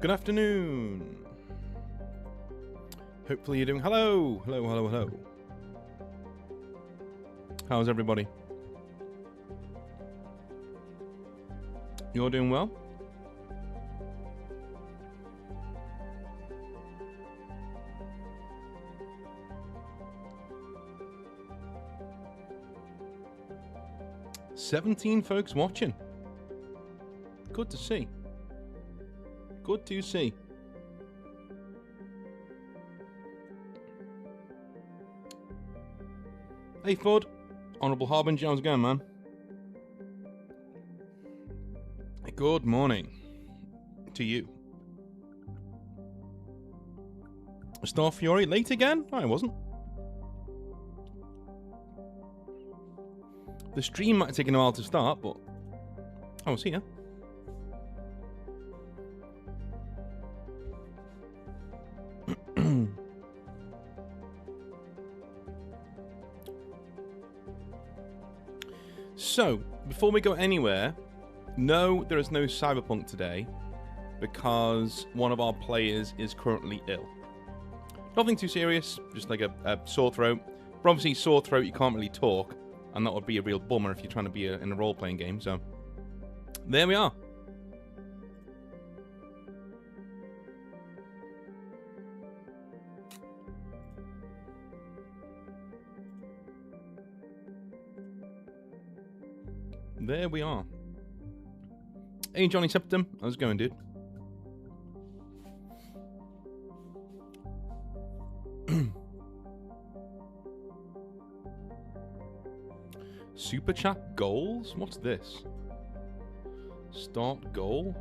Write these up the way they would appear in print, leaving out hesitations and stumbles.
Good afternoon. Hopefully you're doing... Hello. How's everybody? You're doing well? "17 folks watching. Good to see. Good to see. Hey, Fud. Honourable Harbinger, how's it going, man? Good morning to you. Star Fury late again? No, I wasn't. The stream might have taken a while to start, but I was here. So, before we go anywhere, no, there is no Cyberpunk today because one of our players is currently ill. Nothing too serious, just like a sore throat. But obviously, sore throat, you can't really talk, and that would be a real bummer if you're trying to be in a role-playing game, so there we are. There we are. Hey, Johnny Septum. How's it going, dude? Super chat goals? What's this? Start goal?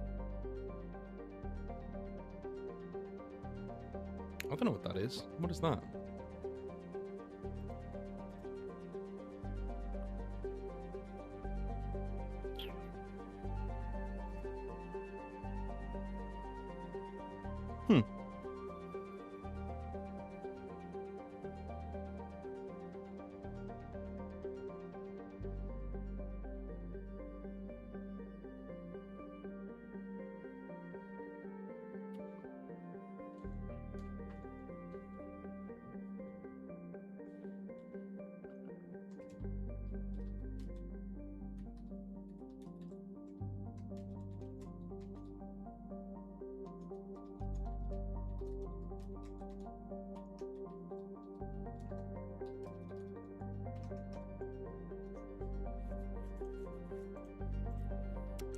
I don't know what that is. What is that?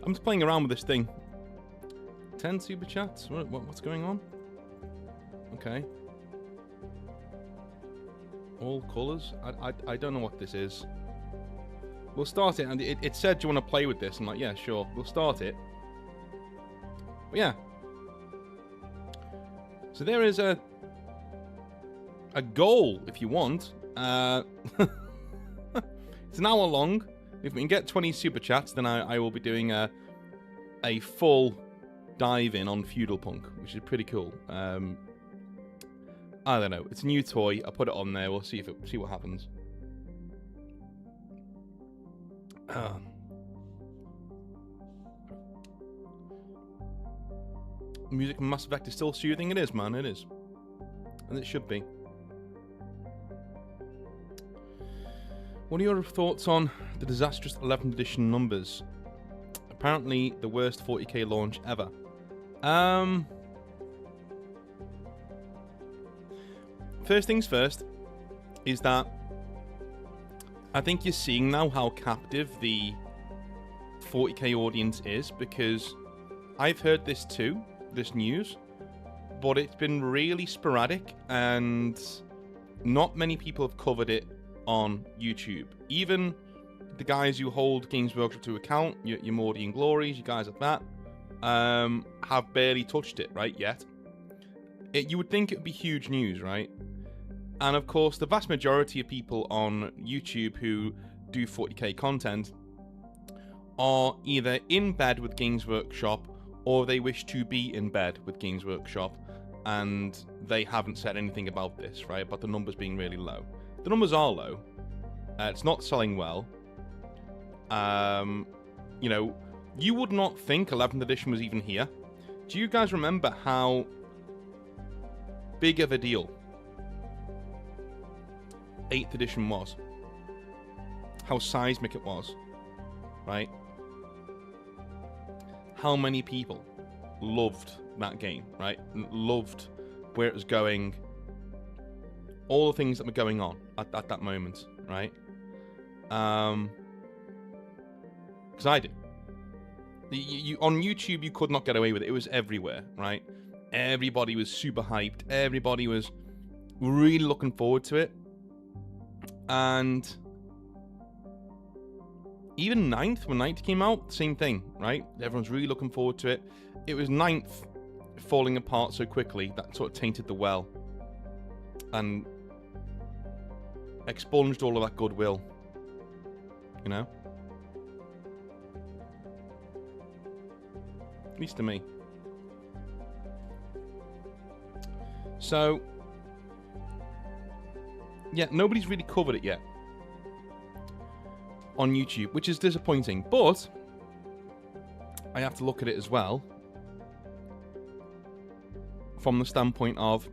I'm just playing around with this thing. 10 super chats? What's going on? Okay. All colours? I don't know what this is. We'll start it, and it said, "Do you want to play with this?" I'm like, yeah, sure. We'll start it. But yeah. So there is a goal, if you want. It's an hour long. If we can get 20 super chats, then I will be doing a full dive in on Feudal Punk, which is pretty cool. I don't know. It's a new toy. I put it on there. We'll see what happens. Music from Mass Effect is still soothing. It is, man. It is, and it should be. What are your thoughts on the disastrous 11th edition numbers? Apparently the worst 40k launch ever. First things first is that I think you're seeing now how captive the 40k audience is, because I've heard this too, this news, but it's been really sporadic and not many people have covered it on YouTube. Even the guys who hold Games Workshop to account, your Morty and Glories, you guys like that, have barely touched it, right, yet. You would think it would be huge news, right? And of course, the vast majority of people on YouTube who do 40k content are either in bed with Games Workshop or they wish to be in bed with Games Workshop, and they haven't said anything about this, right? About the numbers being really low. The numbers are low. It's not selling well. You know, you would not think 11th edition was even here. Do you guys remember how big of a deal 8th edition was? How seismic it was, right? How many people loved that game, right? Loved where it was going, all the things that were going on at that moment, right? Because I did. You on YouTube, you could not get away with it. It was everywhere, right? Everybody was super hyped. Everybody was really looking forward to it. And even 9th, when 9th came out, same thing, right? Everyone's really looking forward to it. It was 9th falling apart so quickly that sort of tainted the well and expunged all of that goodwill, you know? At least to me. So, yeah, nobody's really covered it yet on YouTube, which is disappointing, but I have to look at it as well from the standpoint of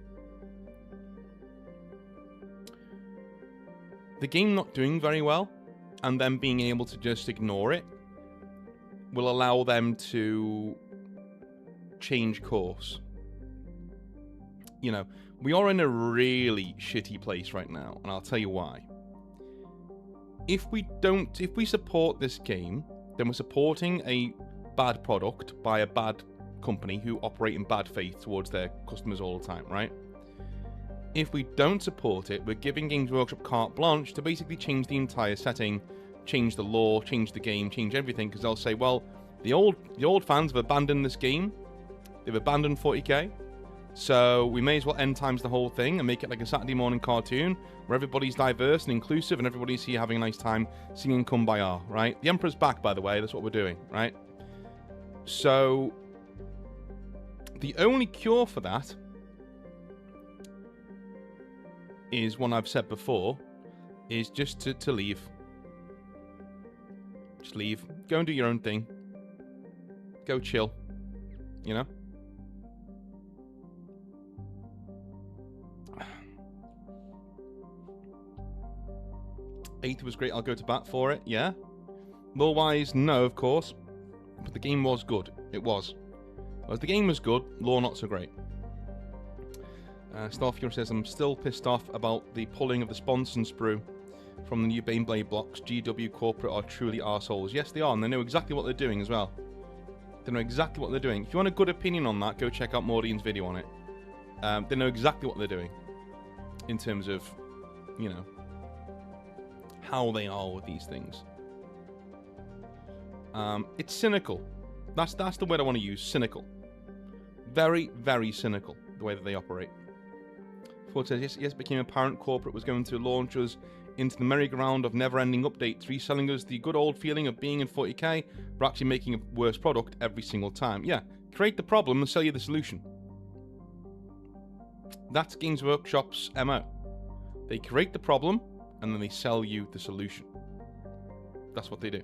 the game not doing very well and them being able to just ignore it will allow them to change course. You know, we are in a really shitty place right now, and I'll tell you why. If we support this game, then we're supporting a bad product by a bad company who operate in bad faith towards their customers all the time, right? If we don't support it, we're giving Games Workshop carte blanche to basically change the entire setting, change the lore, change the game, change everything, because they'll say, well, the old fans have abandoned this game, they've abandoned 40k, so we may as well end times the whole thing and make it like a Saturday morning cartoon where everybody's diverse and inclusive and everybody's here having a nice time singing Kumbaya, right? The Emperor's back, by the way. That's what we're doing, right? So the only cure for that is one I've said before, is just to leave. Just leave. Go and do your own thing. Go chill. You know? 8th was great, I'll go to bat for it, yeah. Lore-wise, no, of course. But the game was good. It was. As the game was good, lore not so great. Starfury says, I'm still pissed off about the pulling of the Sponson sprue from the new Baneblade blocks. GW Corporate are truly arseholes. Yes, they are, and they know exactly what they're doing as well. They know exactly what they're doing. If you want a good opinion on that, go check out Mordian's video on it. They know exactly what they're doing. In terms of, you know, how they are with these things. It's cynical. That's the word I want to use. Cynical. Very, very cynical, the way that they operate. Ford says, yes, it became apparent corporate was going to launch us into the merry-go-round of never-ending updates, reselling us the good old feeling of being in 40k, but actually making a worse product every single time. Yeah, create the problem and sell you the solution. That's Games Workshop's MO. They create the problem, and then they sell you the solution. That's what they do.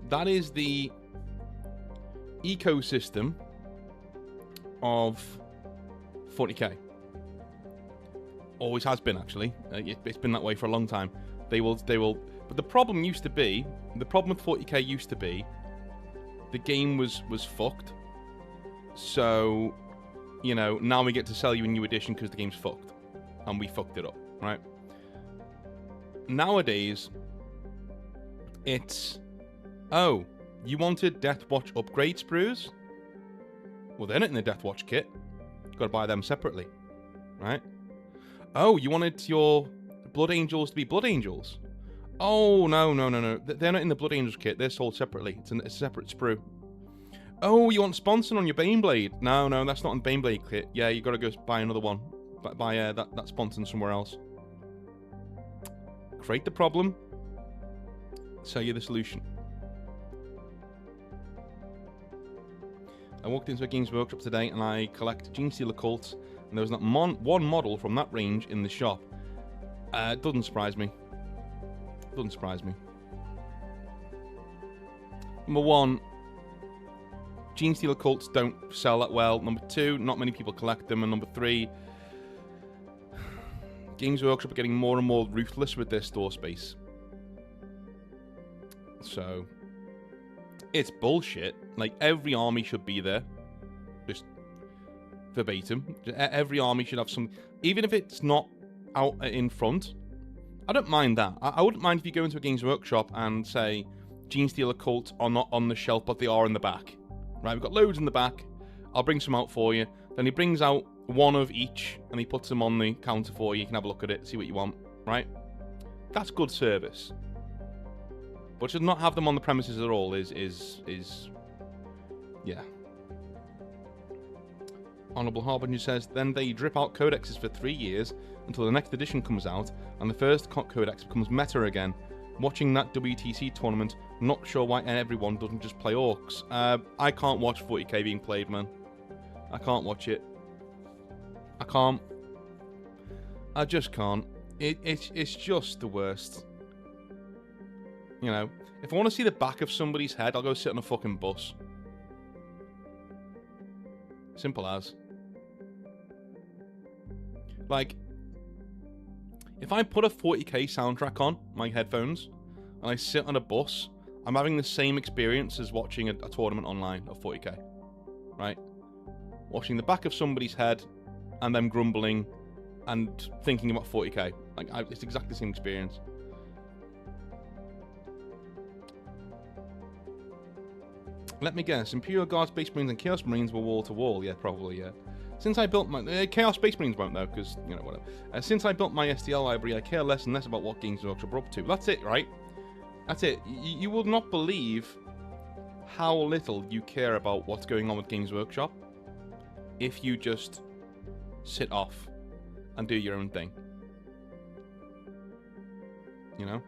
That is the ecosystem of 40k. Always has been, actually. It's been that way for a long time. They will. But the problem used to be, the problem with 40k used to be, the game was fucked. So, you know, now we get to sell you a new edition because the game's fucked. And we fucked it up, right? Nowadays, it's, oh, you wanted Deathwatch upgrade sprues? Well, they're not in the Deathwatch kit. You've got to buy them separately, right? Oh, you wanted your Blood Angels to be Blood Angels? Oh, no. They're not in the Blood Angels kit. They're sold separately. It's a separate sprue. Oh, you want Sponson on your Baneblade? No, that's not in Baneblade kit. Yeah, you got to go buy another one. Buy that Sponson somewhere else. Create the problem. Sell you the solution. I walked into a Games Workshop today and I collect Genestealer Cult, and there was not one model from that range in the shop. It doesn't surprise me. Doesn't surprise me. Number one, Genestealer cults don't sell that well. Number 2, not many people collect them. And number 3, Games Workshop are getting more and more ruthless with their store space. So, it's bullshit. Like, every army should be there. Just verbatim. Every army should have some... Even if it's not out in front, I don't mind that. I wouldn't mind if you go into a Games Workshop and say, Genestealer cults are not on the shelf, but they are in the back. Right, we've got loads in the back. I'll bring some out for you. Then he brings out one of each, and he puts them on the counter for you. You can have a look at it, see what you want, right? That's good service. But to not have them on the premises at all is yeah. Honourable Harbinger says, then they drip out codexes for 3 years until the next edition comes out, and the first codex becomes meta again. Watching that WTC tournament, not sure why everyone doesn't just play Orcs. I can't watch 40k being played, man. I can't watch it. I can't. I just can't. It's just the worst. You know, if I want to see the back of somebody's head, I'll go sit on a fucking bus. Simple as. Like, if I put a 40k soundtrack on my headphones and I sit on a bus, I'm having the same experience as watching a tournament online of 40k. Right? Watching the back of somebody's head and them grumbling and thinking about 40k. Like, it's exactly the same experience. Let me guess. Imperial Guard, Space Marines, and Chaos Marines were wall to wall. Yeah, probably, yeah. Since I built my... Chaos Space Marines won't, though, because, you know, whatever. Since I built my STL library, I care less and less about what Games Workshop are up to. That's it, right? That's it. You will not believe how little you care about what's going on with Games Workshop if you just sit off and do your own thing. You know?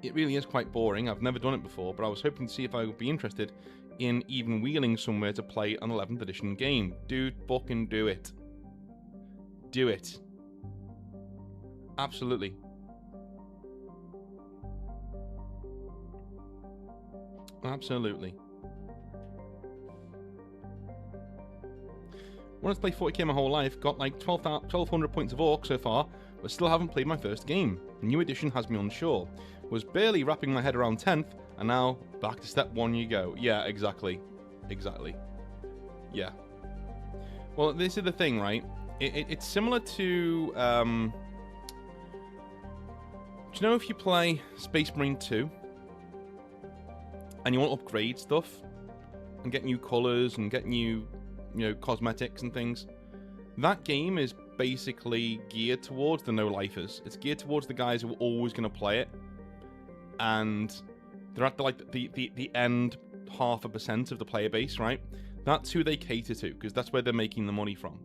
It really is quite boring. I've never done it before, but I was hoping to see if I would be interested in even wheeling somewhere to play an 11th edition game. Dude, fucking do it. Do it. Absolutely. Absolutely. Wanted to play 40k my whole life, got like 1200 points of Orc so far, but still haven't played my first game. The new edition has me unsure. Was barely wrapping my head around 10th, and now back to step 1 you go. Yeah, exactly. Exactly. Yeah. Well, this is the thing, right? It's similar to... do you know if you play Space Marine 2, and you want to upgrade stuff, and get new colours, and get new, you know, cosmetics and things, that game is basically geared towards the no-lifers. It's geared towards the guys who are always going to play it, and they're at the end 0.5% of the player base, right? That's who they cater to, because that's where they're making the money from.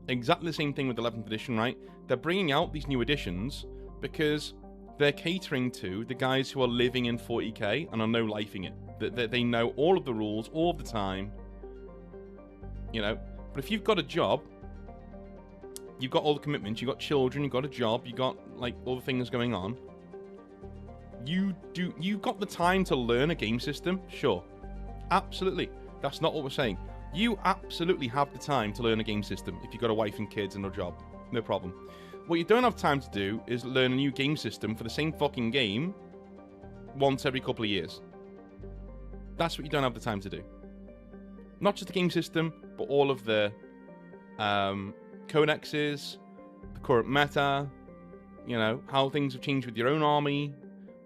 Exactly the same thing with 11th edition, right? They're bringing out these new editions because they're catering to the guys who are living in 40k and are no-lifing it. They know all of the rules all of the time, you know. But if you've got a job, you've got all the commitments, you've got children, you've got a job, you've got like all the things going on. You've got the time to learn a game system? Sure. Absolutely. That's not what we're saying. You absolutely have the time to learn a game system if you've got a wife and kids and a job. No problem. What you don't have time to do is learn a new game system for the same fucking game once every couple of years. That's what you don't have the time to do. Not just the game system, but all of the codexes, the current meta, you know, how things have changed with your own army,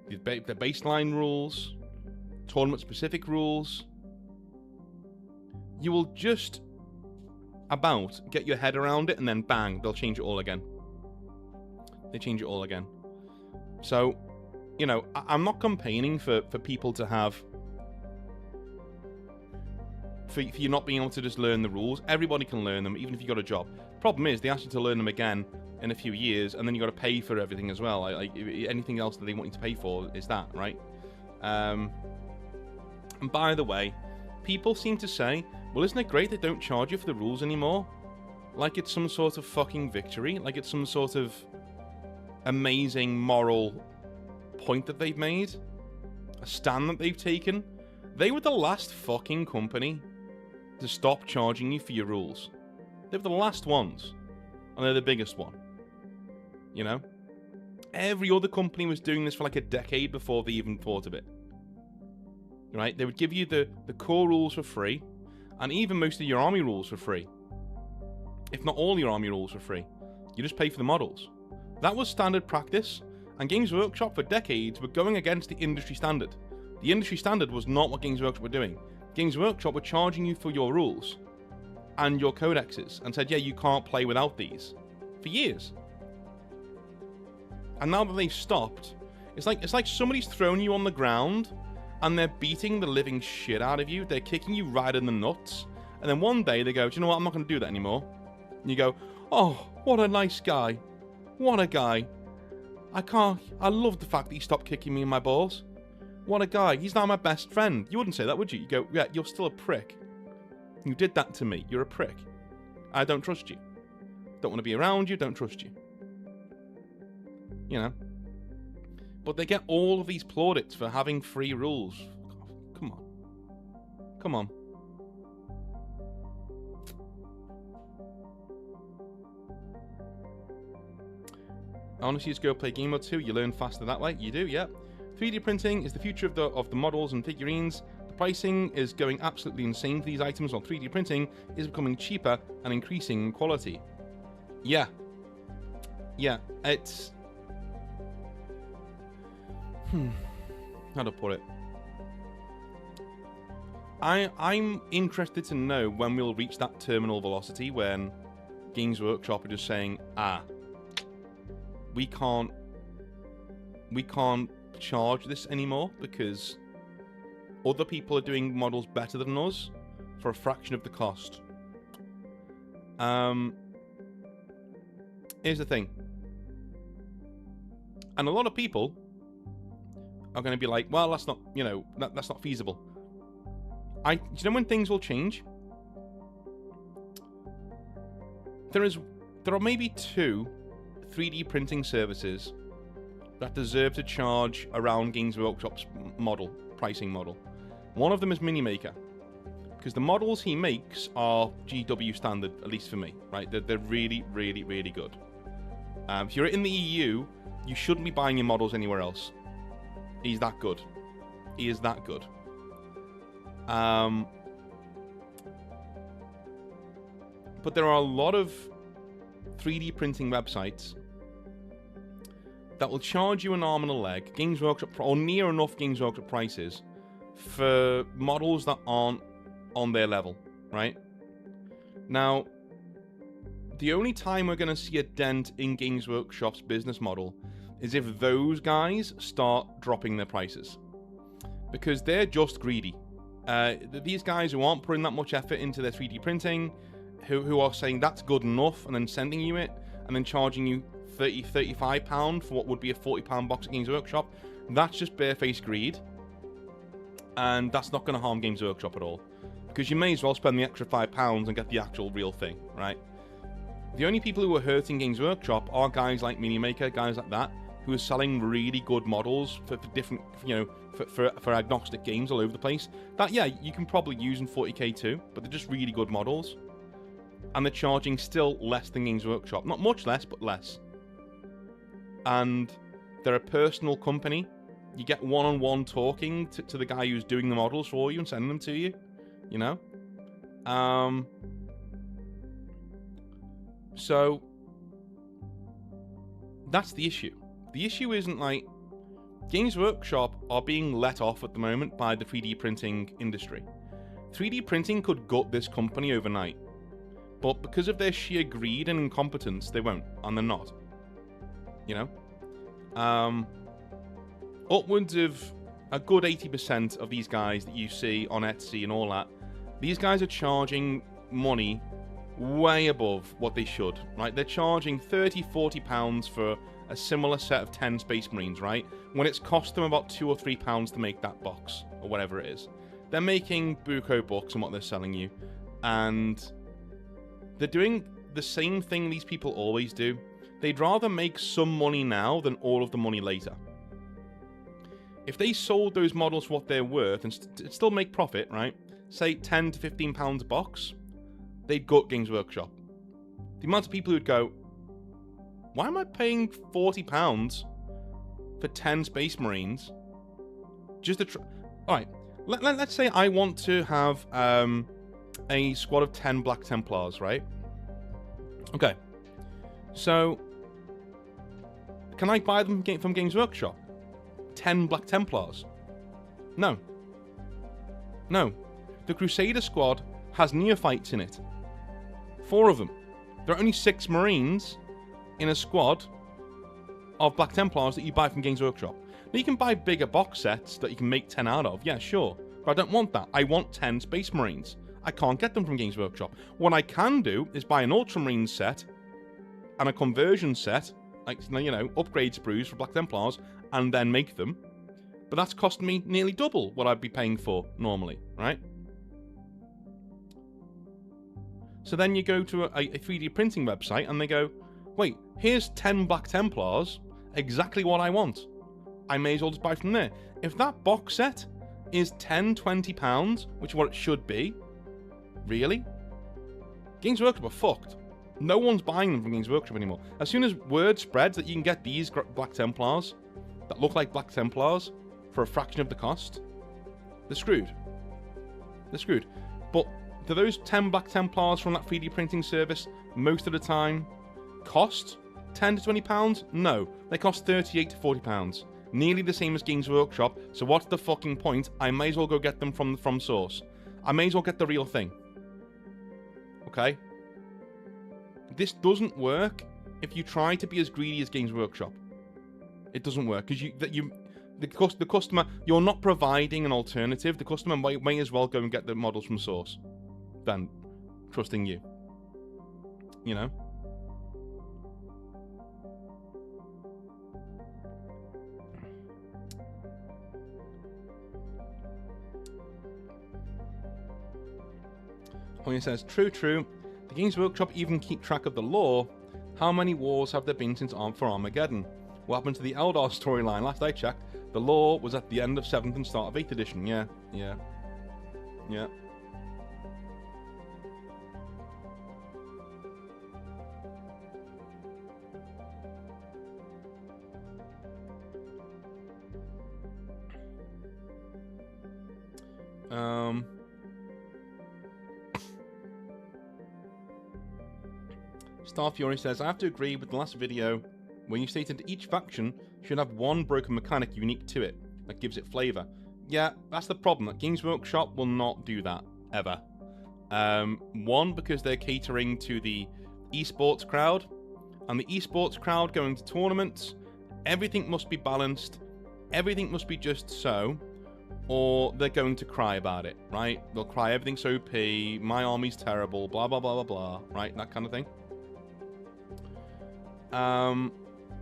the baseline rules, tournament-specific rules. You will just about get your head around it, and then bang, they'll change it all again. They change it all again. So, you know, I'm not campaigning for people to have... For you not being able to just learn the rules. Everybody can learn them, even if you got a job. Problem is, they ask you to learn them again in a few years, and then you got to pay for everything as well. Like anything else that they want you to pay for is that, right? And by the way, people seem to say, well, isn't it great they don't charge you for the rules anymore? Like it's some sort of fucking victory. Like it's some sort of amazing moral point that they've made. A stand that they've taken. They were the last fucking company to stop charging you for your rules. They were the last ones. And they're the biggest one. You know? Every other company was doing this for like a decade before they even thought of it. Right? They would give you the core rules for free, and even most of your army rules for free. If not all your army rules for free. You just pay for the models. That was standard practice, and Games Workshop for decades were going against the industry standard. The industry standard was not what Games Workshop were doing. Games Workshop were charging you for your rules and your codexes, and said, yeah, you can't play without these. For years. And now that they've stopped, it's like somebody's thrown you on the ground and they're beating the living shit out of you. They're kicking you right in the nuts. And then one day they go, do you know what? I'm not going to do that anymore. And you go, oh, what a nice guy. What a guy. I love the fact that he stopped kicking me in my balls. What a guy. He's now my best friend. You wouldn't say that, would you? You go, yeah, you're still a prick. You did that to me. You're a prick. I don't trust you. Don't want to be around you. Don't trust you. You know? But they get all of these plaudits for having free rules. Come on. Come on. Honestly, just go play Game Mode 2. You learn faster that way. You do, yeah. 3D printing is the future of the models and figurines. The pricing is going absolutely insane for these items, while 3D printing is becoming cheaper and increasing in quality. Yeah. Yeah, it's... How to put it? I'm interested to know when we'll reach that terminal velocity when Games Workshop are just saying, we can't charge this anymore because other people are doing models better than us for a fraction of the cost. Here's the thing. And a lot of people are going to be like, well, that's not, that's not feasible. Do you know when things will change? There are maybe 2 3D printing services that deserve to charge around Games Workshop's pricing model. One of them is Minimaker, because the models he makes are GW standard, at least for me, right? They're really, really, really good. If you're in the EU, you shouldn't be buying your models anywhere else. He's that good. He is that good. But there are a lot of 3D printing websites that will charge you an arm and a leg, Games Workshop, or near enough Games Workshop prices, for models that aren't on their level, right? Now, the only time we're going to see a dent in Games Workshop's business model is if those guys start dropping their prices. Because they're just greedy. These guys who aren't putting that much effort into their 3D printing, who are saying that's good enough and then sending you it, and then charging you £30-35 for what would be a £40 box at Games Workshop, that's just barefaced greed. And that's not going to harm Games Workshop at all. Because you may as well spend the extra £5 and get the actual real thing, right? The only people who are hurting Games Workshop are guys like Minimaker, guys like that, who are selling really good models for different, for agnostic games all over the place. That, yeah, you can probably use in 40k too, but they're just really good models. And they're charging still less than Games Workshop. Not much less, but less. And they're a personal company. You get one-on-one talking to the guy who's doing the models for you and sending them to you, you know? So, that's the issue. The issue isn't like, Games Workshop are being let off at the moment by the 3D printing industry. 3D printing could gut this company overnight. But because of their sheer greed and incompetence, they won't, and they're not. You know? Upwards of a good 80% of these guys that you see on Etsy and all that, these guys are charging money way above what they should, right? They're charging £30-40 for a similar set of 10 Space Marines, right? When it's cost them about £2 or £3 to make that box, or whatever it is. They're making buco bucks on what they're selling you, and they're doing the same thing these people always do. They'd rather make some money now than all of the money later. if they sold those models for what they're worth and still make profit, right? Say £10 to £15 a box, they'd gut Games Workshop. The amount of people who'd go, why am I paying £40 for 10 Space Marines? Just to Alright, let's say I want to have a squad of 10 Black Templars, right? Okay. So, can I buy them from Games Workshop? 10 Black Templars? No. No. The Crusader squad has Neophytes in it. 4 of them. There are only 6 Marines in a squad of Black Templars that you buy from Games Workshop. Now, you can buy bigger box sets that you can make 10 out of. Yeah, sure. But I don't want that. I want 10 Space Marines. I can't get them from Games Workshop. What I can do is buy an Ultramarine set and a conversion set, like, you know, upgrade sprues for Black Templars, and then make them. But that's cost me nearly double what I'd be paying for normally, right? So then you go to a 3D printing website and they go, wait, here's 10 Black Templars, exactly what I want. I may as well just buy from there. If that box set is £10-20, which is what it should be, really? Games Workshop are fucked. No one's buying them from Games Workshop anymore. As soon as word spreads that you can get these Black Templars that look like Black Templars for a fraction of the cost, they're screwed. They're screwed. But do those 10 Black Templars from that 3D printing service most of the time cost £10 to £20? No, they cost £38 to £40. Nearly the same as Games Workshop, so what's the fucking point? I may as well go get them from source. I may as well get the real thing. Okay? This doesn't work if you try to be as greedy as Games Workshop. It doesn't work because the customer, you're not providing an alternative. The customer may as well go and get the models from source than trusting you. You know? Hoya says, true. The Games Workshop even keep track of the lore. How many wars have there been since for Armageddon? What happened to the Eldar storyline? Last I checked, the lore was at the end of 7th and start of 8th edition. Yeah. Star Fury says, I have to agree with the last video when you stated each faction should have one broken mechanic unique to it that gives it flavour. Yeah, that's the problem. That Games Workshop will not do that, ever. One, because they're catering to the esports crowd, and the esports crowd going to tournaments, everything must be balanced, everything must be just so, or they're going to cry about it, right? They'll cry, everything's OP, my army's terrible, blah, blah, blah, blah, blah, right? That kind of thing.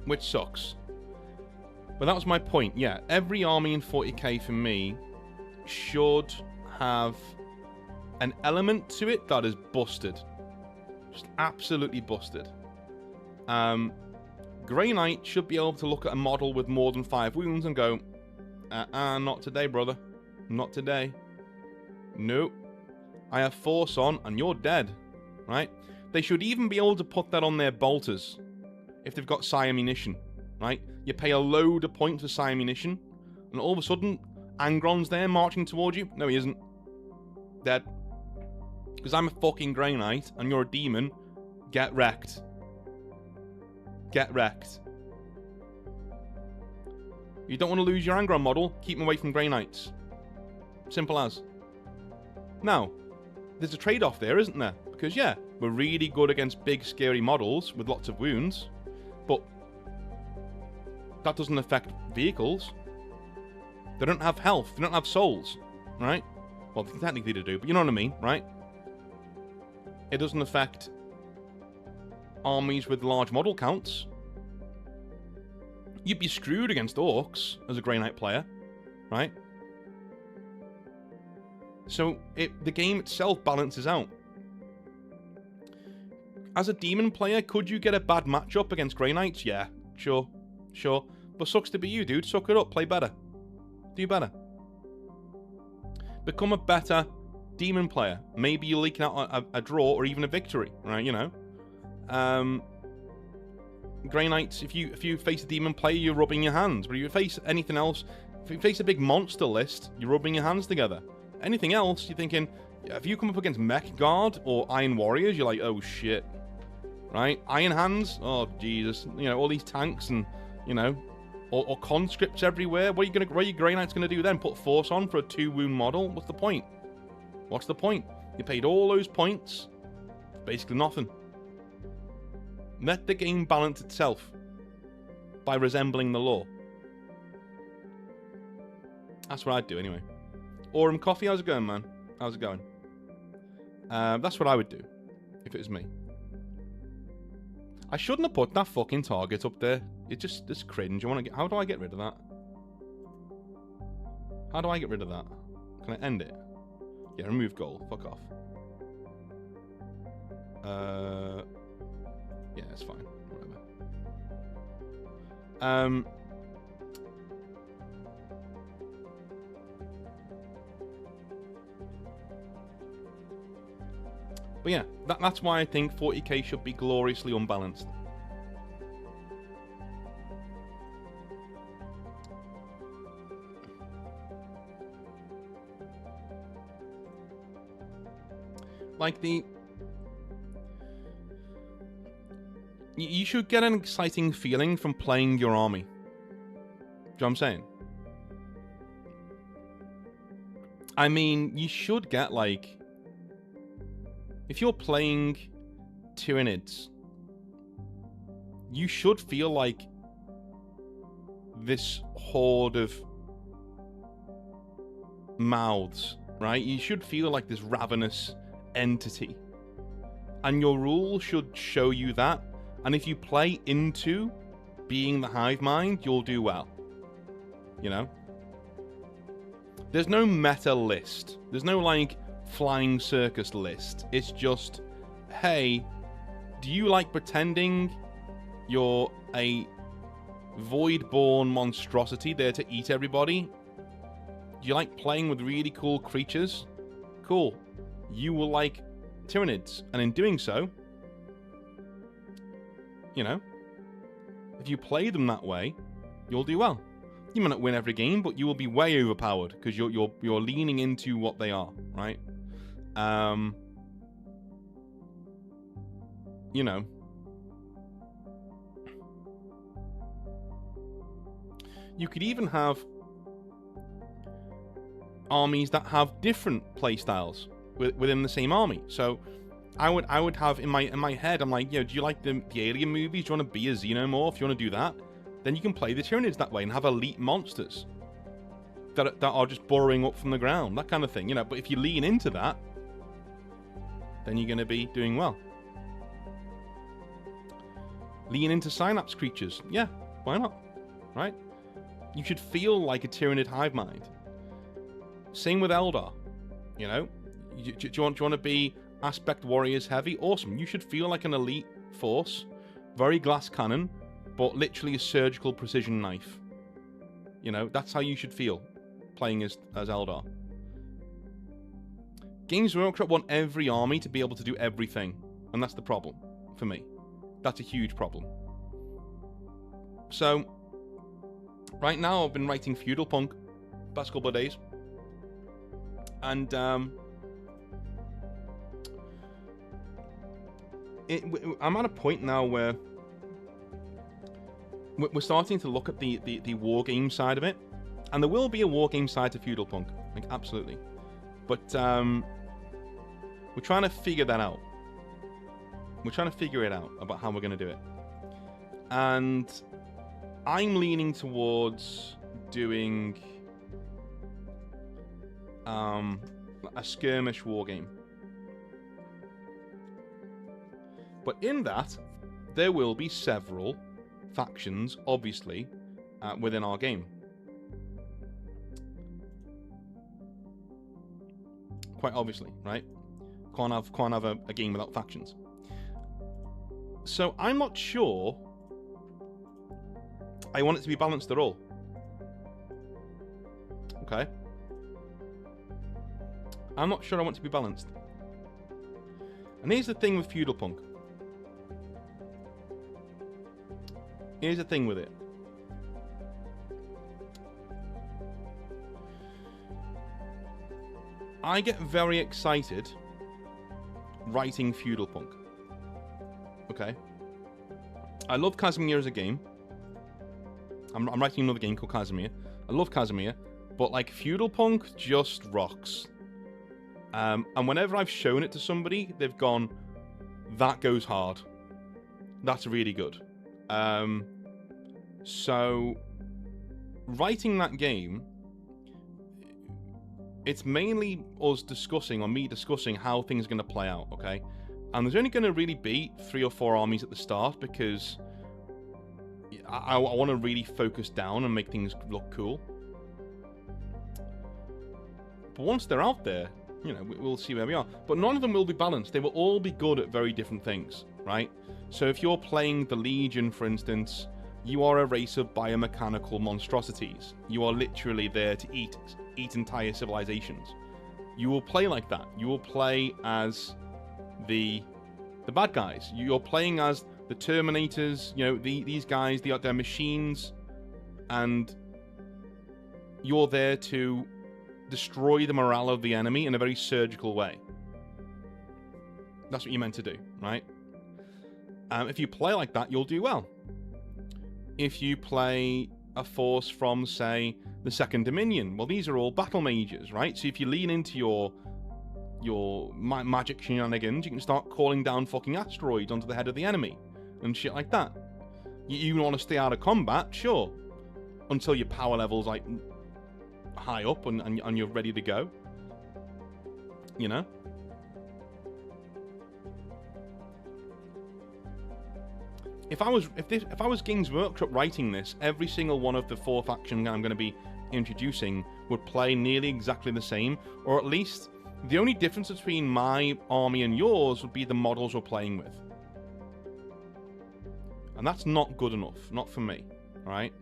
Which sucks. But that was my point, yeah. Every army in 40k for me should have an element to it that is busted. Just absolutely busted. Grey Knight should be able to look at a model with more than 5 wounds and go, not today, brother. Not today. Nope. I have force on and you're dead. Right? They should even be able to put that on their bolters if they've got psi ammunition. Right? You pay a load of points for psi ammunition, and all of a sudden, Angron's there marching towards you. No, he isn't. Dead. Because I'm a fucking Grey Knight, and you're a demon. Get wrecked. Get wrecked. You don't want to lose your Angron model, keep him away from Grey Knights. Simple as. Now, there's a trade-off there, isn't there? Because, yeah, we're really good against big, scary models with lots of wounds, but that doesn't affect vehicles. They don't have health. They don't have souls, right? Well, technically they do, but you know what I mean, right? It doesn't affect armies with large model counts. You'd be screwed against orcs as a Grey Knight player, right? So the game itself balances out. As a demon player, could you get a bad matchup against Grey Knights? Yeah, sure. But sucks to be you, dude. Suck it up. Play better. Do better. Become a better demon player. Maybe you're leaking out a draw or even a victory, right? You know. Grey Knights, if you face a demon player, you're rubbing your hands. But if you face anything else, if you face a big monster list, you're rubbing your hands together. Anything else, you're thinking, if you come up against Mech Guard or Iron Warriors, you're like, oh shit. Right? Iron Hands, oh Jesus. You know, all these tanks and, you know, or conscripts everywhere. What are your Grey Knights going to do then? Put Force on for a 2-wound model? What's the point? What's the point? You paid all those points for basically nothing. Let the game balance itself by resembling the law. That's what I'd do anyway. Aurum Coffee, how's it going, man? How's it going? That's what I would do if it was me. I shouldn't have put that fucking target up there. It's cringe. How do I get rid of that? How do I get rid of that? Can I end it? Yeah, remove goal. Fuck off. Yeah, it's fine. Whatever. But yeah, that's why I think 40k should be gloriously unbalanced. Like you should get an exciting feeling from playing your army. Do you know what I'm saying? I mean, you should get, like, if you're playing Tyranids, you should feel like this horde of mouths, right? You should feel like this ravenous entity. And your rules should show you that. And if you play into being the hive mind, you'll do well. You know? There's no meta list. There's no, like, flying circus list. It's just, hey, do you like pretending you're a void-born monstrosity there to eat everybody? Do you like playing with really cool creatures? Cool. You will like Tyranids. And in doing so, you know, if you play them that way, you'll do well. You might not win every game, but you will be way overpowered because you're leaning into what they are, right? You know, you could even have armies that have different playstyles within the same army. So I would have in my head, I'm like, yo, do you like the Alien movies? Do you want to be a Xenomorph? Do you want to do that? Then you can play the Tyranids that way and have elite monsters that are just burrowing up from the ground, that kind of thing, you know. But if you lean into that, then you're going to be doing well. Lean into Synapse creatures, yeah, why not, right? You should feel like a Tyranid hive mind. Same with Eldar, you know. Do you want to be Aspect Warriors heavy? Awesome. You should feel like an elite force, very glass cannon, but literally a surgical precision knife. You know, that's how you should feel playing as Eldar. Games Workshop want every army to be able to do everything, and that's the problem for me. That's a huge problem. So, right now I've been writing Feudal Punk past couple of days, and I'm at a point now where we're starting to look at the war game side of it, and there will be a war game side to Feudal Punk, like absolutely. But we're trying to figure that out. We're trying to figure it out about how we're going to do it, and I'm leaning towards doing a skirmish war game. But in that, there will be several factions, obviously, within our game. Quite obviously, right? Can't have a game without factions. So I'm not sure I want it to be balanced at all. Okay? I'm not sure I want to be balanced. And here's the thing with Feudal Punk. Here's the thing with it. I get very excited writing Feudal Punk. Okay? I love Casimir as a game. I'm writing another game called Casimir. I love Casimir, but like Feudal Punk just rocks. And whenever I've shown it to somebody, they've gone, that goes hard. That's really good. So, writing that game, it's mainly us discussing, or me discussing, how things are going to play out, okay? And there's only going to really be 3 or 4 armies at the start, because I want to really focus down and make things look cool. But once they're out there, you know, we'll see where we are. But none of them will be balanced. They will all be good at very different things, right? So if you're playing the Legion, for instance, you are a race of biomechanical monstrosities. You are literally there to eat entire civilizations. You will play like that. You will play as the bad guys. You're playing as the Terminators, you know, these guys, they're machines, and you're there to destroy the morale of the enemy in a very surgical way. That's what you're meant to do, right? If you play like that, you'll do well. If you play a force from, say, the Second Dominion, well, these are all battle mages, right? So if you lean into your magic shenanigans, you can start calling down fucking asteroids onto the head of the enemy and shit like that. You want to stay out of combat, sure, until your power level's like high up and you're ready to go. You know? If I was Games Workshop writing this, every single one of the 4 factions I'm going to be introducing would play nearly exactly the same, or at least the only difference between my army and yours would be the models we're playing with. And that's not good enough, not for me, right?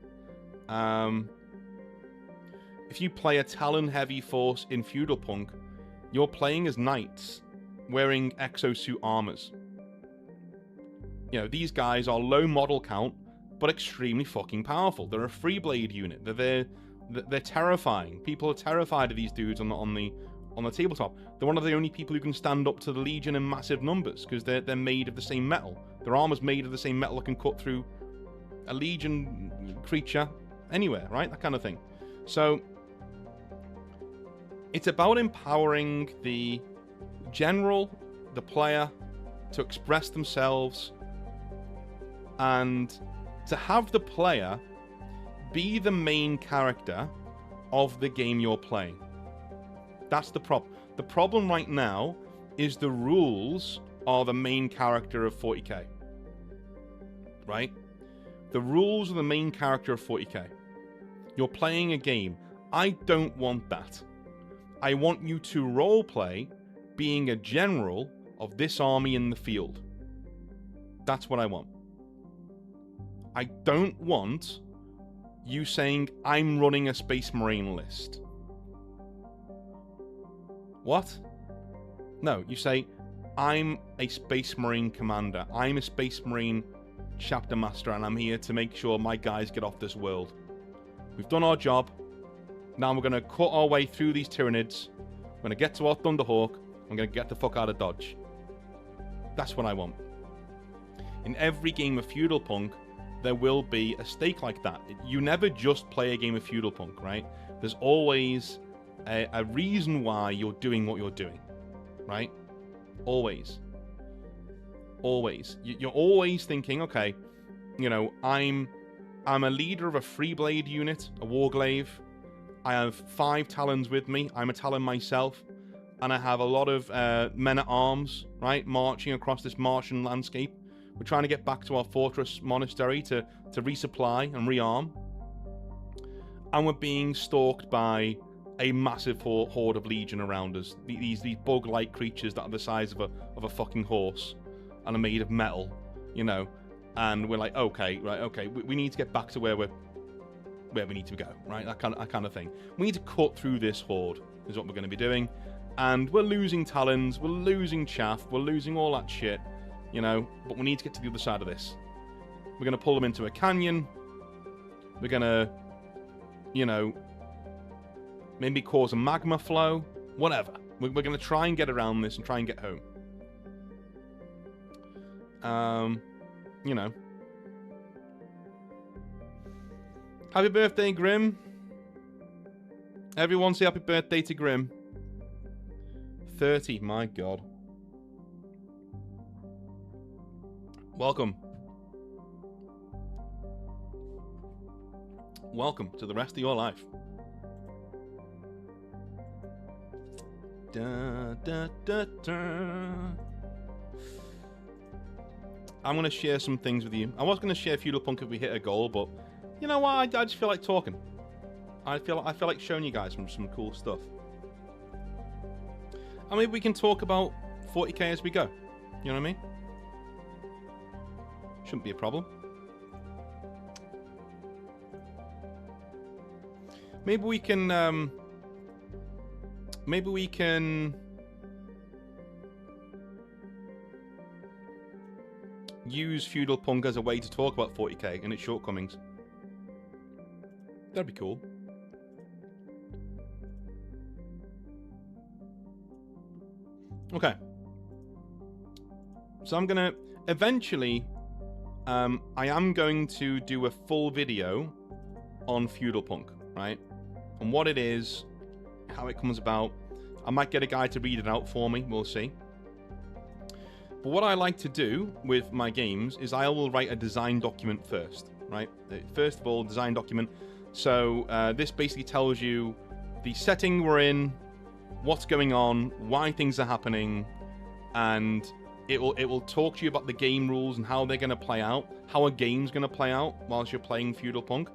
If you play a Talon-heavy force in Feudal Punk, you're playing as knights, wearing exosuit armors. You know, these guys are low model count, but extremely fucking powerful. They're a Freeblade unit. They're terrifying. People are terrified of these dudes on the tabletop. They're one of the only people who can stand up to the Legion in massive numbers, because they're made of the same metal. Their armor's made of the same metal that can cut through a Legion creature anywhere, right? That kind of thing. So it's about empowering the general, the player, to express themselves, and to have the player be the main character of the game you're playing. That's the problem. The problem right now is the rules are the main character of 40k. Right? The rules are the main character of 40k. You're playing a game. I don't want that. I want you to roleplay being a general of this army in the field. That's what I want. I don't want you saying, I'm running a Space Marine list. What? No, you say, I'm a Space Marine commander. I'm a Space Marine chapter master, and I'm here to make sure my guys get off this world. We've done our job. Now we're going to cut our way through these Tyranids. We're going to get to our Thunderhawk. I'm going to get the fuck out of Dodge. That's what I want. In every game of Feudal Punk, there will be a stake like that. You never just play a game of Feudal Punk, right? There's always a reason why you're doing what you're doing, right? Always. Always. You're always thinking, okay, you know, I'm a leader of a Freeblade unit, a Warglaive. I have 5 Talons with me. I'm a Talon myself. And I have a lot of men-at-arms, right, marching across this Martian landscape. We're trying to get back to our fortress monastery to resupply and rearm. And we're being stalked by a massive horde of Legion around us. These bug-like creatures that are the size of a fucking horse and are made of metal, you know. And we're like, okay, right, okay, we need to get back to where we're where we need to go, right? That kind of thing. We need to cut through this horde, is what we're going to be doing. And we're losing talons, we're losing chaff, we're losing all that shit, you know, but we need to get to the other side of this. We're going to pull them into a canyon. We're going to, you know, maybe cause a magma flow, whatever. We're going to try and get around this and try and get home. You know. Happy birthday, Grim. Everyone say happy birthday to Grim. 30, my God. Welcome. Welcome to the rest of your life. Da, da, da, da. I'm going to share some things with you. I was going to share Feudal Punk if we hit a goal, but you know what? I just feel like talking. I feel like showing you guys some cool stuff. And maybe we can talk about 40k as we go. You know what I mean? Shouldn't be a problem. Maybe we can use Feudal Punk as a way to talk about 40k and its shortcomings. That'd be cool. Okay. So I'm gonna eventually I am going to do a full video on Feudal Punk, right? And what it is, how it comes about. I might get a guy to read it out for me, we'll see. But what I like to do with my games is I will write a design document first, right? First of all, design document. So this basically tells you the setting we're in, what's going on, why things are happening, and it will talk to you about the game rules and how they're going to play out, how a game's going to play out whilst you're playing Feudal Punk.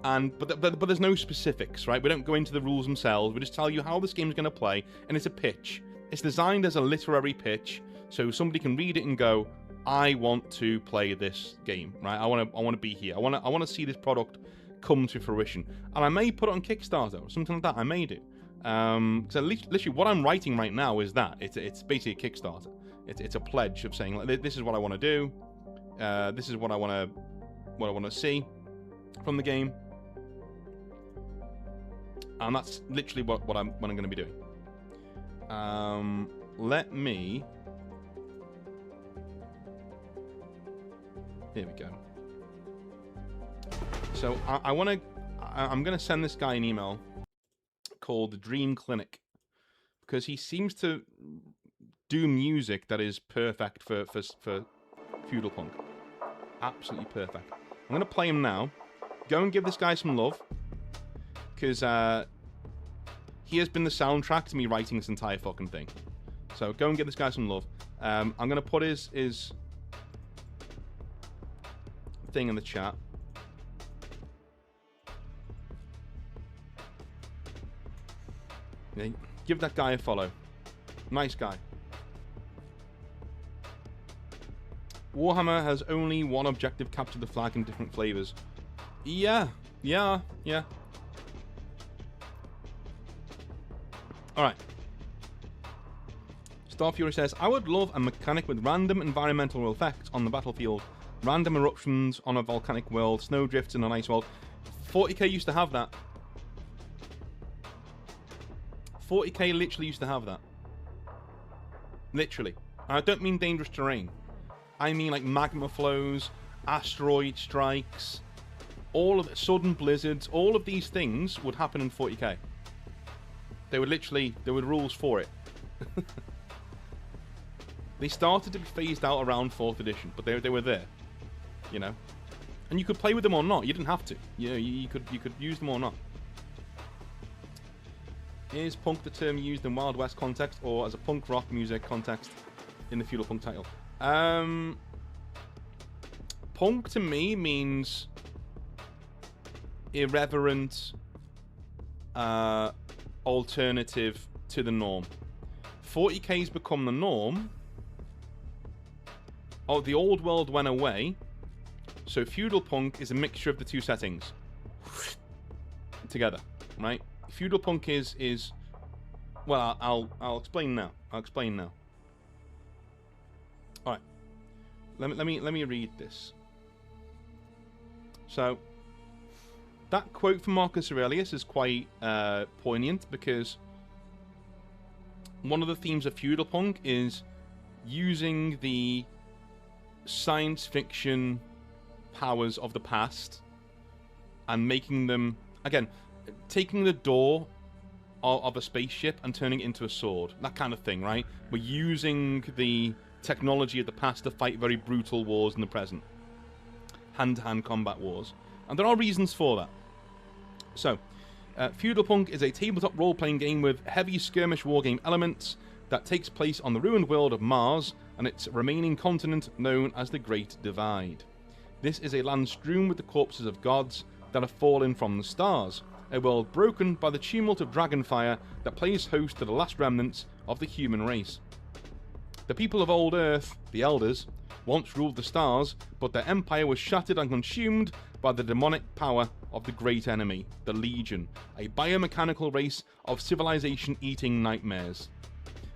And but there's no specifics, right? We don't go into the rules themselves. We just tell you how this game's going to play, and it's a pitch. It's designed as a literary pitch, so somebody can read it and go, "I want to play this game, right? I want to be here. I want to see this product come to fruition." And I may put it on Kickstarter or something like that. I may do. Because literally what I'm writing right now is that it's basically a Kickstarter. It's a pledge of saying, like, this is what I want to do. This is what I want to see from the game. And that's literally what I'm going to be doing. Let me. Here we go. So I'm going to send this guy an email called the Dream Clinic, because he seems to do music that is perfect for Feudal Punk. Absolutely perfect. I'm going to play him now. Go and give this guy some love, because he has been the soundtrack to me writing this entire fucking thing. So go and give this guy some love. I'm going to put his thing in the chat. Yeah, give that guy a follow. Nice guy. Warhammer has only one objective: capture the flag in different flavors. Yeah. Alright. Star Fury says, I would love a mechanic with random environmental effects on the battlefield. Random eruptions on a volcanic world, snowdrifts in an ice world. 40k used to have that. 40k literally used to have that. Literally. I don't mean dangerous terrain. I mean like magma flows, asteroid strikes, all of it, sudden blizzards, all of these things would happen in 40k. There were rules for it. They started to be phased out around 4th edition, but they were there, you know. And you could play with them or not. You didn't have to. You could use them or not. Is punk the term used in Wild West context or as a punk rock music context in the Feudal Punk title? Punk to me means irreverent, alternative to the norm. 40k's become the norm. Oh, the old world went away, so Feudal Punk is a mixture of the two settings. together, right? Feudal Punk is well, I'll explain now. I'll explain now. All right. Let me read this. So that quote from Marcus Aurelius is quite poignant, because one of the themes of Feudal Punk is using the science fiction powers of the past and making them, again, taking the door of a spaceship and turning it into a sword. That kind of thing, right? We're using the technology of the past to fight very brutal wars in the present. Hand-to-hand combat wars. And there are reasons for that. So, Feudal Punk is a tabletop role-playing game with heavy skirmish wargame elements that takes place on the ruined world of Mars and its remaining continent known as the Great Divide. This is a land strewn with the corpses of gods that have fallen from the stars, a world broken by the tumult of dragonfire that plays host to the last remnants of the human race. The people of Old Earth, the Elders, once ruled the stars, but their empire was shattered and consumed by the demonic power of the great enemy, the Legion, a biomechanical race of civilization-eating nightmares.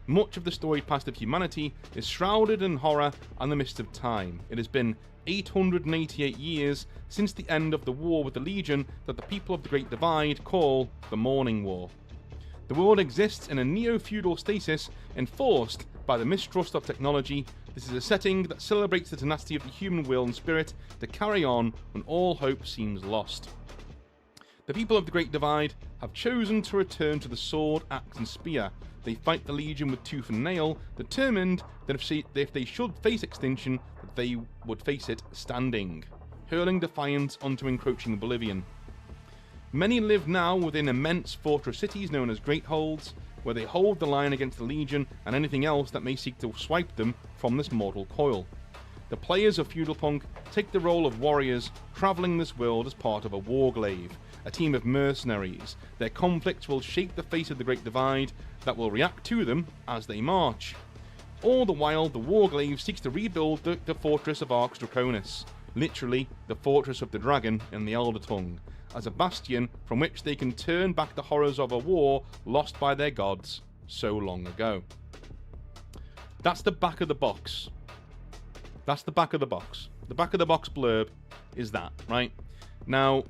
Much of the storied past of humanity is shrouded in horror and the mist of time. It has been 888 years since the end of the war with the Legion that the people of the Great Divide call the Morning War. The world exists in a neo-feudal stasis enforced by the mistrust of technology. This is a setting that celebrates the tenacity of the human will and spirit to carry on when all hope seems lost. The people of the Great Divide have chosen to return to the sword, axe and spear. They fight the Legion with tooth and nail, determined that if they should face extinction, that they would face it standing, hurling defiance onto encroaching oblivion. Many live now within immense fortress cities known as Greatholds, where they hold the line against the Legion and anything else that may seek to swipe them from this mortal coil. The players of Feudal Punk take the role of warriors travelling this world as part of a warglaive, a team of mercenaries. Their conflicts will shape the face of the Great Divide that will react to them as they march. All the while, the warglaive seeks to rebuild the fortress of Arx Draconis, literally the fortress of the dragon in the Elder Tongue, as a bastion from which they can turn back the horrors of a war lost by their gods so long ago. That's the back of the box. That's the back of the box. The back of the box blurb is that, right? Now,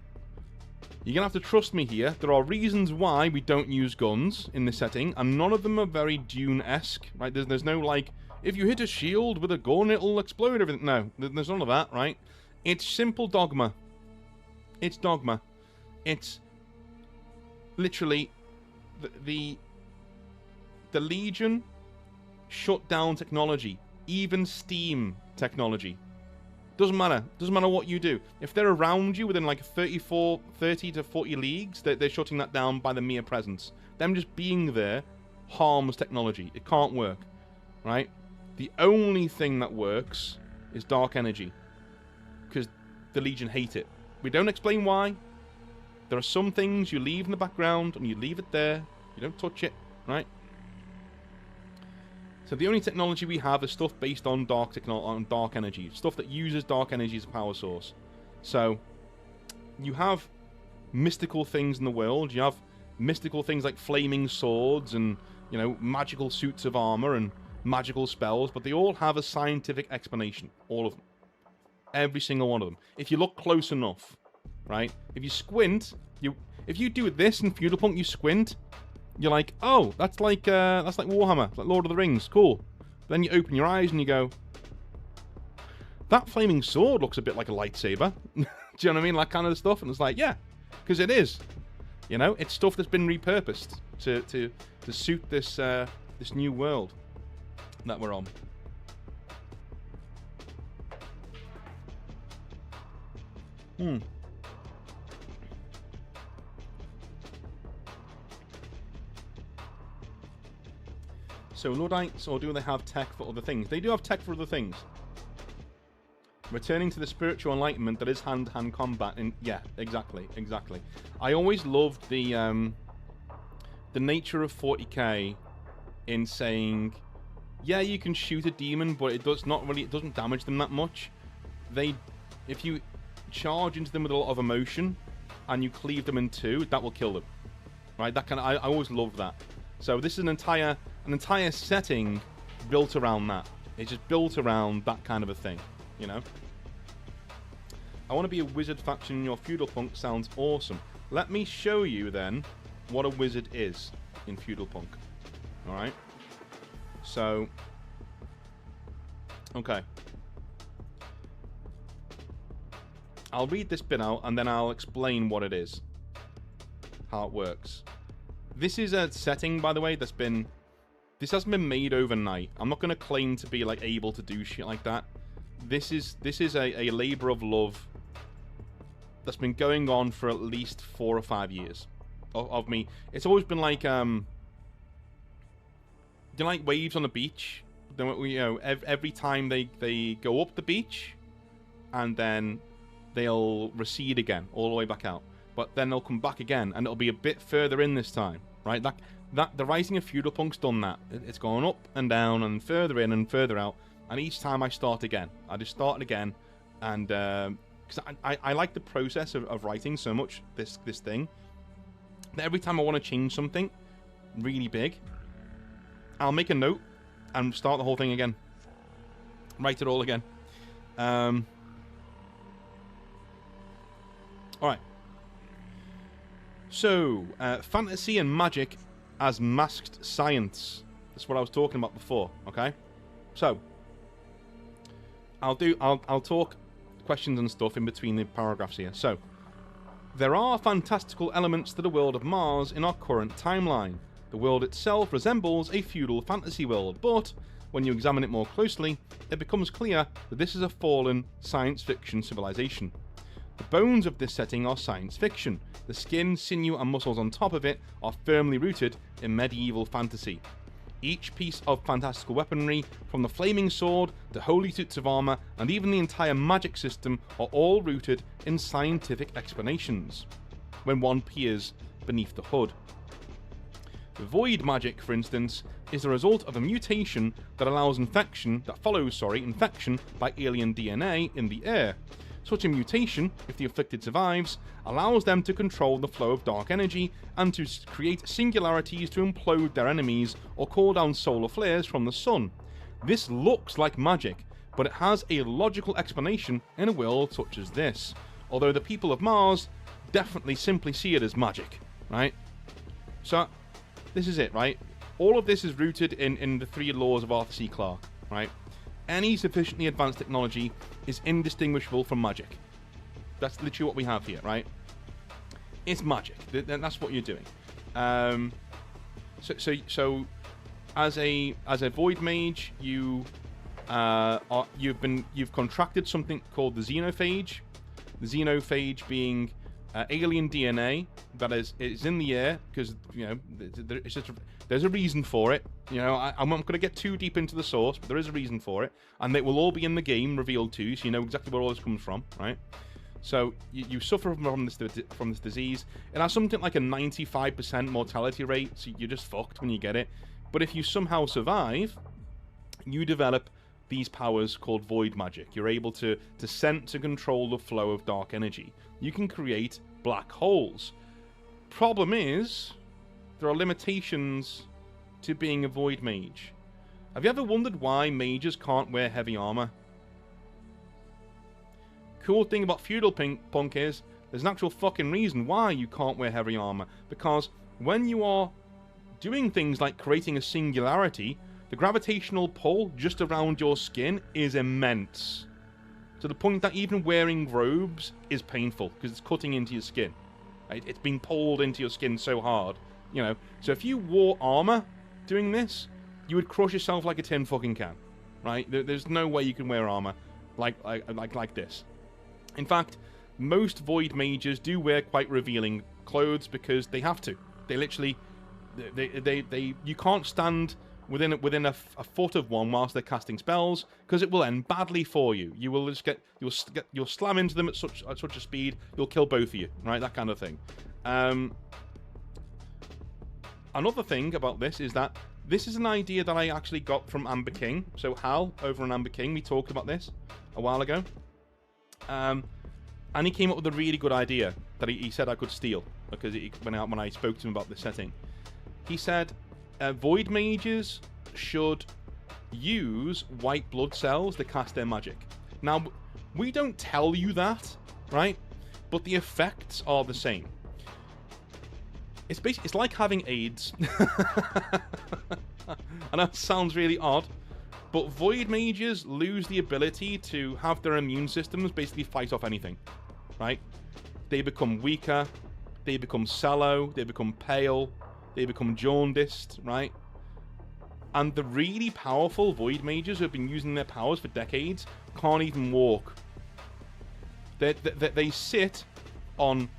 you're going to have to trust me here. There are reasons why we don't use guns in this setting, and none of them are very Dune-esque, right? There's no, like, if you hit a shield with a gun, it'll explode everything. No, there's none of that, right? It's simple dogma. It's dogma. It's literally the Legion shut down technology, even Steam technology. Doesn't matter. Doesn't matter what you do. If they're around you within like 30 to 40 leagues, they're shutting that down by the mere presence. Them just being there harms technology. It can't work, right? The only thing that works is dark energy, because the Legion hate it. We don't explain why. There are some things you leave in the background and you leave it there. You don't touch it, right? So the only technology we have is stuff based on dark energy, stuff that uses dark energy as a power source. So you have mystical things in the world. You have mystical things like flaming swords and, you know, magical suits of armor and magical spells, but they all have a scientific explanation. All of them. Every single one of them. If you look close enough, right? If you squint, if you do this in Feudal Punk, you squint, you're like, oh, that's like Warhammer, like Lord of the Rings, cool. Then you open your eyes and you go, that flaming sword looks a bit like a lightsaber. Do you know what I mean? That kind of stuff. And it's like, yeah, because it is. You know, it's stuff that's been repurposed to suit this this new world that we're on. So Luddites, or do they have tech for other things? They do have tech for other things. Returning to the spiritual enlightenment that is hand-to-hand combat. Yeah, exactly. I always loved the nature of 40k in saying, yeah, you can shoot a demon, but it doesn't damage them that much. If you charge into them with a lot of emotion, and you cleave them in two, that will kill them. Right? That kind of, I always love that. So this is an entire setting built around that. It's just built around that kind of a thing, you know. I want to be a wizard faction in your Feudal Punk. Sounds awesome. Let me show you then what a wizard is in Feudal Punk. All right. So, okay. I'll read this bit out and then I'll explain what it is, how it works. This is a setting, by the way, this hasn't been made overnight. I'm not going to claim to be like able to do shit like that. This is a labor of love that's been going on for at least 4 or 5 years of me. It's always been like, do you like waves on the beach? Then, you know, every time they go up the beach, and then they'll recede again, all the way back out. But then they'll come back again, and it'll be a bit further in this time, right? That the Rising of Feudal Punk's done that. It's gone up and down and further in and further out, and each time I start again. I just start it again, and because I like the process of writing so much, this thing, that every time I want to change something really big, I'll make a note and start the whole thing again. Write it all again. Alright. So, fantasy and magic as masked science. That's what I was talking about before, okay? So, I'll talk questions and stuff in between the paragraphs here. So, there are fantastical elements to the world of Mars in our current timeline. The world itself resembles a feudal fantasy world, but when you examine it more closely, it becomes clear that this is a fallen science fiction civilization. The bones of this setting are science fiction. The skin, sinew, and muscles on top of it are firmly rooted in medieval fantasy. Each piece of fantastical weaponry, from the flaming sword, the holy suits of armor, and even the entire magic system, are all rooted in scientific explanations when one peers beneath the hood. Void magic, for instance, is the result of a mutation that follows infection by alien DNA in the air. Such a mutation, if the afflicted survives, allows them to control the flow of dark energy and to create singularities to implode their enemies or call down solar flares from the sun. This looks like magic, but it has a logical explanation in a world such as this, although the people of Mars definitely simply see it as magic, right? So, this is it, right? All of this is rooted in the 3 laws of Arthur C. Clarke, right? Any sufficiently advanced technology is indistinguishable from magic. That's literally what we have here, right? It's magic. That's what you're doing. So as a void mage, you've contracted something called the xenophage. The xenophage being alien DNA that is in the air, because, you know, there's a reason for it. You know, I'm not going to get too deep into the source, but there is a reason for it, and it will all be in the game revealed to you, so you know exactly where all this comes from, right? So you suffer from this disease. It has something like a 95% mortality rate, so you're just fucked when you get it. But if you somehow survive, you develop these powers called void magic. You're able to sense and control the flow of dark energy. You can create black holes. Problem is, there are limitations to being a void mage. Have you ever wondered why mages can't wear heavy armor? Cool thing about Feudal Punk is, there's an actual fucking reason why you can't wear heavy armor. Because when you are doing things like creating a singularity, the gravitational pull just around your skin is immense. To the point that even wearing robes is painful, because it's cutting into your skin. Right? It's being pulled into your skin so hard. You know, so if you wore armor doing this, you would crush yourself like a tin fucking can. Right? There's no way you can wear armor like this. In fact, most void mages do wear quite revealing clothes because they have to. They literally, you can't stand within a foot of one whilst they're casting spells, because it will end badly for you. You will just you'll slam into them at such a speed you'll kill both of you, right? That kind of thing. Another thing about this is that this is an idea that I actually got from Amber King. So Hal over on Amber King, we talked about this a while ago, and he came up with a really good idea. that he said I could steal because when I spoke to him about the setting. He said Void Mages should use white blood cells to cast their magic. Now, we don't tell you that, right? But the effects are the same. It's like having AIDS. I know it sounds really odd, but Void Mages lose the ability to have their immune systems basically fight off anything, right? They become weaker, they become sallow, they become pale, they become jaundiced, right? And the really powerful Void Mages who have been using their powers for decades can't even walk. They sit on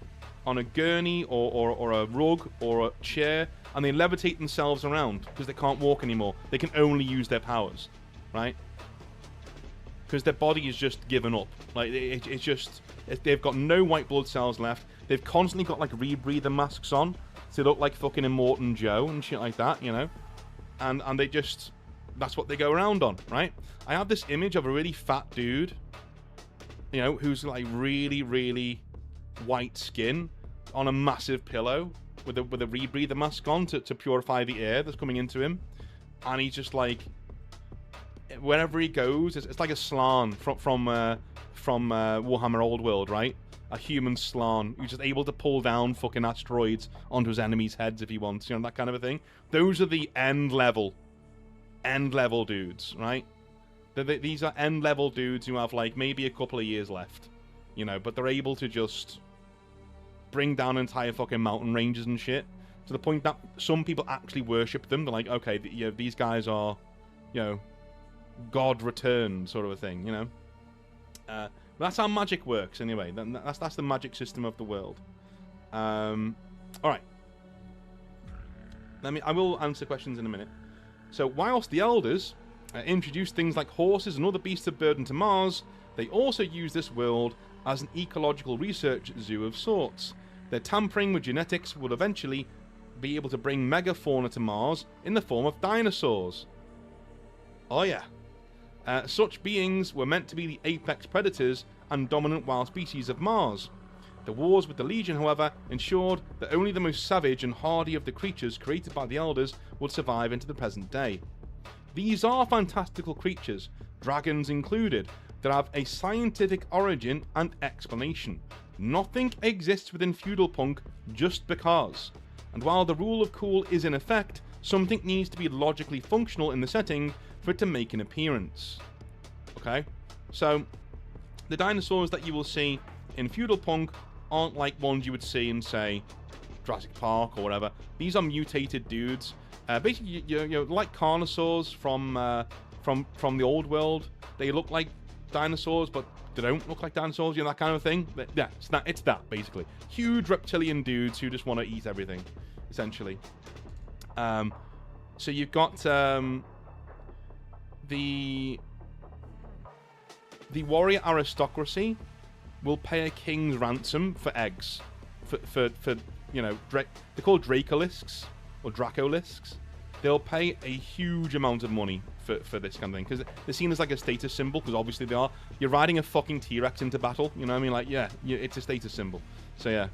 a gurney or a rug or a chair, and they levitate themselves around because they can't walk anymore. They can only use their powers, right? Because their body is just given up. Like they've got no white blood cells left. They've constantly got like rebreather masks on, so they look like fucking Immortan Joe and shit like that, you know. And they just, that's what they go around on, right? I have this image of a really fat dude, you know, who's like really, really white skin on a massive pillow with a rebreather mask on to purify the air that's coming into him. And he's just like, wherever he goes, it's like a Slann from Warhammer Old World, right? A human Slann who's just able to pull down fucking asteroids onto his enemies' heads if he wants, you know, that kind of a thing. Those are the end level dudes, right? These are end level dudes who have like maybe a couple of years left, you know, but they're able to just bring down entire fucking mountain ranges and shit to the point that some people actually worship them. They're like, okay, you know, these guys are, you know, God returned sort of a thing, you know. That's how magic works, anyway. That's the magic system of the world. All right. I will answer questions in a minute. So, whilst the Elders introduced things like horses and other beasts of burden to Mars, they also use this world as an ecological research zoo of sorts. Their tampering with genetics will eventually be able to bring megafauna to Mars in the form of dinosaurs. Oh yeah. Such beings were meant to be the apex predators and dominant wild species of Mars. The wars with the Legion, however, ensured that only the most savage and hardy of the creatures created by the Elders would survive into the present day. These are fantastical creatures, dragons included, that have a scientific origin and explanation. Nothing exists within Feudal Punk just because. And while the rule of cool is in effect, something needs to be logically functional in the setting for it to make an appearance. Okay? So, the dinosaurs that you will see in Feudal Punk aren't like ones you would see in, say, Jurassic Park or whatever. These are mutated dudes. Basically, you know, like Carnosaurs from the old world. They look like dinosaurs, but they don't look like dinosaurs, you know, that kind of thing. But yeah, it's that, basically. Huge reptilian dudes who just want to eat everything, essentially. So you've got the warrior aristocracy will pay a king's ransom for eggs. For you know, they're called Dracolisks or Dracolisks. They'll pay a huge amount of money for this kind of thing because they're seen as like a status symbol. Because obviously they are. You're riding a fucking T-Rex into battle. You know what I mean? Like, yeah, it's a status symbol. So yeah.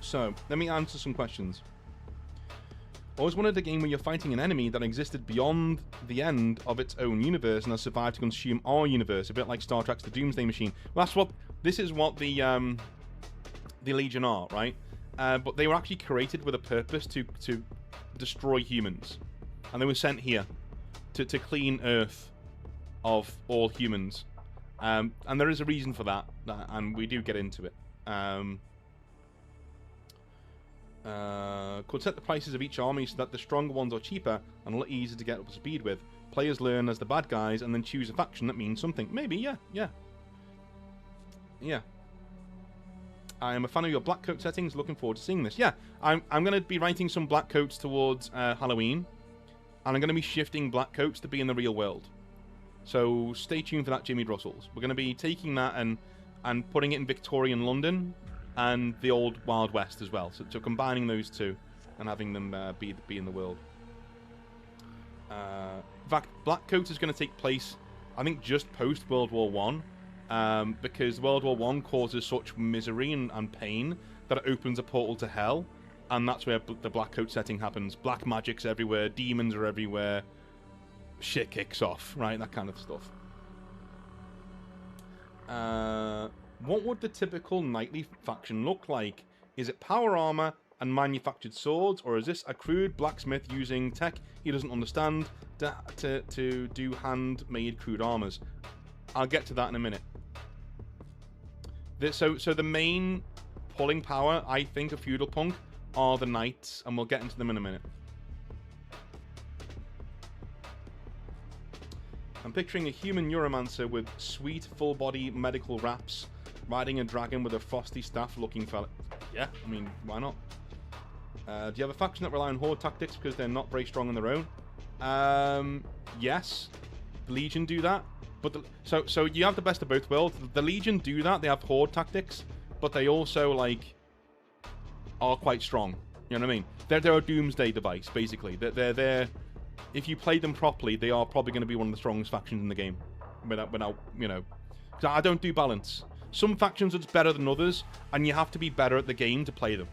So let me answer some questions. Always wanted a game where you're fighting an enemy that existed beyond the end of its own universe and has survived to consume our universe, a bit like Star Trek's The Doomsday Machine. Well, this is what the Legion are, right? But they were actually created with a purpose to destroy humans, and they were sent here to clean Earth of all humans. And there is a reason for that, and we do get into it. Could set the prices of each army so that the stronger ones are cheaper and a lot easier to get up to speed with. Players learn as the bad guys and then choose a faction that means something. Maybe, yeah. I am a fan of your black coat settings. Looking forward to seeing this. Yeah, I'm going to be writing some black coats towards Halloween, and I'm going to be shifting black coats to be in the real world. So stay tuned for that, Jimmy Russells. We're going to be taking that and putting it in Victorian London and the old Wild West as well. So combining those two and having them be in the world. In fact, Black Coat is going to take place, I think, just post World War One, because World War One causes such misery and pain that it opens a portal to hell, and that's where the Black Coat setting happens. Black magic's everywhere, demons are everywhere, shit kicks off, right? That kind of stuff. What would the typical knightly faction look like? Is it power armor and manufactured swords, or is this a crude blacksmith using tech he doesn't understand to do handmade crude armors? I'll get to that in a minute. So the main pulling power, I think, of Feudal Punk are the knights, and we'll get into them in a minute. I'm picturing a human neuromancer with sweet full-body medical wraps, riding a dragon with a frosty staff looking fella. Yeah, I mean, why not? Do you have a faction that rely on horde tactics because they're not very strong on their own? Yes. The Legion do that. But so you have the best of both worlds. The Legion do that. They have horde tactics, but they also, like, are quite strong. You know what I mean? They're a doomsday device, basically. They're if you play them properly, they are probably going to be one of the strongest factions in the game. Without you know, because I don't do balance. Some factions are just better than others, and you have to be better at the game to play them.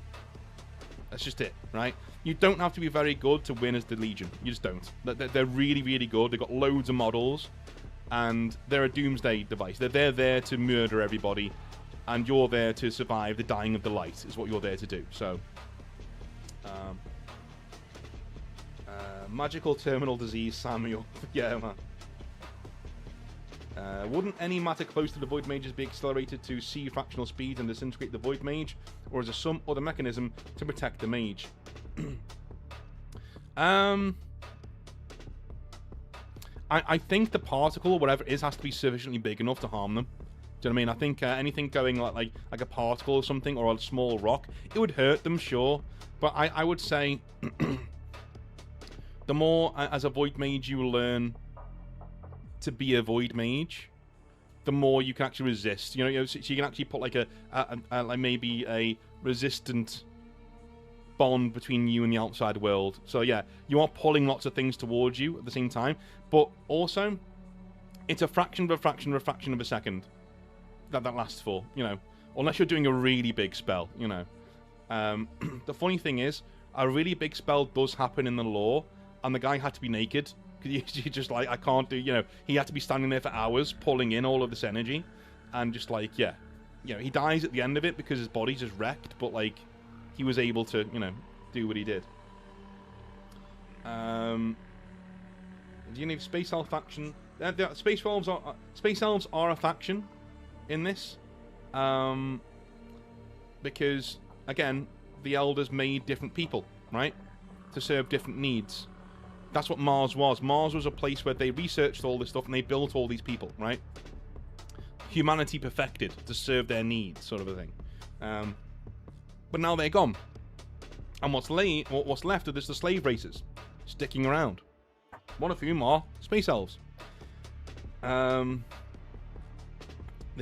That's just it, right? You don't have to be very good to win as the Legion. You just don't. They're really, really good. They've got loads of models, and they're a doomsday device. They're there to murder everybody, and you're there to survive the dying of the light, is what you're there to do. So, magical terminal disease, Samuel. Yeah, man. Wouldn't any matter close to the Void Mages be accelerated to C fractional speed and disintegrate the Void Mage, or is there some other mechanism to protect the Mage? I think the particle, whatever it is, has to be sufficiently big enough to harm them. Do you know what I mean? I think anything going like a particle or something, or a small rock, it would hurt them, sure. But I would say the more as a Void Mage you learn to be a Void Mage, the more you can actually resist. You know, so you can actually put like like maybe a resistant bond between you and the outside world. So yeah, you are pulling lots of things towards you at the same time, but also it's a fraction of a fraction of a fraction of a second that lasts for. You know, unless you're doing a really big spell. You know, the funny thing is, a really big spell does happen in the lore, and the guy had to be naked. Because you just like, I can't do, you know, he had to be standing there for hours pulling in all of this energy, and just like, yeah, you know, he dies at the end of it because his body's just wrecked, but like, he was able to, you know, do what he did. Do you need Space Elf faction? Space Elves are a faction in this, because again, the Elders made different people, right, to serve different needs. That's what Mars was. Mars was a place where they researched all this stuff and they built all these people, right? Humanity perfected to serve their needs, sort of a thing. But now they're gone. And what's left of this, the slave races, sticking around. One of whom are Space Elves. The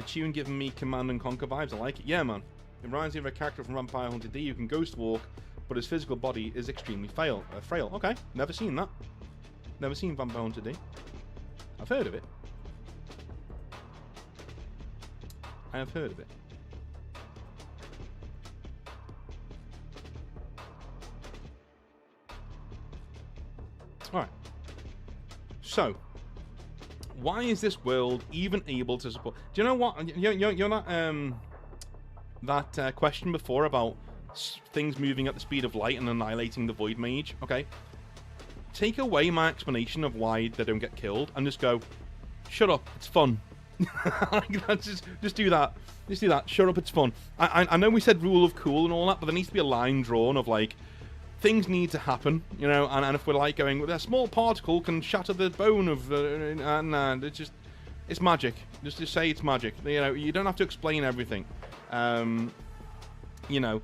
tune giving me Command and Conquer vibes. I like it. Yeah, man. It reminds me of a character from Vampire Hunter D who can ghost walk, but his physical body is extremely frail. Okay, never seen that. Never seen Vampire Hunter D. I've heard of it. I have heard of it. Alright. So, why is this world even able to support... Do you know what? You're not... that question before about things moving at the speed of light and annihilating the Void Mage. Okay. Take away my explanation of why they don't get killed and just go, shut up, it's fun. just do that. Just do that. Shut up, it's fun. I know we said rule of cool and all that, but there needs to be a line drawn of like, things need to happen, you know, and if we're like going, well, a small particle can shatter the bone of and it's just, it's magic. Just say it's magic. You know, you don't have to explain everything. You know,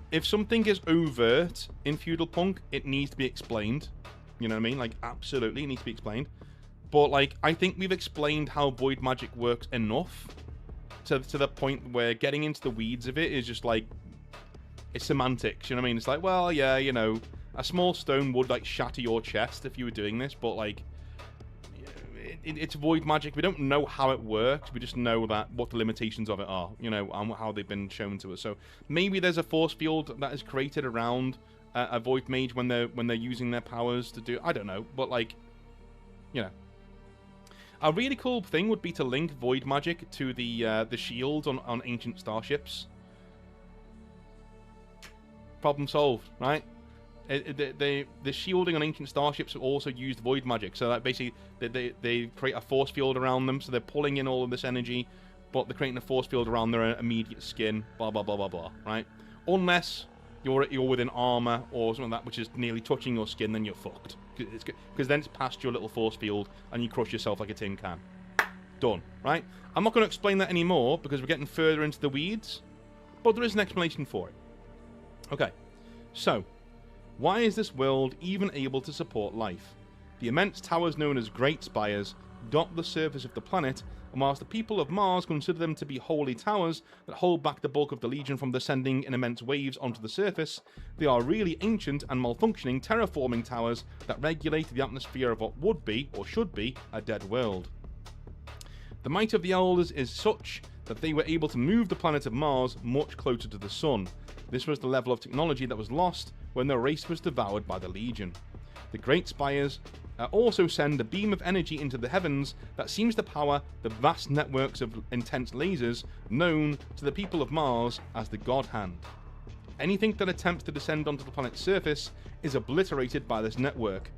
if something is overt in Feudal Punk, it needs to be explained. You know what I mean? Like, absolutely, it needs to be explained. But, like, I think we've explained how void magic works enough to the point where getting into the weeds of it is just, like, it's semantics, you know what I mean? It's like, well, yeah, you know, a small stone would, like, shatter your chest if you were doing this, but, like, it's void magic. We don't know how it works. We just know that what the limitations of it are, you know, and how they've been shown to us. So maybe there's a force field that is created around a void mage when they're using their powers to do. I don't know, but like, you know, a really cool thing would be to link void magic to the shields on ancient starships. Problem solved, right? The shielding on ancient starships also used void magic, so that basically they create a force field around them, so they're pulling in all of this energy, but they're creating a force field around their immediate skin, blah blah blah blah blah, right? Unless you're within armor or something like that, which is nearly touching your skin, then you're fucked, because then it's past your little force field and you crush yourself like a tin can. Done, right? I'm not going to explain that anymore because we're getting further into the weeds, but there is an explanation for it. Okay, so, why is this world even able to support life? The immense towers known as Great Spires dot the surface of the planet, and whilst the people of Mars consider them to be holy towers that hold back the bulk of the Legion from descending in immense waves onto the surface, they are really ancient and malfunctioning terraforming towers that regulate the atmosphere of what would be, or should be, a dead world. The might of the Elders is such that they were able to move the planet of Mars much closer to the Sun. This was the level of technology that was lost when the race was devoured by the Legion. The Great Spires also send a beam of energy into the heavens that seems to power the vast networks of intense lasers known to the people of Mars as the God Hand. Anything that attempts to descend onto the planet's surface is obliterated by this network.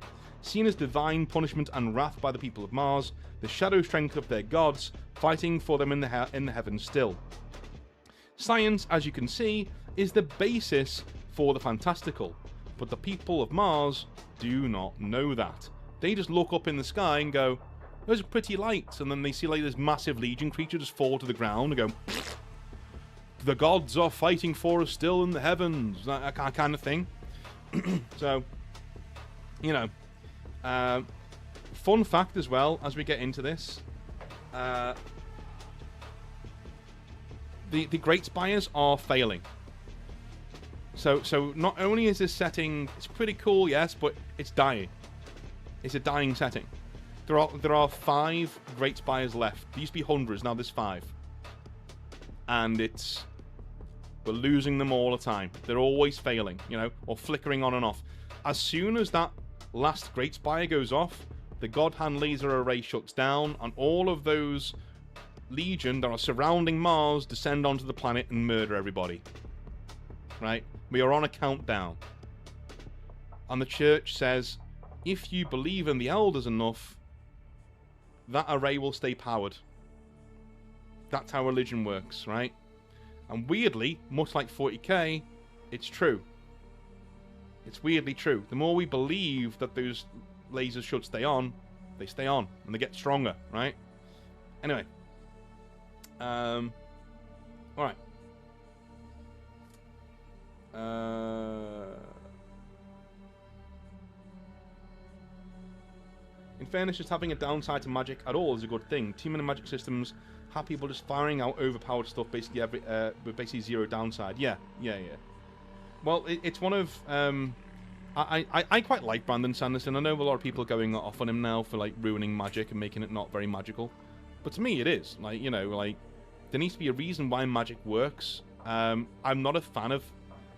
Seen as divine punishment and wrath by the people of Mars, the shadow strength of their gods fighting for them in the heavens still. Science, as you can see, is the basis for the fantastical, but the people of Mars do not know that. They just look up in the sky and go, those are pretty lights, and then they see like this massive Legion creature just fall to the ground and go, the gods are fighting for us still in the heavens, that kind of thing. So, you know, fun fact as well, as we get into this, the Great Spires are failing. So not only is this setting, it's pretty cool, yes, but it's dying. It's a dying setting. There are 5 Great Spires left. There used to be hundreds, now there's 5. And we're losing them all the time. They're always failing, you know, or flickering on and off. As soon as that last Great Spire goes off, the God Hand laser array shuts down, and all of those Legion that are surrounding Mars descend onto the planet and murder everybody. Right? We are on a countdown. And the church says, if you believe in the Elders enough, that array will stay powered. That's how religion works, right? And weirdly, much like 40k, it's true. It's weirdly true. The more we believe that those lasers should stay on, they stay on. And they get stronger, right? Anyway. Alright. In fairness, just having a downside to magic at all is a good thing. Too many magic systems have people just firing out overpowered stuff basically with basically zero downside. Yeah. Well, it's one of I quite like Brandon Sanderson. I know a lot of people are going off on him now for like ruining magic and making it not very magical, but to me it is. Like, you know, like there needs to be a reason why magic works. I'm not a fan of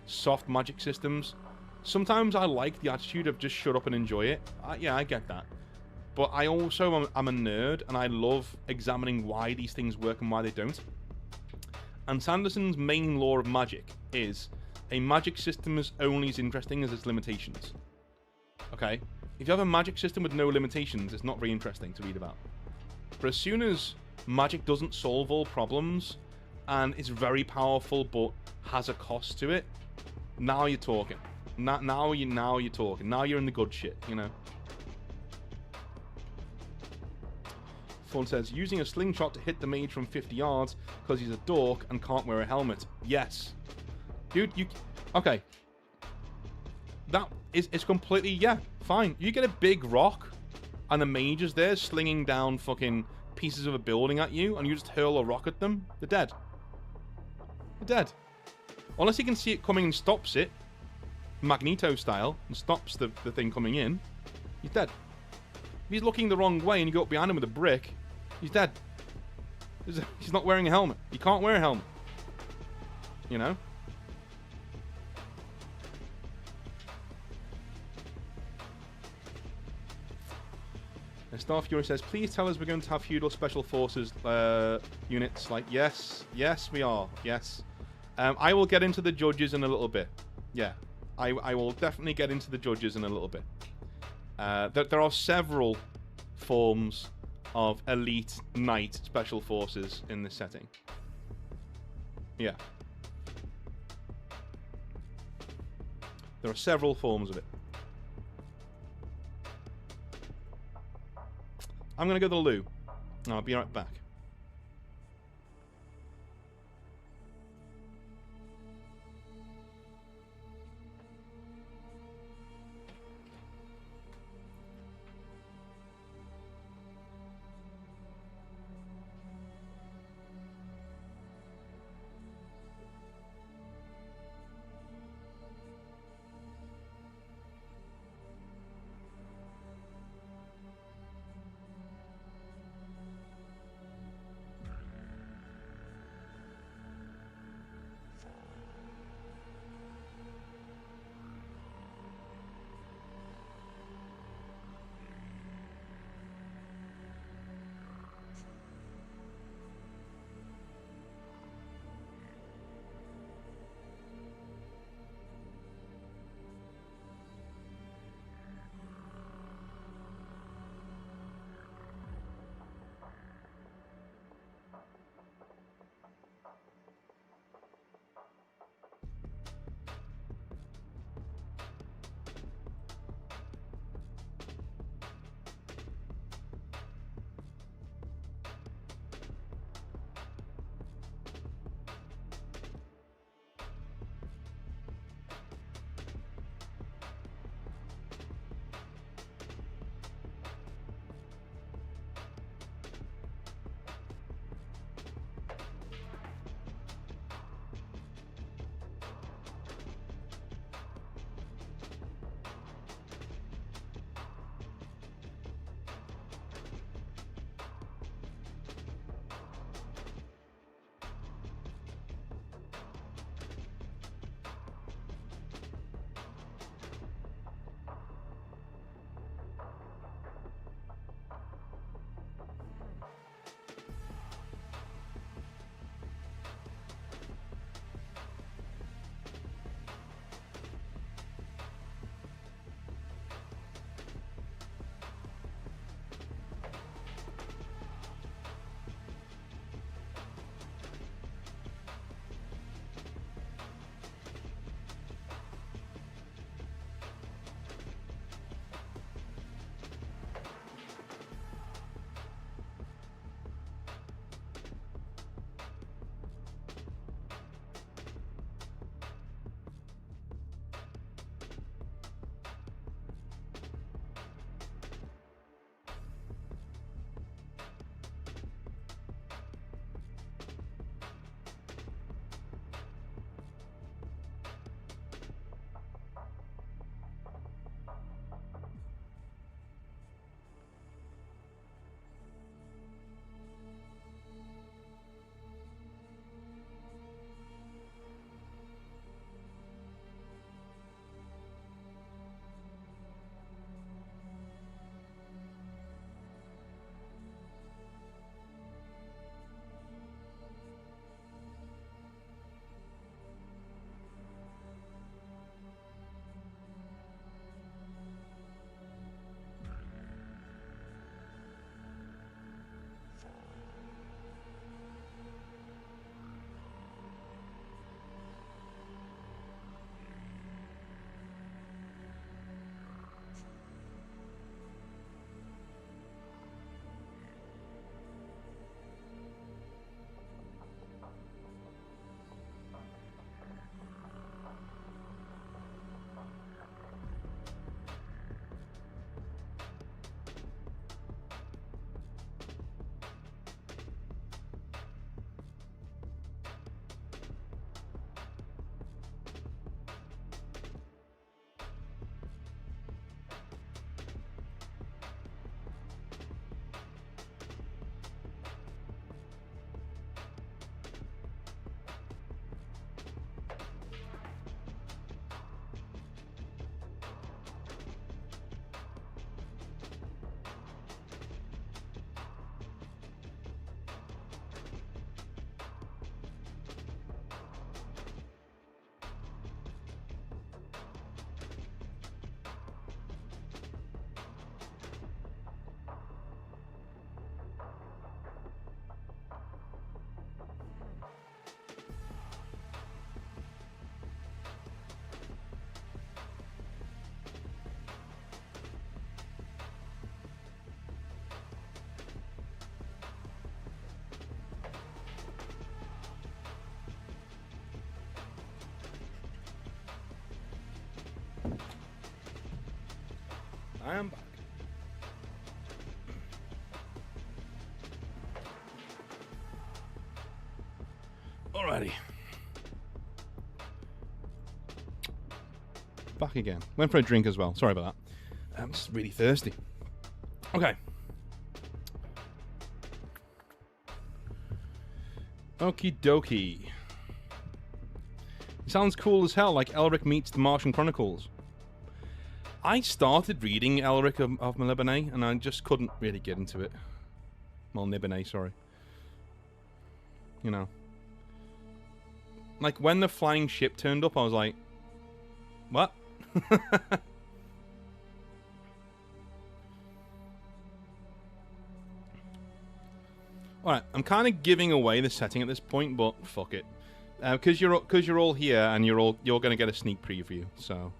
soft magic systems. Sometimes I like the attitude of just shut up and enjoy it. Yeah, I get that. But I also am a nerd, and I love examining why these things work and why they don't. And Sanderson's main law of magic is a magic system is only as interesting as its limitations. Okay? If you have a magic system with no limitations, it's not very interesting to read about. But as soon as magic doesn't solve all problems, and is very powerful but has a cost to it, now you're talking. Now you're talking. Now you're in the good shit, you know? Fun says, using a slingshot to hit the mage from 50 yards because he's a dork and can't wear a helmet. Yes. Dude, okay. That is, it's completely, yeah, fine. You get a big rock and the mage is there slinging down fucking pieces of a building at you and you just hurl a rock at them. They're dead. They're dead. Unless he can see it coming and stops it, Magneto style, and stops the thing coming in, he's dead. If he's looking the wrong way and you go up behind him with a brick, he's dead. He's not wearing a helmet. He can't wear a helmet. You know? And Star Fury says, please tell us we're going to have feudal special forces units. Like, yes, we are. Yes. I will get into the judges in a little bit. Yeah. I will definitely get into the judges in a little bit. There are several forms of elite knight special forces in this setting. Yeah. There are several forms of it. I'm going to go to the loo. I'll be right back. I am back. Alrighty. Back again. Went for a drink as well. Sorry about that. I'm just really thirsty. Okay. Okie dokie. It sounds cool as hell, like Elric meets the Martian Chronicles. I started reading Elric of Melniboné, and I just couldn't really get into it. Melniboné, sorry. You know. Like, when the flying ship turned up, I was like, what? Alright, I'm kind of giving away the setting at this point, but fuck it. Because you're all here, and you're going to get a sneak preview, so...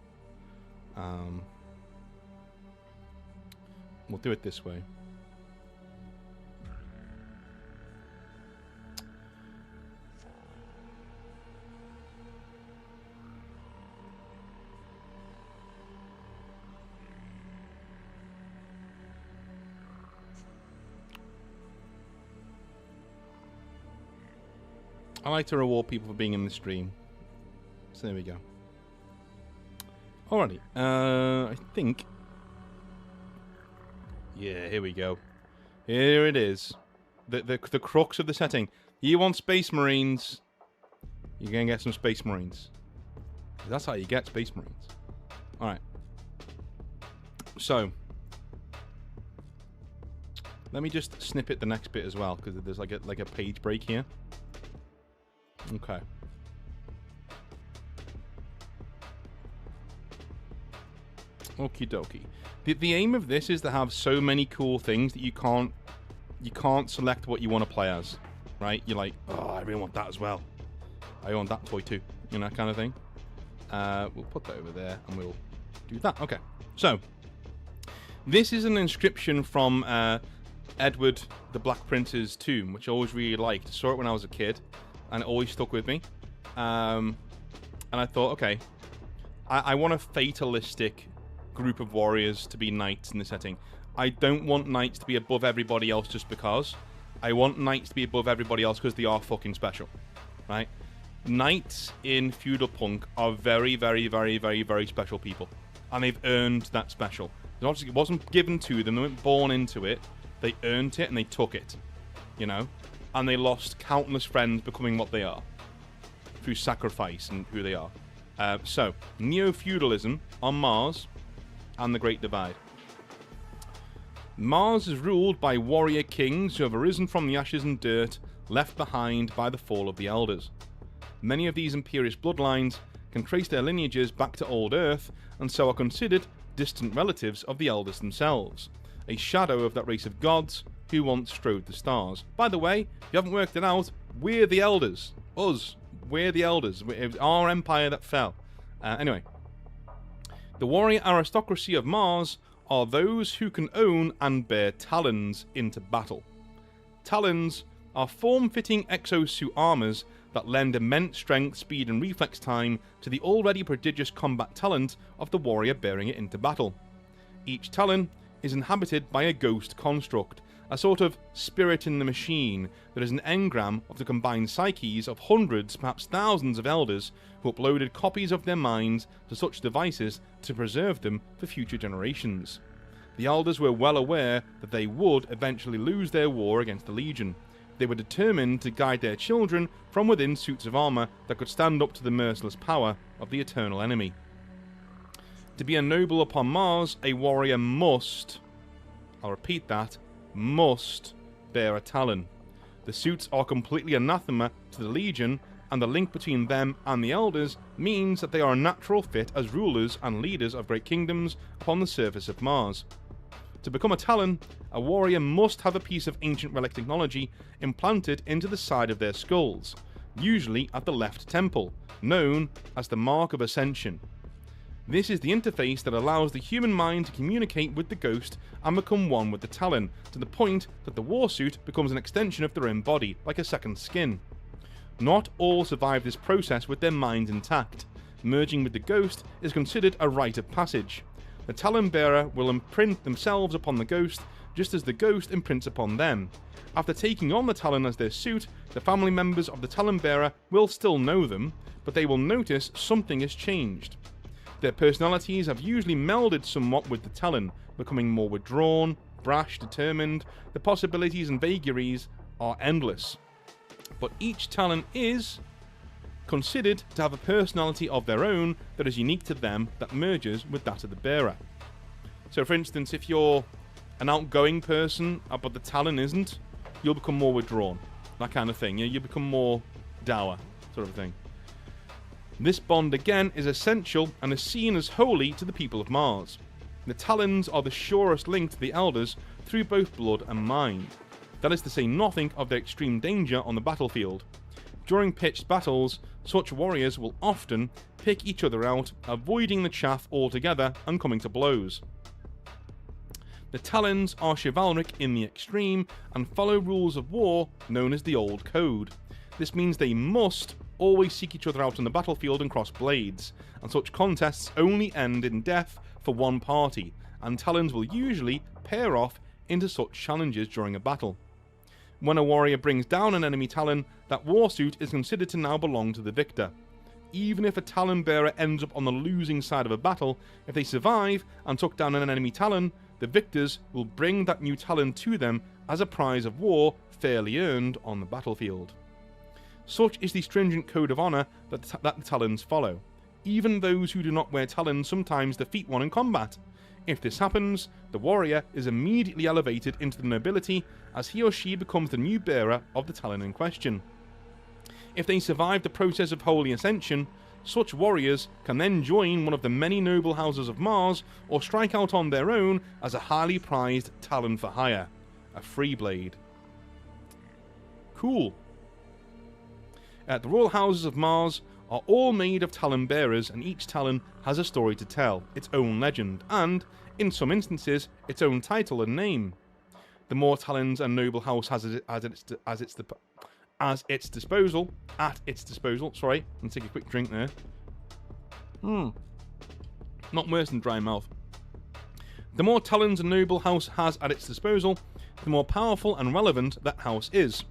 we'll do it this way. I like to reward people for being in the stream. So there we go. Alrighty. I think... Yeah, here we go. Here it is. The crux of the setting. You want Space Marines, you're going to get some Space Marines. That's how you get Space Marines. Alright. So... let me just snippet the next bit as well, because there's like a page break here. Okay. Okie dokie. The aim of this is to have so many cool things that you can't select what you want to play as, right? You're like, oh, I really want that as well. I want that toy too, you know, that kind of thing. We'll put that over there and we'll do that. Okay. So this is an inscription from Edward the Black Prince's tomb, which I always really liked. I saw it when I was a kid. And it always stuck with me. And I thought, okay, I want a fatalistic group of warriors to be knights in the setting. I don't want knights to be above everybody else just because. I want knights to be above everybody else because they are fucking special. Right? Knights in feudal punk are very, very, very, very, very special people. And they've earned that special. Obviously, it wasn't given to them. They weren't born into it. They earned it and they took it. You know? And they lost countless friends becoming what they are. Through sacrifice and who they are. So, neo-feudalism on Mars and the Great Divide. Mars is ruled by warrior kings who have arisen from the ashes and dirt left behind by the fall of the Elders. Many of these imperious bloodlines can trace their lineages back to old Earth and so are considered distant relatives of the Elders themselves. A shadow of that race of gods who once strode the stars. By the way, if you haven't worked it out, we're the Elders. Us. We're the Elders. It was our empire that fell. Anyway. The warrior aristocracy of Mars are those who can own and bear talons into battle. Talons are form-fitting exosuit armors that lend immense strength, speed and reflex time to the already prodigious combat talent of the warrior bearing it into battle. Each talon is inhabited by a ghost construct, a sort of spirit in the machine that is an engram of the combined psyches of hundreds, perhaps thousands of elders who uploaded copies of their minds to such devices to preserve them for future generations. The elders were well aware that they would eventually lose their war against the Legion. They were determined to guide their children from within suits of armor that could stand up to the merciless power of the eternal enemy. To be a noble upon Mars, a warrior must, I'll repeat that, must bear a talon. The suits are completely anathema to the Legion, and the link between them and the Elders means that they are a natural fit as rulers and leaders of great kingdoms upon the surface of Mars. To become a talon, a warrior must have a piece of ancient relic technology implanted into the side of their skulls, usually at the left temple, known as the Mark of Ascension. This is the interface that allows the human mind to communicate with the ghost and become one with the talon, to the point that the warsuit becomes an extension of their own body, like a second skin. Not all survive this process with their minds intact. Merging with the ghost is considered a rite of passage. The Talon Bearer will imprint themselves upon the ghost, just as the ghost imprints upon them. After taking on the Talon as their suit, the family members of the Talon Bearer will still know them, but they will notice something has changed. Their personalities have usually melded somewhat with the Talon, becoming more withdrawn, brash, determined. The possibilities and vagaries are endless. But each Talon is considered to have a personality of their own that is unique to them, that merges with that of the bearer. So for instance, if you're an outgoing person, but the Talon isn't, you'll become more withdrawn. That kind of thing. You become more dour, sort of thing. This bond again is essential and is seen as holy to the people of Mars. The Talons are the surest link to the Elders through both blood and mind. That is to say nothing of their extreme danger on the battlefield. During pitched battles, such warriors will often pick each other out, avoiding the chaff altogether and coming to blows. The Talons are chivalric in the extreme and follow rules of war known as the Old Code. This means they must always seek each other out on the battlefield and cross blades, and such contests only end in death for one party, and Talons will usually pair off into such challenges during a battle. When a warrior brings down an enemy Talon, that warsuit is considered to now belong to the victor. Even if a Talon Bearer ends up on the losing side of a battle, if they survive and took down an enemy Talon, the victors will bring that new Talon to them as a prize of war fairly earned on the battlefield. Such is the stringent code of honour that the Talons follow. Even those who do not wear Talons sometimes defeat one in combat. If this happens, the warrior is immediately elevated into the nobility as he or she becomes the new bearer of the Talon in question. If they survive the process of holy ascension, such warriors can then join one of the many noble houses of Mars or strike out on their own as a highly prized Talon for hire, a free blade. Cool. The royal houses of Mars are all made of Talon bearers, and each Talon has a story to tell, its own legend, and, in some instances, its own title and name. The more Talons a noble house has at its disposal. Sorry, I'm take a quick drink there. Not worse than dry mouth. The more Talons a noble house has at its disposal, the more powerful and relevant that house is.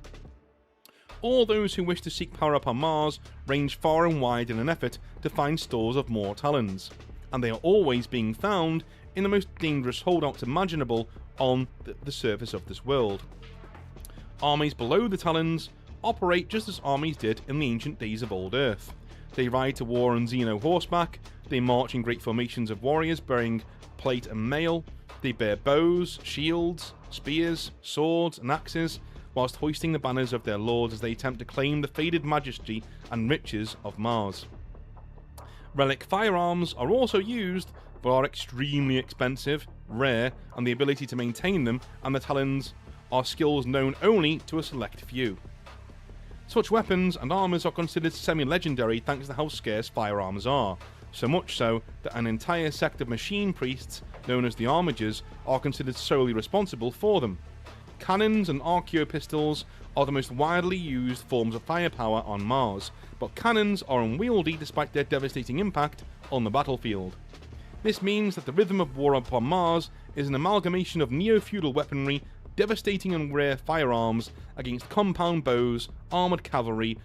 All those who wish to seek power upon Mars range far and wide in an effort to find stores of more Talons, and they are always being found in the most dangerous holdouts imaginable on the surface of this world. Armies below the Talons operate just as armies did in the ancient days of old Earth. They ride to war on Xeno horseback, they march in great formations of warriors bearing plate and mail, they bear bows, shields, spears, swords and axes, whilst hoisting the banners of their lords as they attempt to claim the faded majesty and riches of Mars. Relic firearms are also used, but are extremely expensive, rare, and the ability to maintain them and the Talons are skills known only to a select few. Such weapons and armours are considered semi-legendary thanks to how scarce firearms are, so much so that an entire sect of machine priests, known as the Armigers, are considered solely responsible for them. Cannons and archeo pistols are the most widely used forms of firepower on Mars, but cannons are unwieldy despite their devastating impact on the battlefield. This means that the rhythm of war upon Mars is an amalgamation of neo-feudal weaponry, devastating and rare firearms against compound bows, armoured cavalry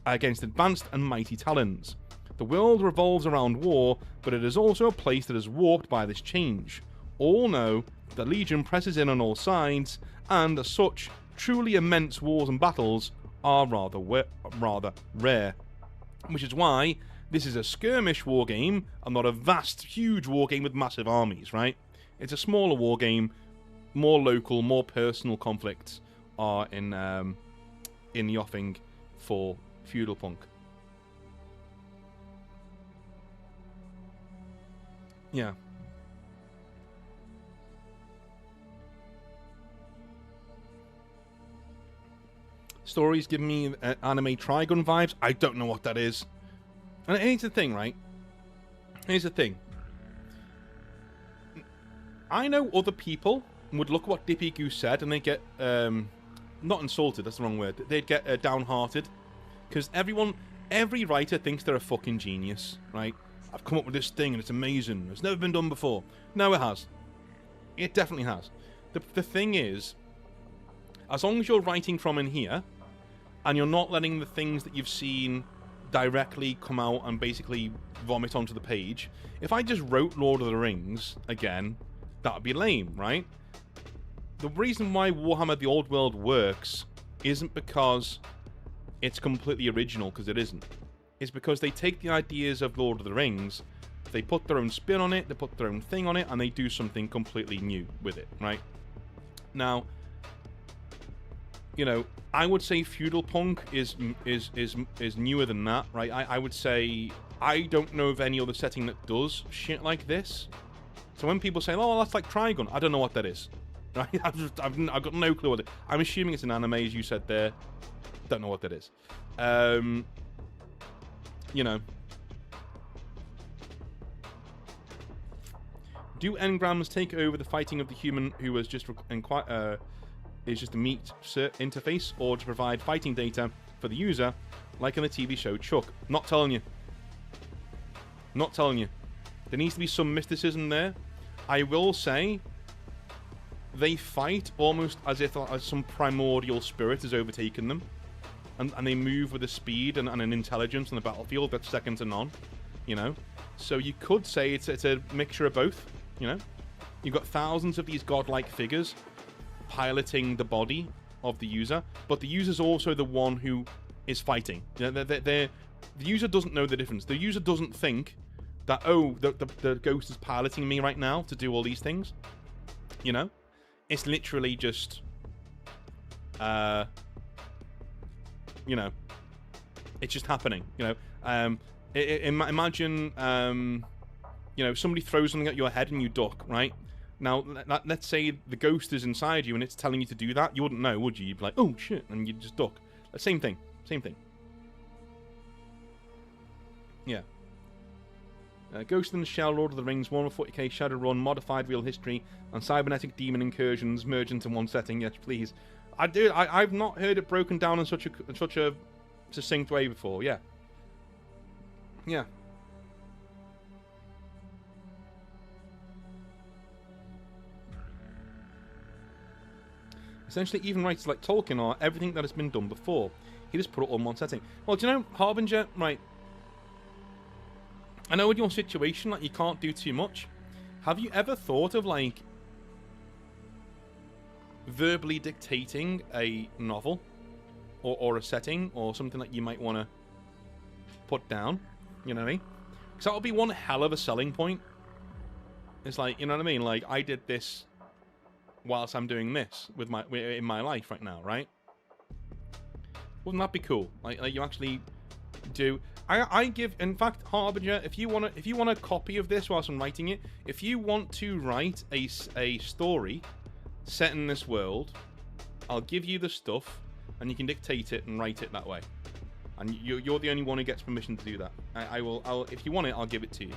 against advanced and mighty Talons. The world revolves around war, but it is also a place that is warped by this change. All know that Legion presses in on all sides, and as such, truly immense wars and battles are rather rare. Which is why this is a skirmish war game and not a vast, huge war game with massive armies, right? It's a smaller war game, more local, more personal conflicts are in the offing for Feudal Punk. Yeah. Stories give me anime Trigun vibes. I don't know what that is. And here's the thing, right? Here's the thing. I know other people would look at what Dippy Goose said and they get, not insulted, that's the wrong word. They'd get downhearted. Because every writer thinks they're a fucking genius, right? I've come up with this thing and it's amazing. It's never been done before. No, it has. It definitely has. The thing is, as long as you're writing from in here, and you're not letting the things that you've seen directly come out and basically vomit onto the page, if I just wrote Lord of the Rings again, that would be lame, right? The reason why Warhammer the Old World works isn't because it's completely original, because it isn't. It's because they take the ideas of Lord of the Rings, they put their own spin on it, they put their own thing on it, and they do something completely new with it, right? Now, you know, I would say Feudal Punk is newer than that, right? I would say I don't know of any other setting that does shit like this. So when people say, "Oh, that's like Trigun," I don't know what that is. Right? I've got no clue what it is. I'm assuming it's an anime, as you said there. Don't know what that is. You know. Do engrams take over the fighting of the human who was just is just a meat interface, or to provide fighting data for the user, like in the TV show Chuck? Not telling you. Not telling you. There needs to be some mysticism there. I will say, they fight almost as if some primordial spirit has overtaken them. And they move with a speed and an intelligence on the battlefield that's second to none. You know? So you could say it's a mixture of both. You know? You've got thousands of these godlike figures piloting the body of the user, but the user's also the one who is fighting. You know, the user doesn't know the difference. The user doesn't think that, oh, the ghost is piloting me right now to do all these things. You know? It's literally just... you know, it's just happening. You know, imagine, you know, somebody throws something at your head and you duck, right? Now, let's say the ghost is inside you and it's telling you to do that. You wouldn't know, would you? You'd be like, oh shit, and you'd just duck. Same thing. Same thing. Yeah. Ghost in the Shell, Lord of the Rings, Warhammer 40k, Shadowrun, Modified Real History, and Cybernetic Demon Incursions merged into one setting. Yes, please. I've not heard it broken down in such a succinct way before. Yeah. Yeah. Essentially, even writers like Tolkien are everything that has been done before. He just put it all in one setting. Well, do you know, Harbinger, right? I know in your situation, like, you can't do too much. Have you ever thought of, like, verbally dictating a novel or a setting or something that you might want to put down? You know what I mean? Because that would be one hell of a selling point. It's like, you know what I mean? Like, I did this whilst I'm doing this with in my life right now, right? Wouldn't that be cool? Like you actually do. I give, in fact, Harbinger, if you want a copy of this whilst I'm writing it, if you want to write a story set in this world, I'll give you the stuff and you can dictate it and write it that way. And you're the only one who gets permission to do that. I'll if you want it, I'll give it to you.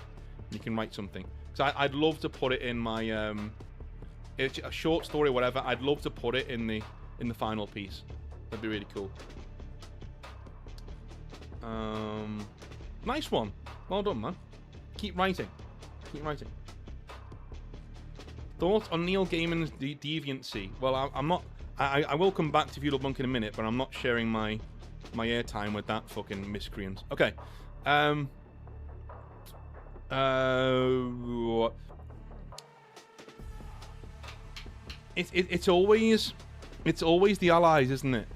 You can write something. Because I'd love to put it in my it's a short story or whatever. I'd love to put it in the final piece. That'd be really cool. Nice one. Well done, man. Keep writing. Keep writing. Thoughts on Neil Gaiman's deviancy? Well, I'm not. I will come back to Feudal Punk in a minute, but I'm not sharing my airtime with that fucking miscreant. Okay. It's always the allies, isn't it?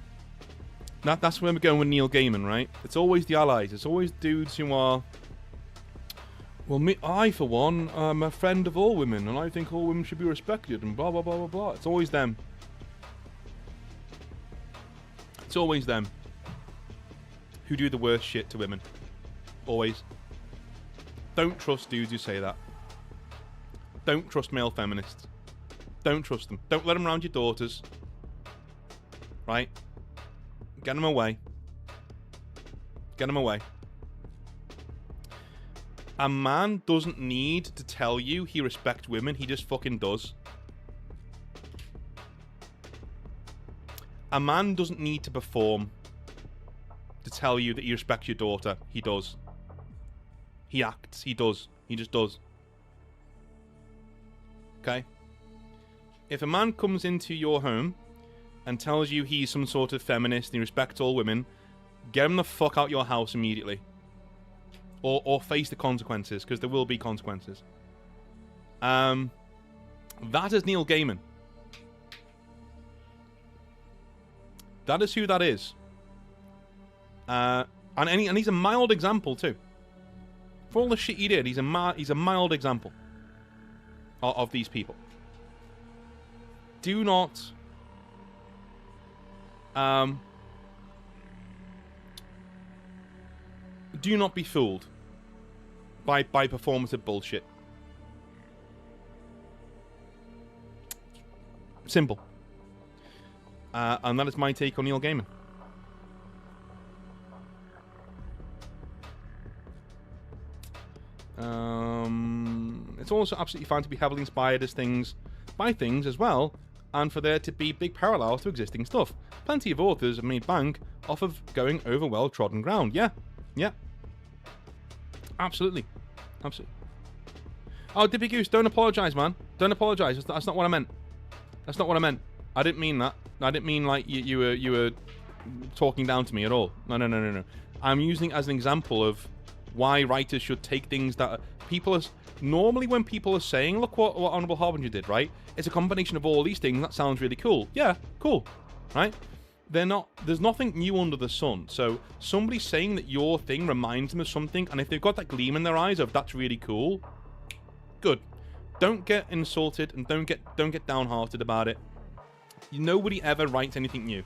That's where we're going with Neil Gaiman, right? It's always the allies. It's always dudes who are... Well, I, for one, am a friend of all women, and I think all women should be respected, and blah, blah, blah, blah, blah. It's always them. It's always them who do the worst shit to women. Always. Don't trust dudes who say that. Don't trust male feminists. Don't trust them. Don't let them around your daughters. Right? Get them away. Get them away. A man doesn't need to tell you he respects women. He just fucking does. A man doesn't need to perform to tell you that he respects your daughter. He does. He acts. He does. He just does. Okay? If a man comes into your home and tells you he's some sort of feminist and he respects all women, get him the fuck out your house immediately. Or face the consequences, because there will be consequences. That is Neil Gaiman. That is who that is. And he's a mild example too. For all the shit he did, he's a mild example of these people. Do not be fooled by performative bullshit. Simple. And that is my take on Neil Gaiman. It's also absolutely fine to be heavily inspired by things as well, and for there to be big parallels to existing stuff. Plenty of authors have made bank off of going over well-trodden ground. Yeah. Absolutely. Oh, Dippy Goose, don't apologise, man. Don't apologise. That's not what I meant. That's not what I meant. I didn't mean that. I didn't mean like you were talking down to me at all. No. I'm using it as an example of why writers should take things that people are... Normally when people are saying, look what Honourable Harbinger did, right? It's a combination of all these things. That sounds really cool. Yeah, cool. Right? There's nothing new under the sun. So somebody saying that your thing reminds them of something, and if they've got that gleam in their eyes of that's really cool, good. Don't get insulted and don't get downhearted about it. Nobody ever writes anything new.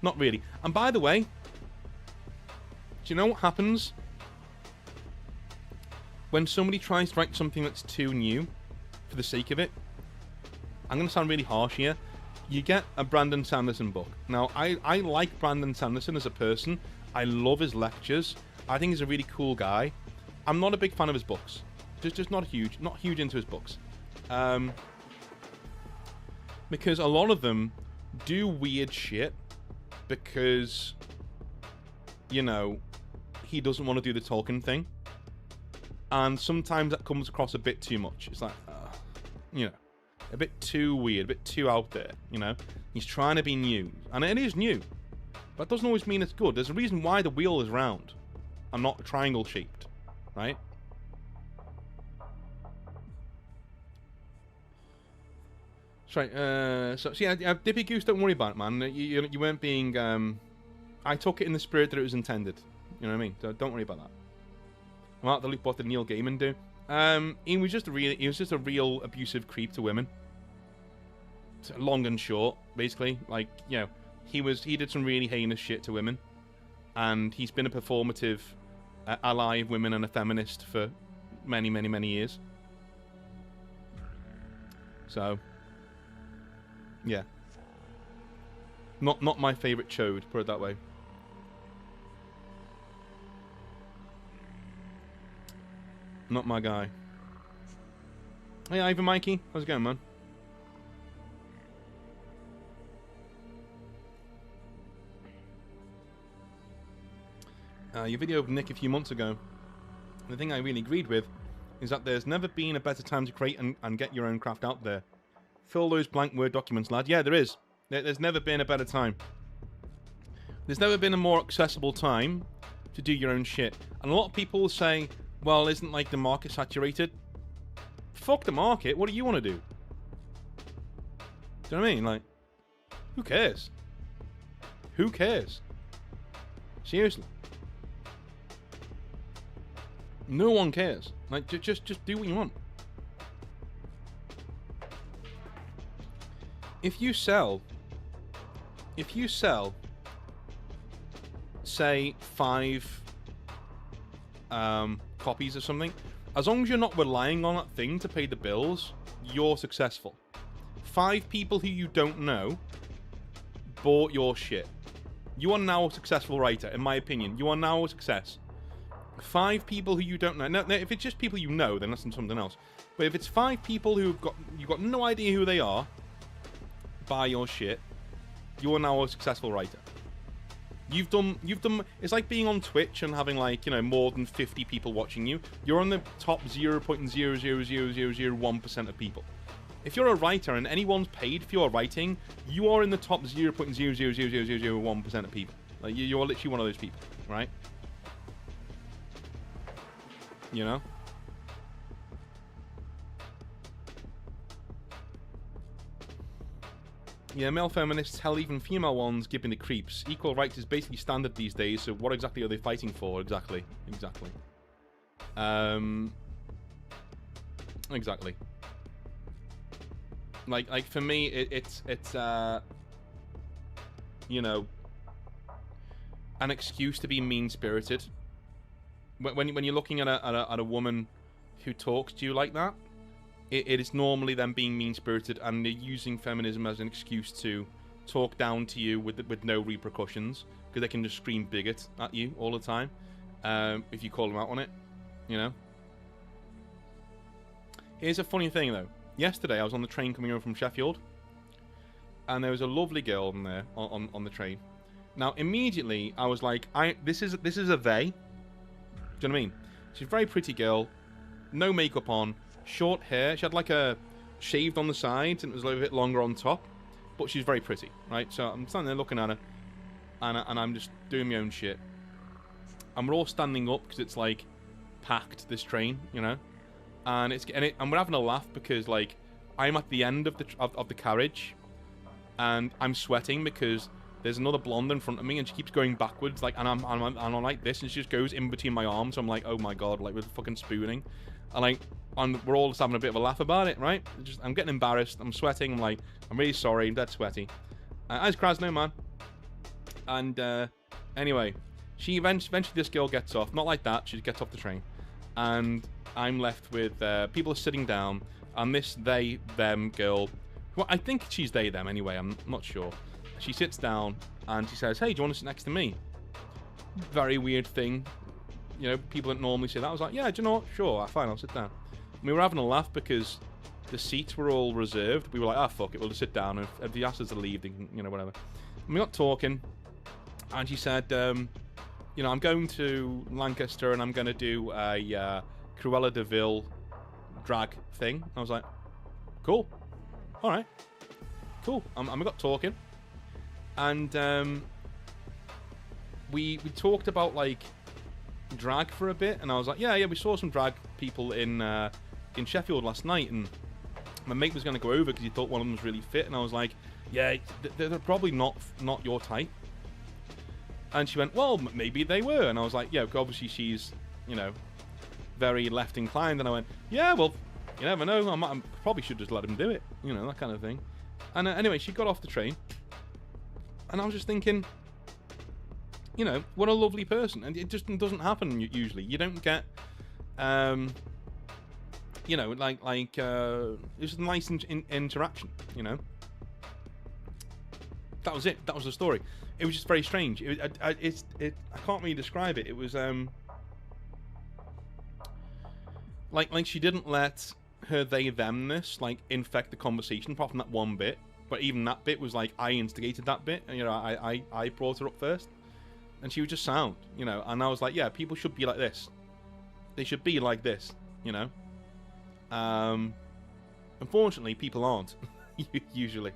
Not really. And by the way, do you know what happens when somebody tries to write something that's too new for the sake of it? I'm going to sound really harsh here. You get a Brandon Sanderson book. Now, I like Brandon Sanderson as a person. I love his lectures. I think he's a really cool guy. I'm not a big fan of his books. Just not huge into his books. Because a lot of them do weird shit because, you know, he doesn't want to do the Tolkien thing. And sometimes that comes across a bit too much. It's like, you know, a bit too weird, a bit too out there, you know. He's trying to be new. And it is new. But that doesn't always mean it's good. There's a reason why the wheel is round and not triangle shaped, right? That's right. So yeah, Dippy Goose, don't worry about it, man. You weren't being... I took it in the spirit that it was intended. You know what I mean? So don't worry about that. Well, the loop, what did Neil Gaiman do? He was just a real abusive creep to women. Long and short, basically. Like, you know, he did some really heinous shit to women, and he's been a performative ally of women and a feminist for many, many, many years. So, yeah, not my favorite chode, put it that way. Not my guy. Hey, Ivan Mikey. How's it going, man? Your video of Nick a few months ago, the thing I really agreed with is that there's never been a better time to create and get your own craft out there. Fill those blank Word documents, lad. Yeah, there is. There's never been a better time. There's never been a more accessible time to do your own shit. And a lot of people say, well, isn't like the market saturated? Fuck the market. What do you want to do? Do you know what I mean? Like, who cares? Who cares? Seriously. No one cares. Like, just do what you want. If you sell, say 5 copies of something, as long as you're not relying on that thing to pay the bills, you're successful. 5 people who you don't know bought your shit. You are now a successful writer, in my opinion. You are now a success. 5 people who you don't know. Now, if it's just people you know, then that's something else. But if it's 5 people who've got no idea who they are, buy your shit, you are now a successful writer. You've done. It's like being on Twitch and having like, you know, more than 50 people watching you. You're on the top 0.0000001% of people. If you're a writer and anyone's paid for your writing, you are in the top 0.0000001% of people. Like you're literally one of those people, right? You know? Yeah, male feminists, hell, even female ones, giving the creeps. Equal rights is basically standard these days, so what exactly are they fighting for? Exactly. Exactly. Like for me, it's you know, an excuse to be mean-spirited. When you're looking at a woman who talks to you like that, it is normally them being mean-spirited, and they're using feminism as an excuse to talk down to you with no repercussions, because they can just scream bigot at you all the time if you call them out on it, you know. Here's a funny thing though. Yesterday I was on the train coming over from Sheffield, and there was a lovely girl on there on the train. Now immediately I was like, this is a they. Do you know what I mean? She's a very pretty girl, no makeup on, short hair. She had like a shaved on the sides and it was a little bit longer on top, but she's very pretty, right? So I'm standing there looking at her, and I'm just doing my own shit, and we're all standing up because it's like packed, this train, you know, and we're having a laugh because like I'm at the end of the carriage, and I'm sweating because there's another blonde in front of me, and she keeps going backwards, like, and I'm like this, and she just goes in between my arms. So I'm like, oh my god, like we're fucking spooning, and we're all just having a bit of a laugh about it, right? I'm getting embarrassed. I'm sweating. I'm like, I'm really sorry. I'm dead sweaty. As Krasno, man. And anyway, she eventually this girl gets off. Not like that. She gets off the train, and I'm left with people are sitting down, and this them girl. Well, I think she's them anyway. I'm not sure. She sits down and she says, "Hey, do you want to sit next to me?" Very weird thing. You know, people don't normally say that. I was like, "Yeah, do you know what? Sure, fine, I'll sit down." And we were having a laugh because the seats were all reserved. We were like, "Ah, fuck it, we'll just sit down. If the asked us to leave, they can, you know, whatever." And we got talking, and she said, "You know, I'm going to Lancaster and I'm going to do a Cruella de Vil drag thing." I was like, "Cool, all right, cool." And we got talking. And we talked about like drag for a bit, and I was like, yeah, we saw some drag people in Sheffield last night, and my mate was going to go over because he thought one of them was really fit, and I was like, yeah, they're probably not your type. And she went, well, maybe they were, and I was like, yeah, obviously she's, you know, very left inclined, and I went, yeah, well, you never know, I probably should just let him do it, you know, that kind of thing. And anyway, she got off the train. And I was just thinking, you know, what a lovely person. And it just doesn't happen usually. You don't get, you know, like it's a nice interaction, you know. That was it. That was the story. It was just very strange. I can't really describe it. It was, like she didn't let her they-themness, like, infect the conversation, apart from that one bit. But even that bit was like, I instigated that bit, and, you know, I brought her up first, and she was just sound, you know. And I was like, yeah, people should be like this. They should be like this, you know. Unfortunately, people aren't usually.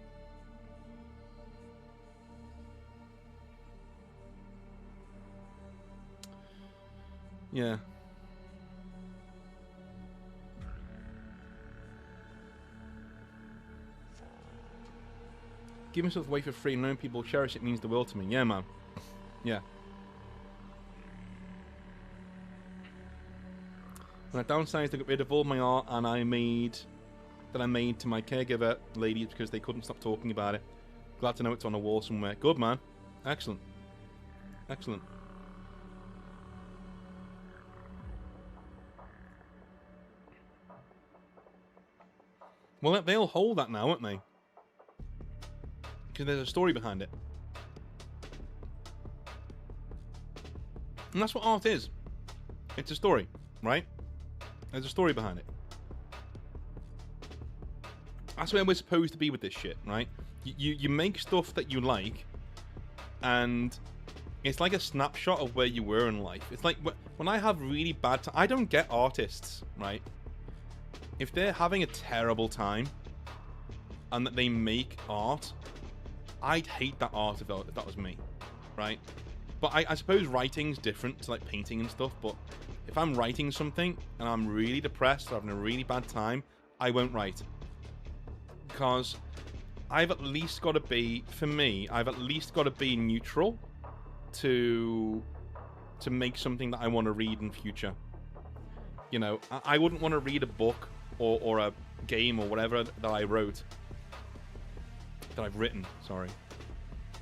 Yeah. Give myself away for free and knowing people cherish it means the world to me. Yeah, man. Yeah. When I downsized, I got rid of all my art and I made to my caregiver ladies because they couldn't stop talking about it. Glad to know it's on a wall somewhere. Good, man. Excellent. Excellent. Well, they'll hold that now, won't they? Because there's a story behind it. And that's what art is. It's a story, right? There's a story behind it. That's where we're supposed to be with this shit, right? You make stuff that you like, and It's like a snapshot of where you were in life. It's like when I have really bad time, I don't get artists, right? If they're having a terrible time and that they make art, I'd hate that art if that was me, right? But I suppose writing's different to like painting and stuff, but if I'm writing something and I'm really depressed or having a really bad time, I won't write. Because I've at least got to be, for me, I've at least got to be neutral to make something that I want to read in future. You know, I wouldn't want to read a book or a game or whatever that I wrote, that I've written, sorry,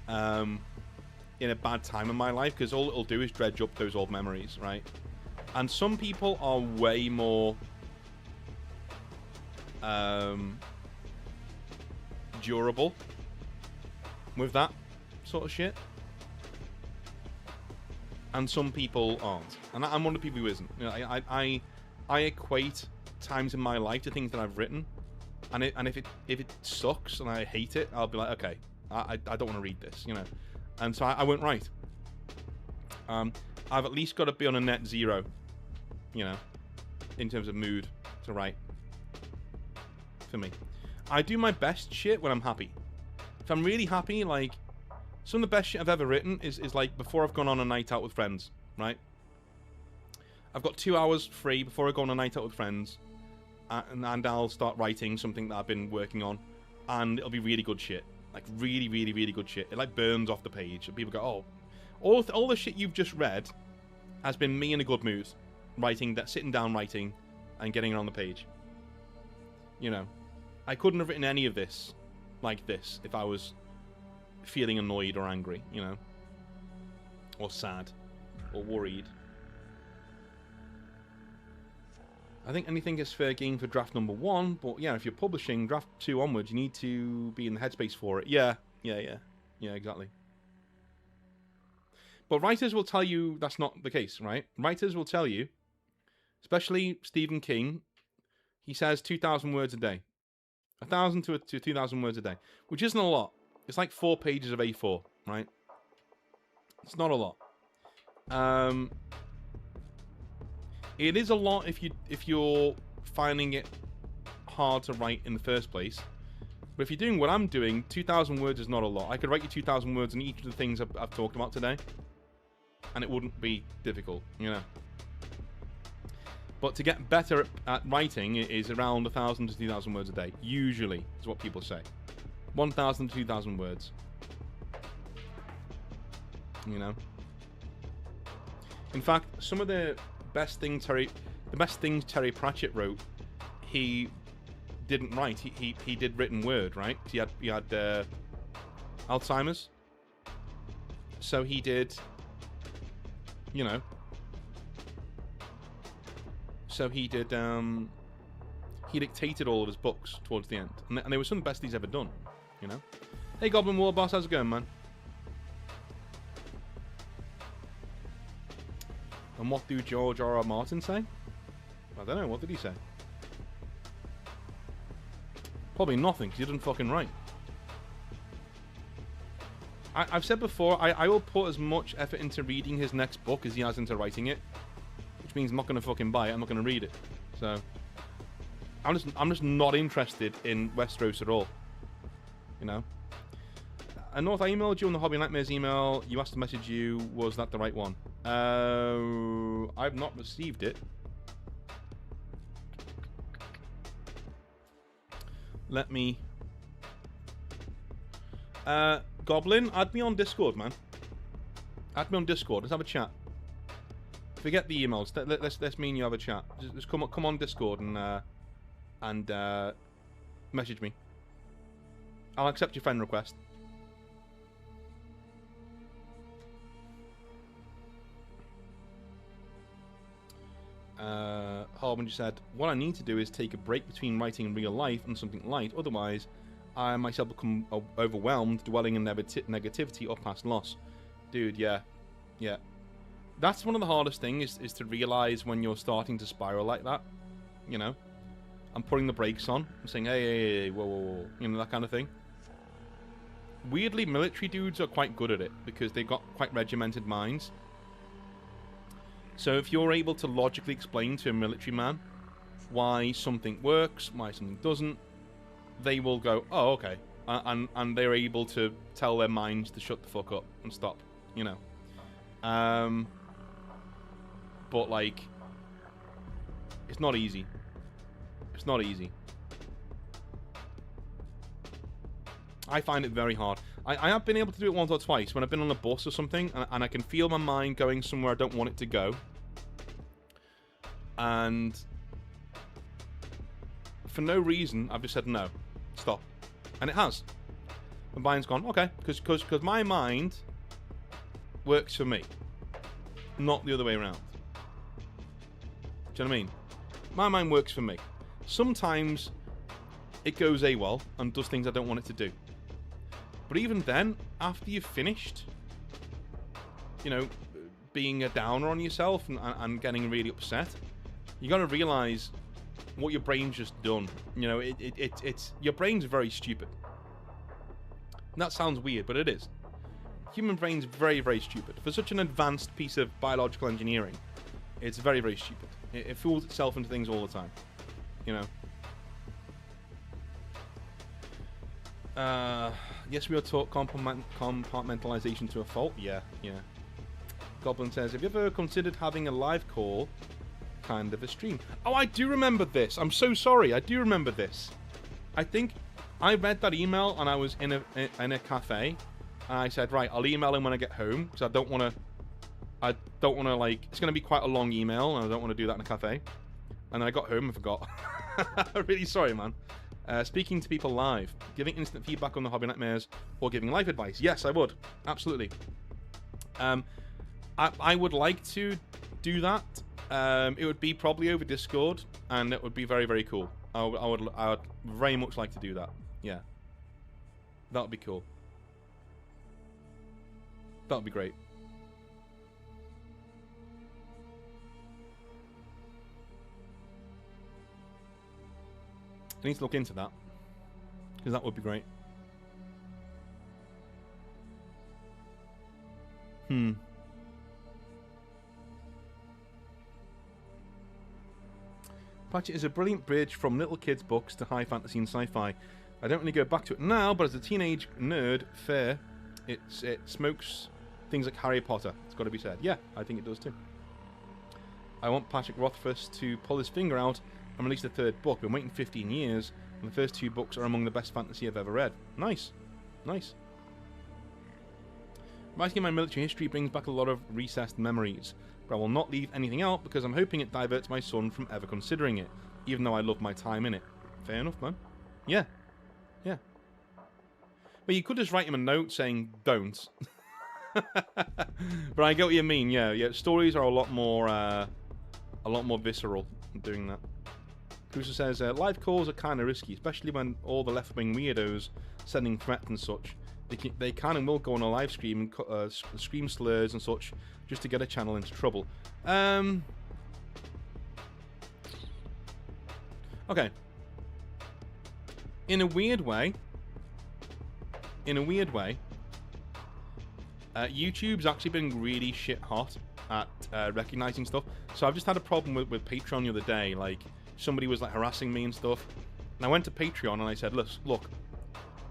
in a bad time in my life, because all it'll do is dredge up those old memories, right? And some people are way more durable with that sort of shit, and some people aren't. And I'm one of the people who isn't. You know, I equate times in my life to things that I've written, and if it sucks and I hate it, I'll be like, okay, I don't want to read this, you know, and so I won't write. I've at least got to be on a net zero, you know, in terms of mood to write. For me, I do my best shit when I'm happy. If I'm really happy, like, some of the best shit I've ever written is like before I've gone on a night out with friends, right? I've got 2 hours free before I go on a night out with friends, and I'll start writing something that I've been working on, and it'll be really good shit. Like, really, really, really good shit. It, like, burns off the page, and people go, oh, all the shit you've just read has been me in a good mood, sitting down writing, and getting it on the page. You know, I couldn't have written any of this like this if I was feeling annoyed or angry, you know, or sad, or worried. I think anything is fair game for draft number 1, but yeah, if you're publishing draft 2 onwards, you need to be in the headspace for it. Yeah, exactly. But writers will tell you that's not the case, right? Writers will tell you, especially Stephen King, he says 2,000 words a day. 1,000 to 2,000 words a day, which isn't a lot. It's like 4 pages of A4, right? It's not a lot. It is a lot if you're finding it hard to write in the first place. But if you're doing what I'm doing, 2,000 words is not a lot. I could write you 2,000 words on each of the things I've talked about today, and it wouldn't be difficult, you know. But to get better at writing is around 1,000 to 2,000 words a day. Usually, is what people say. 1,000 to 2,000 words. You know. In fact, some of the best things Terry Pratchett wrote, he didn't write. He did written word, right? He had Alzheimer's, so he did. You know. So he did, he dictated all of his books towards the end. And they were some of the best he's ever done, you know? Hey, Goblin War Boss, how's it going, man? And what do George R.R. Martin say? I don't know, what did he say? Probably nothing, because he didn't fucking write. I've said before, I will put as much effort into reading his next book as he has into writing it. Which means I'm not going to fucking buy it, I'm not going to read it. So, I'm just not interested in Westeros at all. You know? And North, I emailed you on the Hobby Nightmares email. You asked to message you. Was that the right one? I've not received it. Let me... Goblin, add me on Discord, man. Add me on Discord. Let's have a chat. Forget the emails. Let's me and you have a chat. Just come on Discord and message me. I'll accept your friend request. Harbinger said, "What I need to do is take a break between writing in real life and something light. Otherwise, I myself become overwhelmed, dwelling in negativity or past loss." Dude, yeah. That's one of the hardest things is to realize when you're starting to spiral like that, you know, and putting the brakes on and saying, hey, whoa, you know, that kind of thing. weirdly, military dudes are quite good at it because they've got quite regimented minds. So if you're able to logically explain to a military man why something works, why something doesn't, they will go, oh, okay. And they're able to tell their minds to shut the fuck up and stop, you know. But, like, it's not easy. It's not easy. I find it very hard. I have been able to do it once or twice when I've been on a bus or something, and I can feel my mind going somewhere I don't want it to go. And for no reason, I've just said no, stop, and it has. My mind's gone, okay, because my mind works for me, not the other way around. Do you know what I mean? My mind works for me. Sometimes it goes AWOL and does things I don't want it to do. But even then, after you've finished, you know, being a downer on yourself and getting really upset, you got to realize what your brain's just done. You know, it's your brain's very stupid. And that sounds weird, but it is. Human brain's very, very stupid. For such an advanced piece of biological engineering, it's very, very stupid. It fools itself into things all the time. You know. Yes, we are taught compartmentalization to a fault. Yeah. Goblin says, have you ever considered having a live call kind of a stream? Oh, I do remember this. I'm so sorry. I do remember this. I think I read that email and I was in a cafe and I said, right, I'll email him when I get home because I don't want to like, it's going to be quite a long email and I don't want to do that in a cafe. And then I got home and forgot. I'm really sorry, man. Speaking to people live, giving instant feedback on the Hobby Nightmares, or giving life advice. Yes, I would. Absolutely. I would like to do that. It would be probably over Discord, and it would be very, very cool. I would very much like to do that. Yeah. That would be cool. That would be great. I need to look into that, because that would be great. Patchett is a brilliant bridge from little kids' books to high fantasy and sci-fi. I don't really go back to it now, but as a teenage nerd, it smokes things like Harry Potter. It's got to be said. Yeah, I think it does too. I want Patrick Rothfuss to pull his finger out and release the third book. I've been waiting 15 years, and the first two books are among the best fantasy I've ever read. Nice. Nice. Writing my military history brings back a lot of recessed memories, but I will not leave anything out because I'm hoping it diverts my son from ever considering it, even though I love my time in it. Fair enough, man. Yeah. Yeah. But you could just write him a note saying, don't. But I get what you mean, yeah. Stories are a lot more visceral than doing that. Cruiser says, live calls are kind of risky, especially when all the left-wing weirdos sending threats and such. They can and will go on a live stream and scream slurs and such just to get a channel into trouble. Okay. In a weird way, YouTube's actually been really shit hot at recognizing stuff. So I've just had a problem with Patreon the other day. Like, somebody was like harassing me and stuff, and I went to Patreon and I said, look,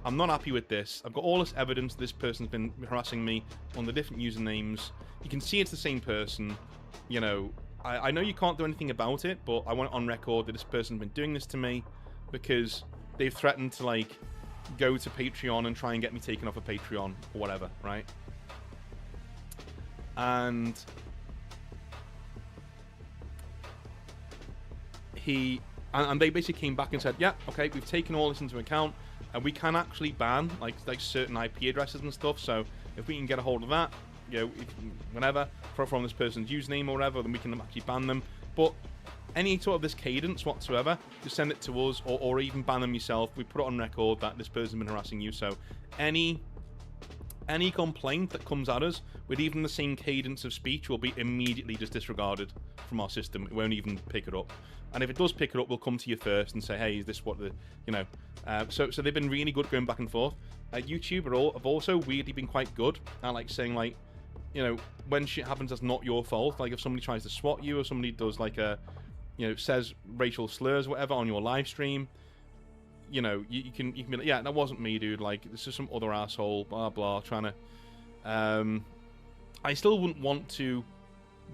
I'm not happy with this. I've got all this evidence this person's been harassing me on the different usernames. You can see it's the same person. You know, I know you can't do anything about it, but I want it on record that this person's been doing this to me because they've threatened to, like, go to Patreon and try and get me taken off of Patreon or whatever, right? And they basically came back and said, yeah, okay, we've taken all this into account, and we can actually ban like certain IP addresses and stuff. So if we can get a hold of that, you know, whenever from this person's username or whatever, then we can actually ban them. But any sort of this cadence whatsoever, just send it to us, or even ban them yourself. We put it on record that this person's been harassing you. So any any complaint that comes at us with even the same cadence of speech will be immediately just disregarded from our system. It won't even pick it up. And if it does pick it up, we'll come to you first and say, hey, is this what the, you know. So they've been really good going back and forth. YouTube have also weirdly been quite good at, like, saying, like, you know, when shit happens, that's not your fault. Like, if somebody tries to swat you or somebody does, like, a, you know, says racial slurs or whatever on your live stream, you know, you can be like, yeah, that wasn't me, dude. Like, this is some other asshole, blah, blah, trying to... I still wouldn't want to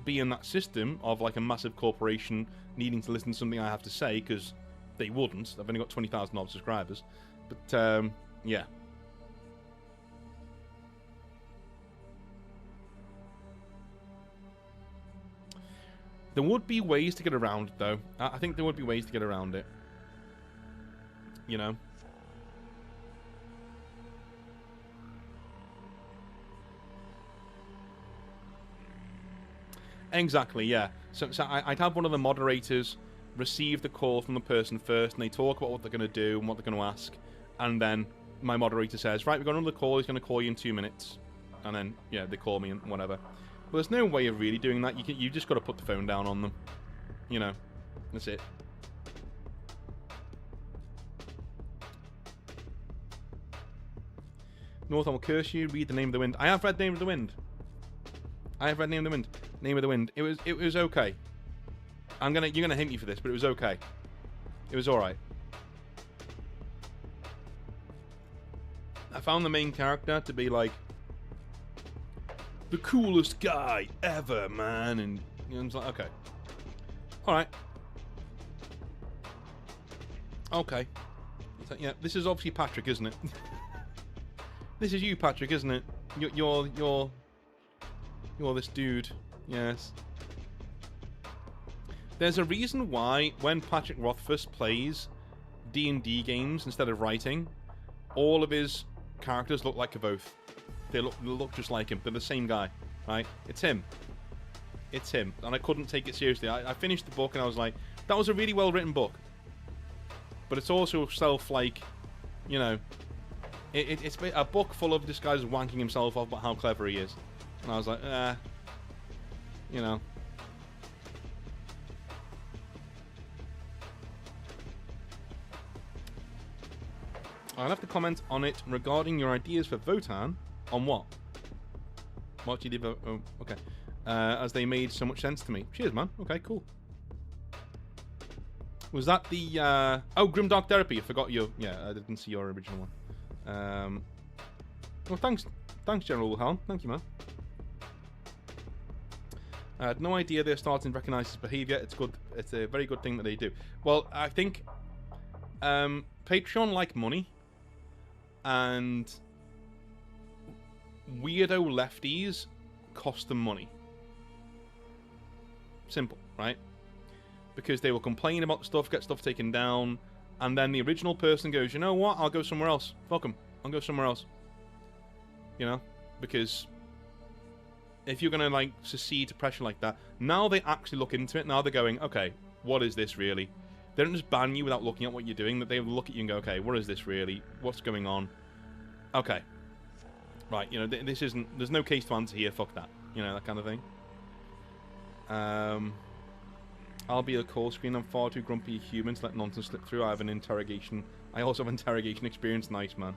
be in that system of, like, a massive corporation needing to listen to something I have to say, because they wouldn't. I've only got 20,000 odd subscribers. But, yeah. There would be ways to get around it, though. I think there would be ways to get around it. You know? Exactly, yeah. So I'd have one of the moderators receive the call from the person first, and they talk about what they're going to do and what they're going to ask. And then my moderator says, right, we've got another call, he's going to call you in 2 minutes. And then, yeah, they call me and whatever. But there's no way of really doing that. You just got to put the phone down on them. You know, that's it. Northam will curse you. Read the Name of the Wind. I have read Name of the Wind. I have read Name of the Wind. Name of the Wind. It was okay. You're gonna hate me for this, but it was okay. It was all right. I found the main character to be like the coolest guy ever, man, and you know, I was like, okay, all right, okay. So, yeah, this is obviously Patrick, isn't it? This is you, Patrick, isn't it? You're this dude. Yes. There's a reason why when Patrick Rothfuss plays D&D games instead of writing, all of his characters look like Kavoth. They look just like him. They're the same guy, right? It's him. It's him. And I couldn't take it seriously. I finished the book and I was like, that was a really well-written book. But it's also like, you know, it's a book full of this guy just wanking himself off about how clever he is. And I was like, you know. I'll have to comment on it regarding your ideas for Votann. On what? What you did? Oh, okay. As they made so much sense to me. Cheers, man. Okay, cool. Was that the... Oh, Grimdark Therapy. I forgot you. Yeah, I didn't see your original one. Well, thanks. Thanks, General Wilhelm. Thank you, man. I had no idea they're starting to recognise his behaviour. It's good. It's a very good thing that they do. Well, I think Patreon like money, and weirdo lefties cost them money. Simple, right? Because they will complain about stuff, get stuff taken down, and then the original person goes, you know what? I'll go somewhere else. Fuck 'em. I'll go somewhere else. You know? Because if you're going to, like, secede to pressure like that, now they actually look into it. Now they're going, okay, what is this really? They don't just ban you without looking at what you're doing. That they look at you and go, okay, what is this really? What's going on? Okay. Right, you know, this isn't... There's no case to answer here. Fuck that. You know, that kind of thing. I'll be a call screen. I'm far too grumpy a human to let nonsense slip through. I have an interrogation. I also have interrogation experience. Nice, man.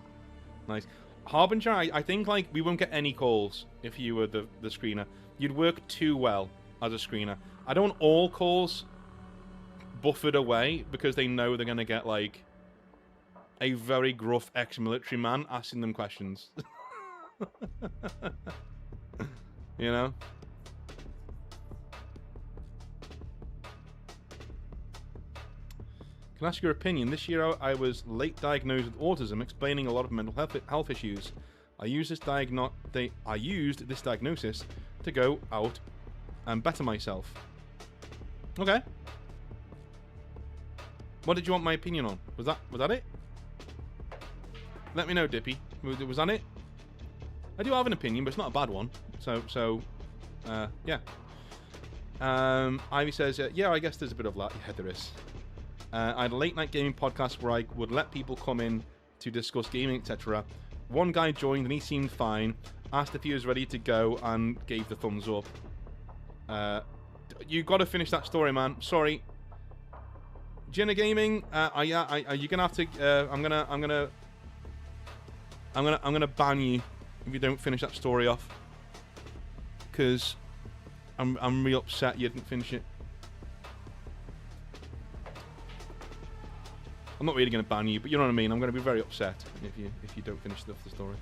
Nice. Harbinger, I think, like, we won't get any calls if you were the screener. You'd work too well as a screener. I don't want all calls buffered away because they know they're going to get, like, a very gruff ex-military man asking them questions. You know? Can I ask your opinion? This year I was late diagnosed with autism, explaining a lot of mental health issues. I used this diagnosis to go out and better myself. Okay. What did you want my opinion on? Was that it? Let me know, Dippy. Was that it? I do have an opinion, but it's not a bad one. So, yeah. Ivy says, yeah, I guess there's a bit of that. Yeah, there is. I had a late night gaming podcast where I would let people come in to discuss gaming, etc. One guy joined and he seemed fine. Asked if he was ready to go and gave the thumbs up. You got to finish that story, man. Sorry. Jinna Gaming, are you gonna have to? I'm gonna ban you if you don't finish that story off. Because I'm real upset you didn't finish it. I'm not really gonna ban you, but you know what I mean. I'm gonna be very upset if you don't finish the story.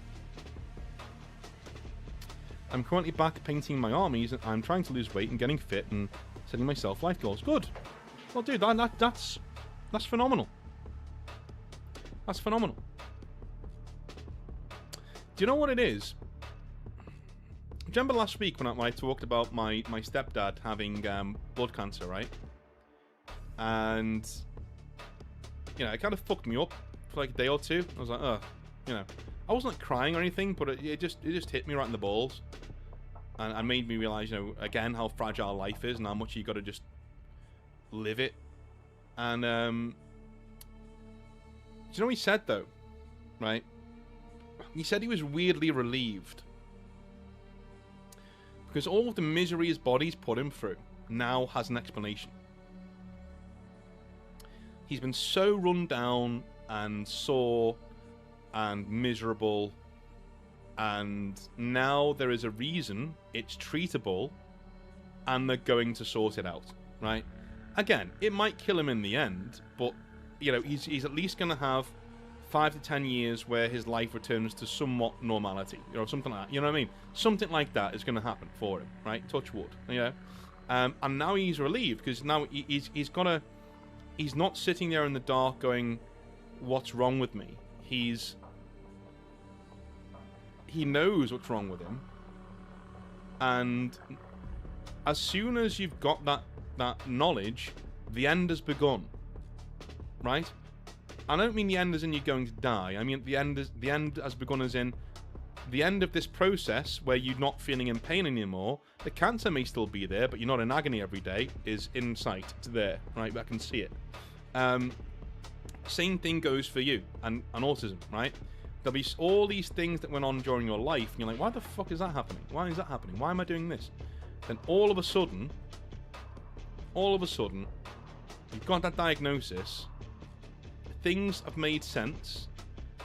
I'm currently back painting my armies. I'm trying to lose weight and getting fit and setting myself life goals. Good. Well, dude, that's phenomenal. That's phenomenal. Do you know what it is? Do you remember last week when I talked about my stepdad having blood cancer, right? And you know, it kind of fucked me up for like a day or two. I was like, you know, I wasn't like crying or anything, but it just hit me right in the balls, and made me realize, you know, again how fragile life is and how much you got to just live it. And do you know what he said though? Right? He said he was weirdly relieved because all of the misery his body's put him through now has an explanation. He's been so run down and sore and miserable, and now there is a reason, it's treatable, and they're going to sort it out, right? Again, it might kill him in the end, but you know, he's at least going to have 5 to 10 years where his life returns to somewhat normality, you know, something like that. You know what I mean? Something like that is going to happen for him, right? Touch wood, you know. And now he's relieved because now he's not sitting there in the dark going, "What's wrong with me?" He knows what's wrong with him, and as soon as you've got that knowledge, the end has begun, right? I don't mean the end as in you're going to die. I mean the end has begun as in the end of this process where you're not feeling in pain anymore. The cancer may still be there, but you're not in agony every day. Is in sight. It's there, right? I can see it. Same thing goes for you and autism, right? There'll be all these things that went on during your life, and you're like, why the fuck is that happening? Why is that happening? Why am I doing this? Then all of a sudden, you've got that diagnosis, things have made sense,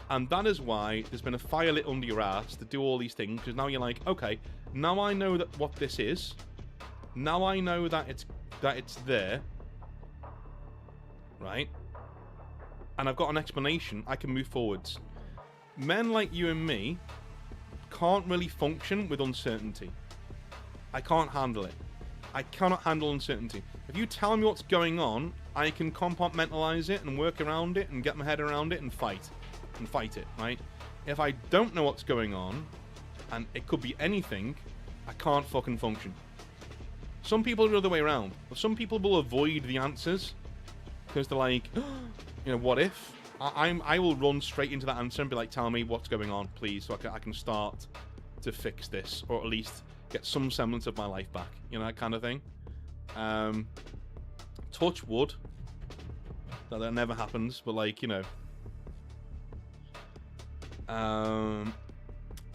and that is why there's been a fire lit under your ass to do all these things, because now you're like, okay, now I know that what this is, now I know that it's there, right? And I've got an explanation, I can move forwards. Men like you and me can't really function with uncertainty. I can't handle it. I cannot handle uncertainty. If you tell me what's going on, I can compartmentalize it and work around it and get my head around it and fight it, right? If I don't know what's going on, and it could be anything, I can't fucking function. Some people are the other way around. Some people will avoid the answers because they're like, you know, what if? I will run straight into that answer and be like, tell me what's going on, please, so I can start to fix this, or at least get some semblance of my life back, you know, that kind of thing. Touch wood that never happens, but like, you know.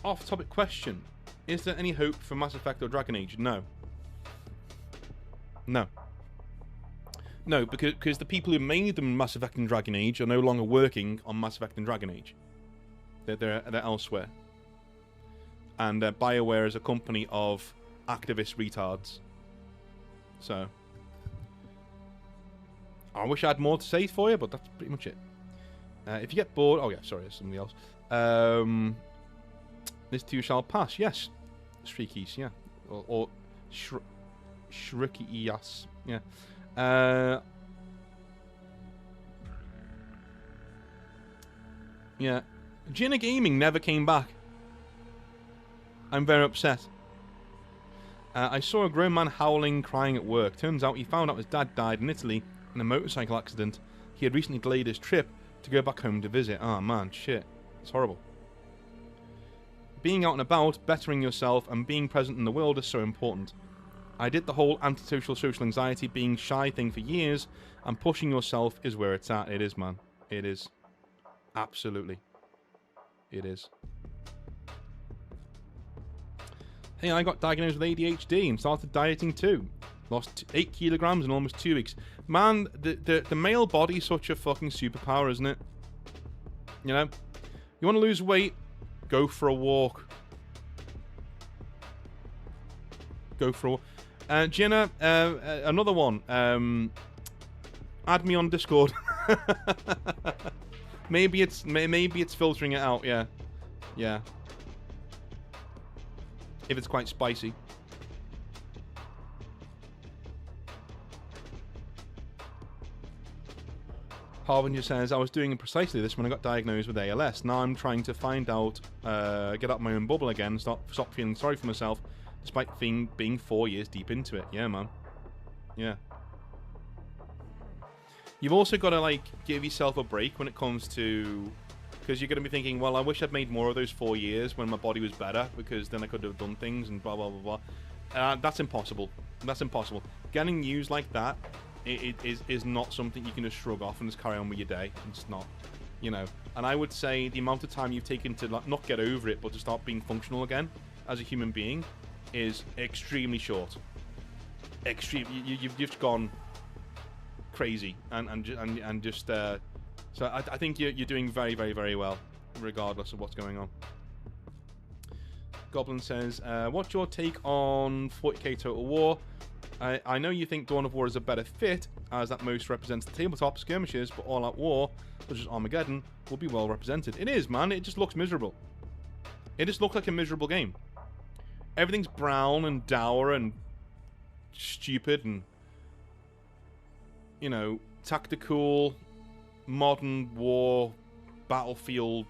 Off-topic question: is there any hope for Mass Effect or Dragon Age? No, because the people who made them Mass Effect and Dragon Age are no longer working on Mass Effect and Dragon Age. They're elsewhere. And BioWare is a company of activist retards. So, I wish I had more to say for you, but that's pretty much it. If you get bored... Oh, yeah, sorry, there's somebody else. This too shall pass. Yes. Shrikies, yeah. Or Shrikias, yeah. Yeah. Jinna Gaming never came back. I'm very upset. I saw a grown man howling, crying at work. Turns out he found out his dad died in Italy in a motorcycle accident. He had recently delayed his trip to go back home to visit. Oh man, shit. It's horrible. Being out and about, bettering yourself, and being present in the world is so important. I did the whole antisocial social anxiety, being shy thing for years, and pushing yourself is where it's at. It is, man. It is. Absolutely. It is. Hey, I got diagnosed with ADHD and started dieting too. Lost 8 kilograms in almost 2 weeks. Man, the male body's such a fucking superpower, isn't it? You know? You want to lose weight? Go for a walk. Go for a walk. Jenna, another one. Add me on Discord. maybe it's filtering it out, yeah. Yeah. If it's quite spicy. Harbinger says, I was doing precisely this when I got diagnosed with ALS. Now I'm trying to find out, get out my own bubble again, stop feeling sorry for myself, despite being 4 years deep into it. Yeah, man. Yeah. You've also got to, like, give yourself a break when it comes to... Because you're going to be thinking, well, I wish I'd made more of those 4 years when my body was better, because then I could have done things and blah, blah, blah, blah. That's impossible. That's impossible. Getting news like that is not something you can just shrug off and just carry on with your day. It's not, you know. And I would say the amount of time you've taken to, like, not get over it, but to start being functional again as a human being is extremely short. You've just gone crazy and just so I think you're doing very, very, very well regardless of what's going on. Goblin says, what's your take on 40k Total War? I know you think Dawn of War is a better fit, as that most represents the tabletop skirmishes, but All Out War, such as Armageddon, will be well represented. It is, man. It just looks miserable. It just looks like a miserable game. Everything's brown and dour and stupid and, you know, tactical, modern war, Battlefield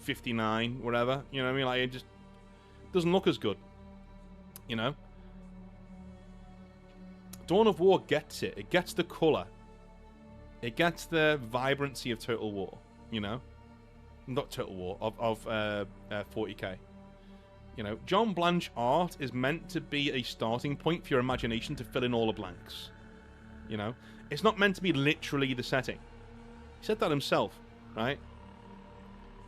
59, whatever. You know what I mean? Like, it just doesn't look as good. You know? Dawn of War gets it. It gets the colour. It gets the vibrancy of Total War. You know? Not Total War, of 40k. You know, John Blanche art is meant to be a starting point for your imagination to fill in all the blanks. You know? It's not meant to be literally the setting. He said that himself, right?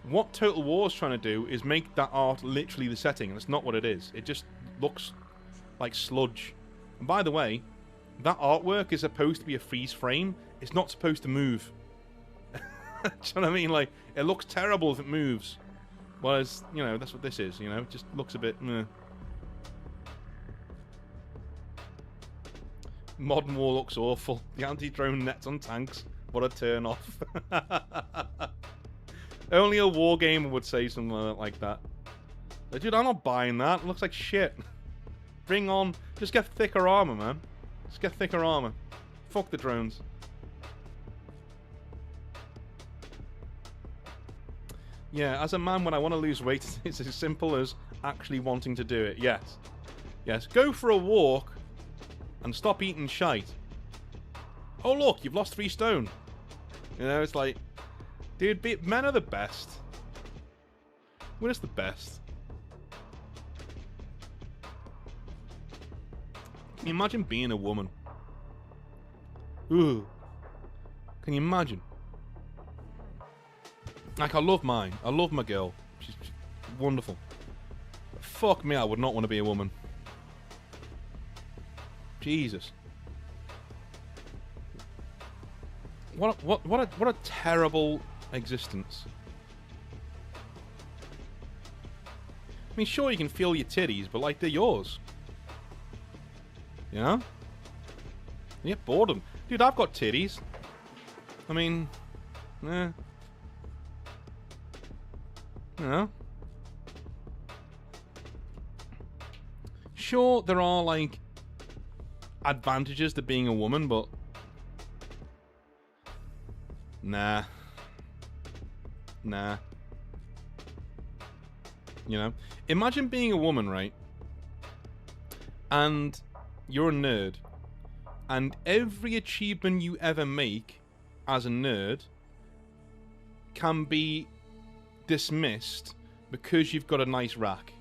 What Total War is trying to do is make that art literally the setting, and that's not what it is. It just looks like sludge. And by the way, that artwork is supposed to be a freeze frame. It's not supposed to move. Do you know what I mean? Like, it looks terrible if it moves. Whereas, you know, that's what this is, you know? It just looks a bit, meh. Modern War looks awful. The anti-drone nets on tanks. What a turn off. Only a war gamer would say something like that. Like, dude, I'm not buying that. It looks like shit. Bring on... Just get thicker armor, man. Just get thicker armor. Fuck the drones. Yeah, as a man, when I want to lose weight, it's as simple as actually wanting to do it. Yes. Yes, go for a walk and stop eating shite. Oh, look, you've lost 3 stone. You know, it's like... Dude, men are the best. We're just the best. Can you imagine being a woman? Ooh. Can you imagine? Like, I love mine. I love my girl. She's wonderful. But fuck me, I would not want to be a woman. Jesus. What a terrible existence. I mean, sure, you can feel your titties, but, like, they're yours. You know? You get bored of them. Dude, I've got titties. I mean, eh. You know? Sure, there are, like, advantages to being a woman, but... Nah. Nah. You know? Imagine being a woman, right? And you're a nerd. And every achievement you ever make as a nerd can be dismissed because you've got a nice rack.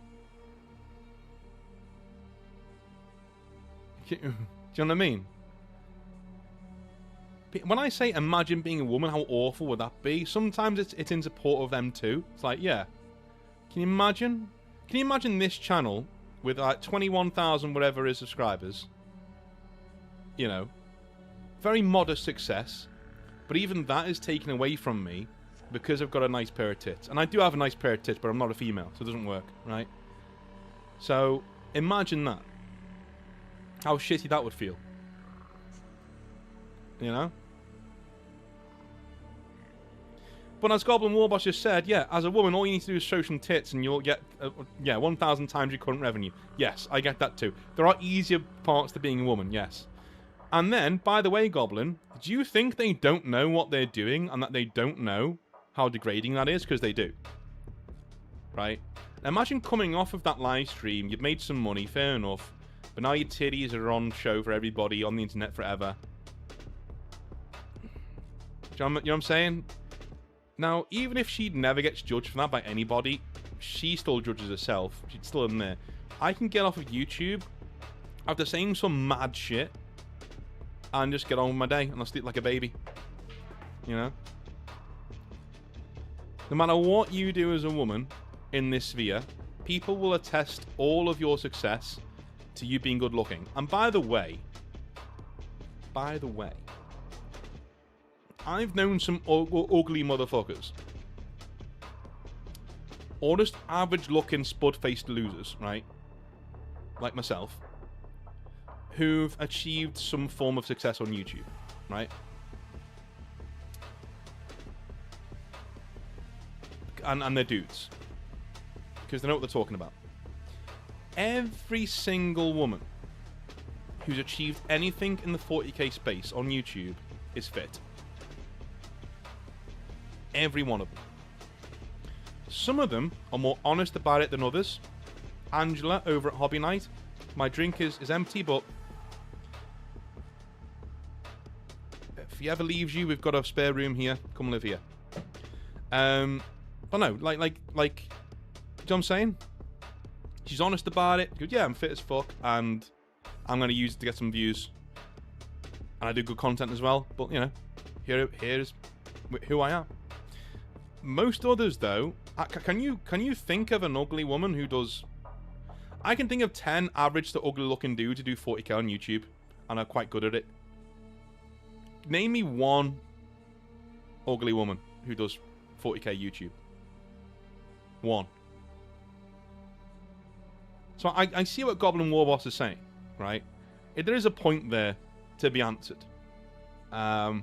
Do you know what I mean? When I say imagine being a woman, how awful would that be? Sometimes it's in support of them too. It's like, yeah. Can you imagine? Can you imagine this channel with like 21,000 whatever his subscribers. You know, very modest success, but even that is taken away from me because I've got a nice pair of tits. And I do have a nice pair of tits, but I'm not a female, so it doesn't work, right? So, imagine that. How shitty that would feel. You know? But as Goblin Warboss just said, yeah, as a woman, all you need to do is show some tits and you'll get, 1,000 times your current revenue. Yes, I get that too. There are easier parts to being a woman, yes. And then, by the way, Goblin, do you think they don't know what they're doing and that they don't know how degrading that is? Because they do. Right? Imagine coming off of that live stream, you've made some money, fair enough, but now your titties are on show for everybody on the internet forever. Do you know what I'm saying? Now, even if she never gets judged for that by anybody, she still judges herself. She's still in there. I can get off of YouTube after saying some mad shit and just get on with my day and I'll sleep like a baby. You know? No matter what you do as a woman in this sphere, people will attest all of your success to you being good looking. And by the way, I've known some ugly motherfuckers. Or just average looking spud-faced losers, right? Like myself. Who've achieved some form of success on YouTube, right? And they're dudes. Because they know what they're talking about. Every single woman who's achieved anything in the 40k space on YouTube is fit. Every one of them. Some of them are more honest about it than others. Angela over at Hobby Night. My drink is empty, but if he ever leaves you, we've got a spare room here. Come live here. But no, like, you know what I'm saying? She's honest about it. Good, yeah, I'm fit as fuck, and I'm gonna use it to get some views. And I do good content as well. But you know, here's who I am. Most others, though, can you think of an ugly woman who does? I can think of 10 average to ugly looking dudes who do 40k on YouTube and are quite good at it. Name me one ugly woman who does 40k YouTube. One. So I see what Goblin Warboss is saying, right? There is a point there to be answered. You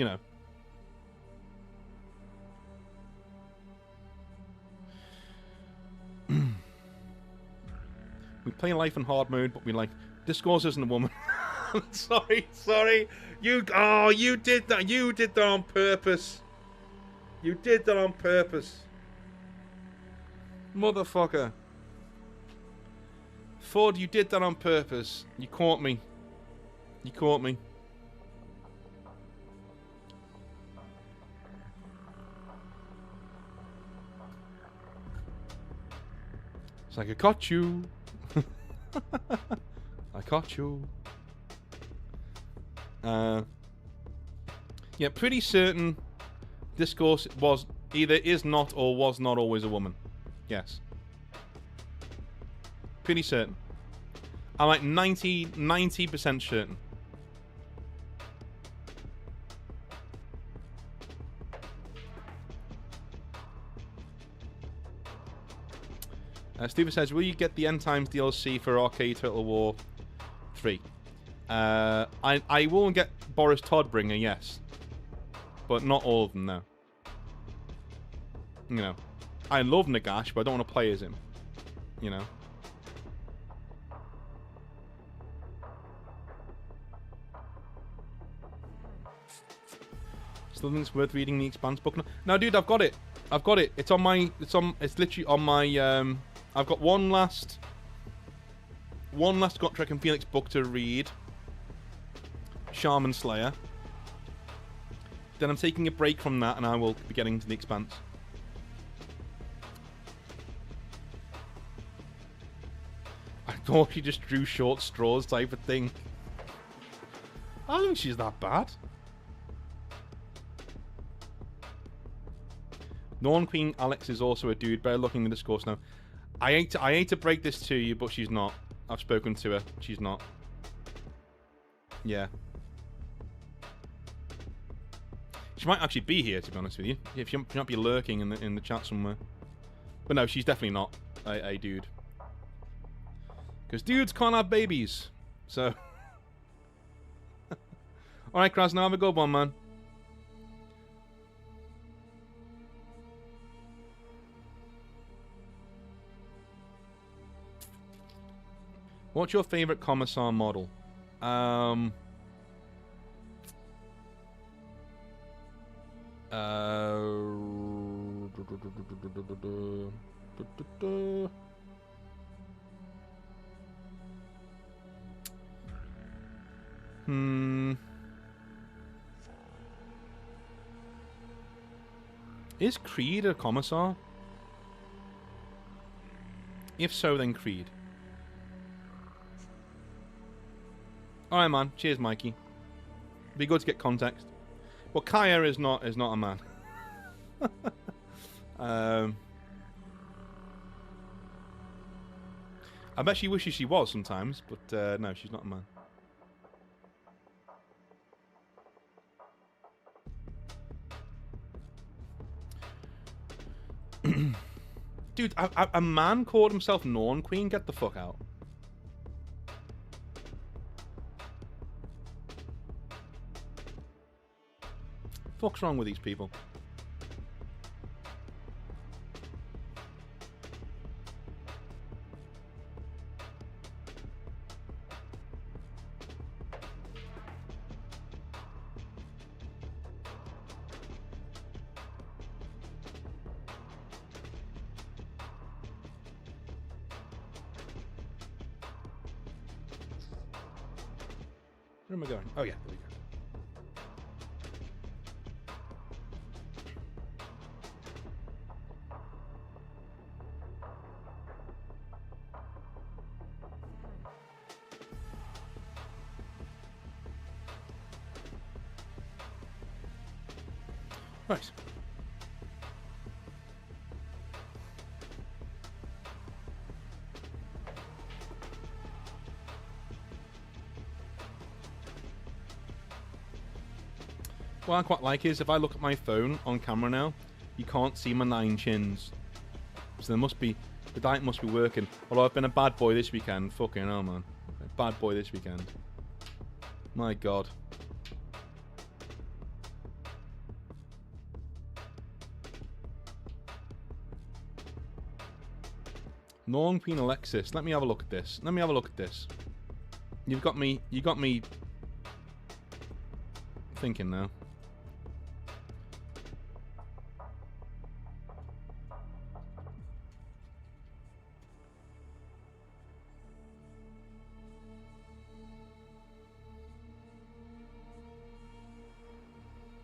know. We play life in hard mode, but we like Discourse isn't a woman. sorry. You did that. You did that on purpose. You did that on purpose. Motherfucker. Ford, you did that on purpose. You caught me. You caught me. It's like I caught you. I caught you. Yeah, pretty certain Discourse was either is not or was not always a woman. Yes. Pretty certain. I'm like 90% certain. Steven says, will you get the End Times DLC for Arcade Total War 3? I will get Boris Todbringer, yes. But not all of them, no. You know. I love Nagash, but I don't want to play as him. You know. Still think it's worth reading the Expanse book? No, dude, I've got it. It's on my... It's literally on my... I've got one last Gotrek and Phoenix book to read. Shaman Slayer. Then I'm taking a break from that and I will be getting to the Expanse. I thought she just drew short straws type of thing. I don't think she's that bad. Norn Queen Alex is also a dude. Better looking in the Discourse now. I hate to break this to you, but she's not. I've spoken to her. She's not. Yeah. She might actually be here, to be honest with you. If she might be lurking in the chat somewhere. But no, she's definitely not a dude. Because dudes can't have babies. So. Alright, Krasno, have a good one, man. What's your favorite Commissar model? Is Creed a Commissar? If so, then Creed. Alright, man. Cheers, Mikey. Be good to get context. Well, Kaya is not a man. I bet she wishes she was sometimes, but no, she's not a man. Dude, a man called himself Norn Queen? Get the fuck out. What's wrong with these people? Where am I going? Oh yeah, there we go. Right. What I quite like is if I look at my phone on camera now, you can't see my 9 chins. So there must be, the diet must be working. Although I've been a bad boy this weekend. Fucking hell, man. Bad boy this weekend. My God. Norn Queen Alexis. Let me have a look at this. Let me have a look at this. You got me thinking now.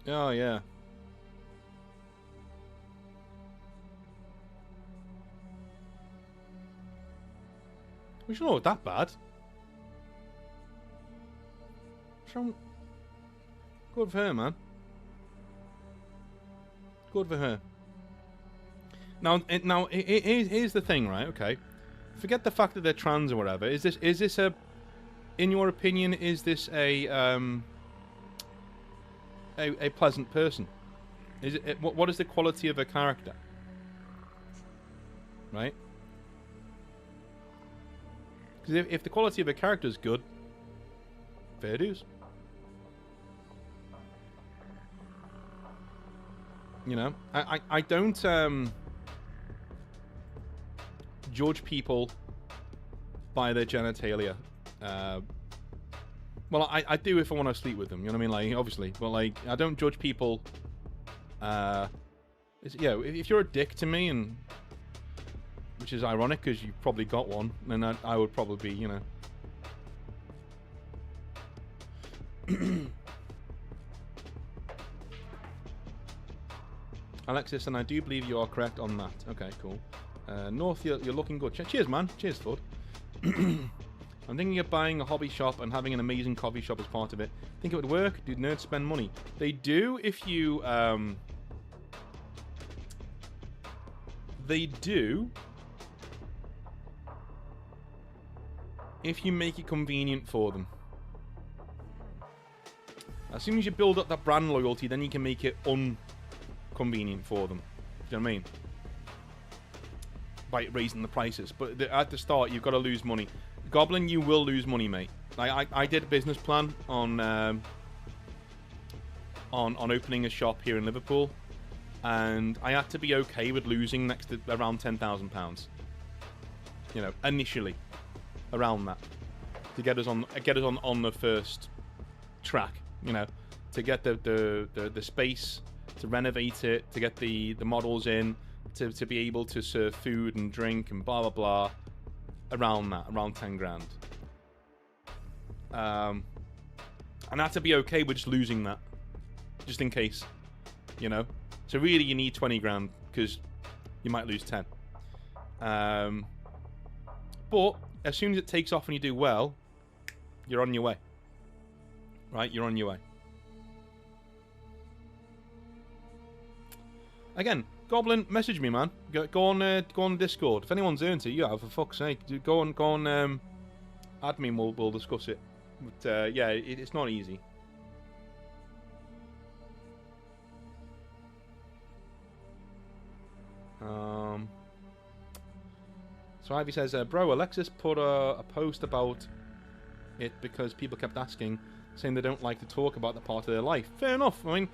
Oh, yeah. We should not look that bad. Good for her, man. Good for her. Now, here's the thing, right? Okay, forget the fact that they're trans or whatever. Is this a, in your opinion, is this a pleasant person? Is it what is the quality of a character? Right? Because if the quality of a character is good, fair dues. You know, I don't judge people by their genitalia. Well, I do if I want to sleep with them. You know what I mean? Like, obviously, but like, I don't judge people. If you're a dick to me, and which is ironic because you probably got one, then I would probably be, you know. Alexis, and I do believe you are correct on that. Okay, cool. North, you're looking good. Cheers, man. Cheers, Fud. I'm thinking of buying a hobby shop and having an amazing coffee shop as part of it. Think it would work? Do nerds spend money? They do if you... They do if you make it convenient for them. As soon as you build up that brand loyalty, then you can make it unconvenient for them. Do you know what I mean? By raising the prices. But at the start, you've got to lose money. Goblin, you will lose money, mate. I did a business plan on opening a shop here in Liverpool, and I had to be okay with losing next to around £10,000. You know, initially, around that, to get us on the first track. You know, to get the space, to renovate it, to get the models in, to be able to serve food and drink and blah blah blah. Around 10 grand. And I had to be okay with just losing that, just in case, you know. So really, you need 20 grand because you might lose 10. But as soon as it takes off and you do well, you're on your way. Right, you're on your way. Again, Goblin, message me, man. Go on Discord. If anyone's into it, yeah, for fuck's sake, go on. Add me and we'll discuss it. But yeah, it's not easy. So Ivy says, bro, Alexis put a post about it because people kept asking, saying they don't like to talk about the part of their life. Fair enough. I mean,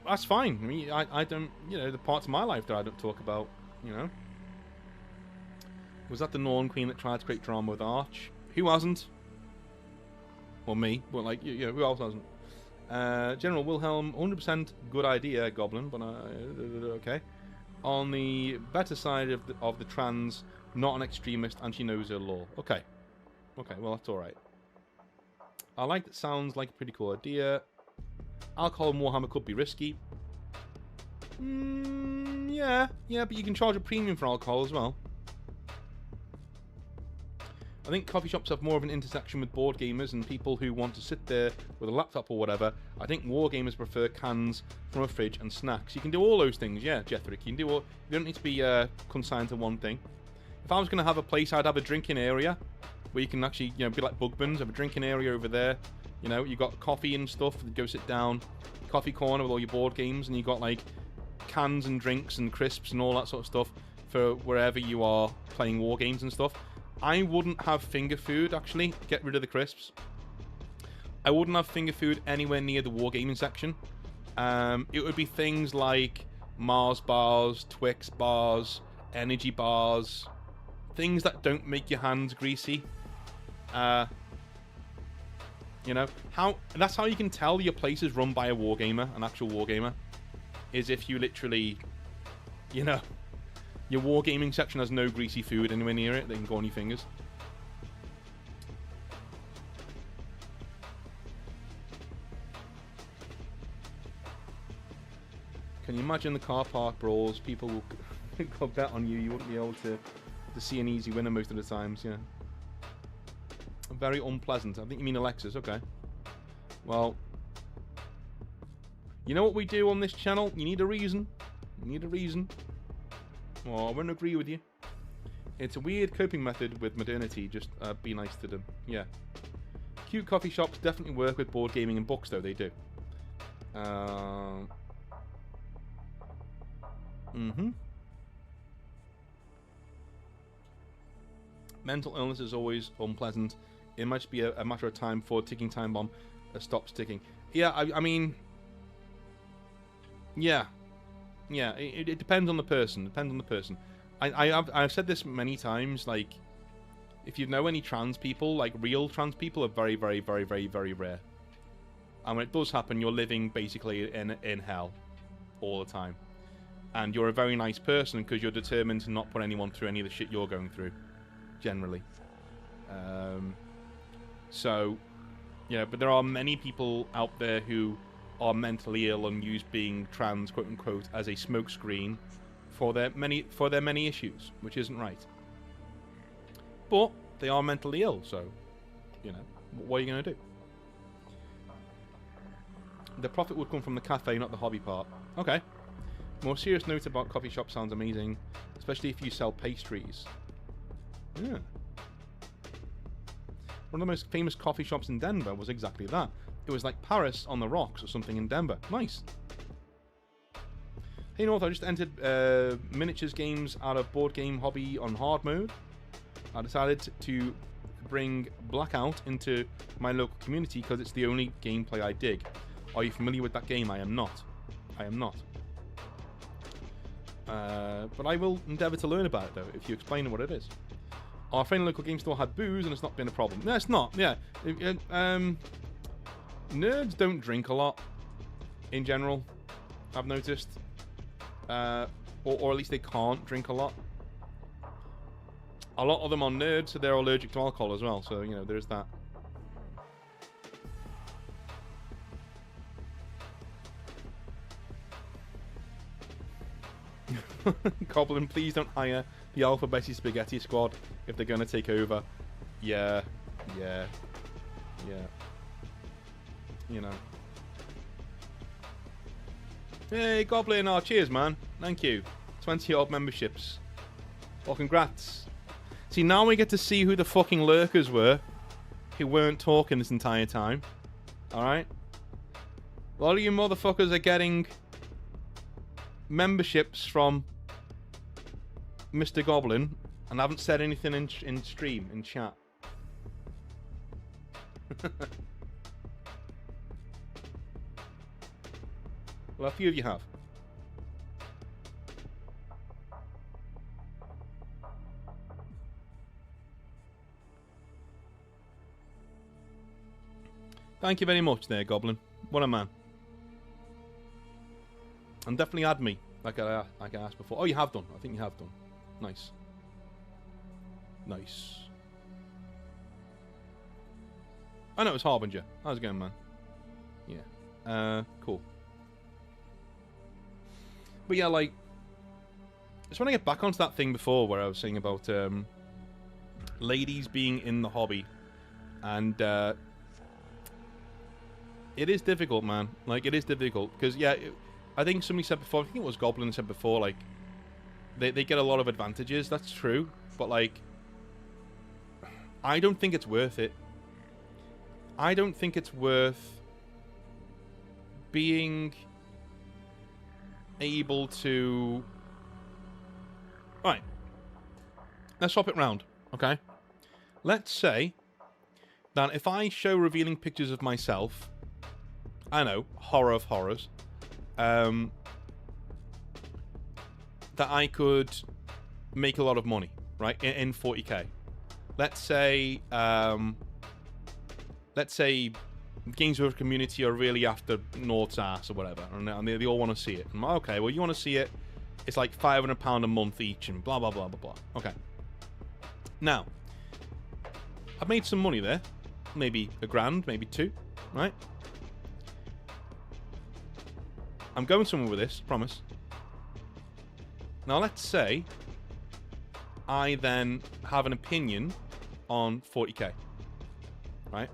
that's fine. I mean, I don't, you know, the parts of my life that I don't talk about, you know. Was that the Norn Queen that tried to create drama with Arch? Who hasn't? Well, me. But, like, you know, who else hasn't? General Wilhelm, 100% good idea, Goblin, but okay. On the better side of the trans, not an extremist, and she knows her law. Okay. Okay, well, that's alright. I like that. Sounds like a pretty cool idea. Alcohol in Warhammer could be risky. Yeah, but you can charge a premium for alcohol as well. I think coffee shops have more of an intersection with board gamers and people who want to sit there with a laptop or whatever. I think war gamers prefer cans from a fridge and snacks. You can do all those things, yeah, Jethrick. You can do all. You don't need to be consigned to one thing. If I was going to have a place, I'd have a drinking area where you can actually, you know, be like Bugbins, have a drinking area over there. You know, you got coffee and stuff. Go sit down, coffee corner with all your board games, and you got like cans and drinks and crisps and all that sort of stuff for wherever you are playing war games and stuff. I wouldn't have finger food, actually. Get rid of the crisps. I wouldn't have finger food anywhere near the wargaming section. It would be things like Mars bars, Twix bars, energy bars, things that don't make your hands greasy. You know, that's how you can tell your place is run by a wargamer, an actual wargamer, is if you literally, you know, your wargaming section has no greasy food anywhere near it that can go on your fingers. Can you imagine the car park brawls? People will go bet on you. You wouldn't be able to see an easy winner most of the times, yeah. Very unpleasant. I think you mean Alexis, okay. Well, you know what we do on this channel? You need a reason. You need a reason. Oh, I won't agree with you. It's a weird coping method with modernity. Just be nice to them. Yeah. Cute coffee shops definitely work with board gaming and books, though. They do. Mental illness is always unpleasant. It might be a matter of time before ticking time bomb stops ticking. Yeah, I mean... Yeah. Yeah, it depends on the person. Depends on the person. I've said this many times, like, if you know any trans people, like, real trans people are very, very, very, very, very rare. And when it does happen, you're living basically in hell all the time. And you're a very nice person because you're determined to not put anyone through any of the shit you're going through, generally. So, yeah, but there are many people out there who are mentally ill and use being trans, quote unquote, as a smokescreen for their many issues, which isn't right. But they are mentally ill, so, you know, what are you going to do? The profit would come from the cafe, not the hobby part. Okay. More serious note about coffee shop sounds amazing, especially if you sell pastries. Yeah. One of the most famous coffee shops in Denver was exactly that. It was like Paris on the rocks or something in Denver. Nice. Hey North, I just entered miniatures games out of board game hobby on hard mode. I decided to bring Blackout into my local community because it's the only gameplay I dig. Are you familiar with that game? I am not. I am not. But I will endeavour to learn about it, though, if you explain what it is. Our friendly local game store had booze, and it's not been a problem. No, it's not. Yeah. Nerds don't drink a lot, in general, I've noticed. Or at least they can't drink a lot. A lot of them are nerds, so they're allergic to alcohol as well. So, you know, there's that. Goblin, please don't hire the Alpha Betty Spaghetti Squad if they're going to take over. Yeah. You know. Hey, Goblin. Oh, cheers, man. Thank you. 20 odd memberships. Well, congrats. See, now we get to see who the fucking lurkers were who weren't talking this entire time. Alright? A lot of you motherfuckers are getting memberships from Mr. Goblin and haven't said anything in stream, in chat. Well, a few of you have. Thank you very much there, Goblin. What a man. And definitely add me, like I asked before. Oh, you have done. I think you have done. Nice. Nice. I know, it's Harbinger. How's it going, man? Yeah. Cool. But yeah, like, I just want to get back onto that thing before where I was saying about ladies being in the hobby. And it is difficult, man. Like, it is difficult. Because, yeah, I think somebody said before, I think it was Goblin said before, like, they get a lot of advantages. That's true. But, like, I don't think it's worth it. I don't think it's worth being able to... Right. Let's swap it round, okay? Let's say that if I show revealing pictures of myself, I know, horror of horrors, that I could make a lot of money, right, in 40k. Let's say Games Workshop community are really after Nord's ass or whatever, and they all want to see it. And okay, well, you want to see it, it's like £500 a month each, and blah, blah, blah, blah, blah. Okay. Now, I've made some money there. Maybe £1,000, maybe two, right? I'm going somewhere with this, promise. Now, let's say I then have an opinion on 40k, right?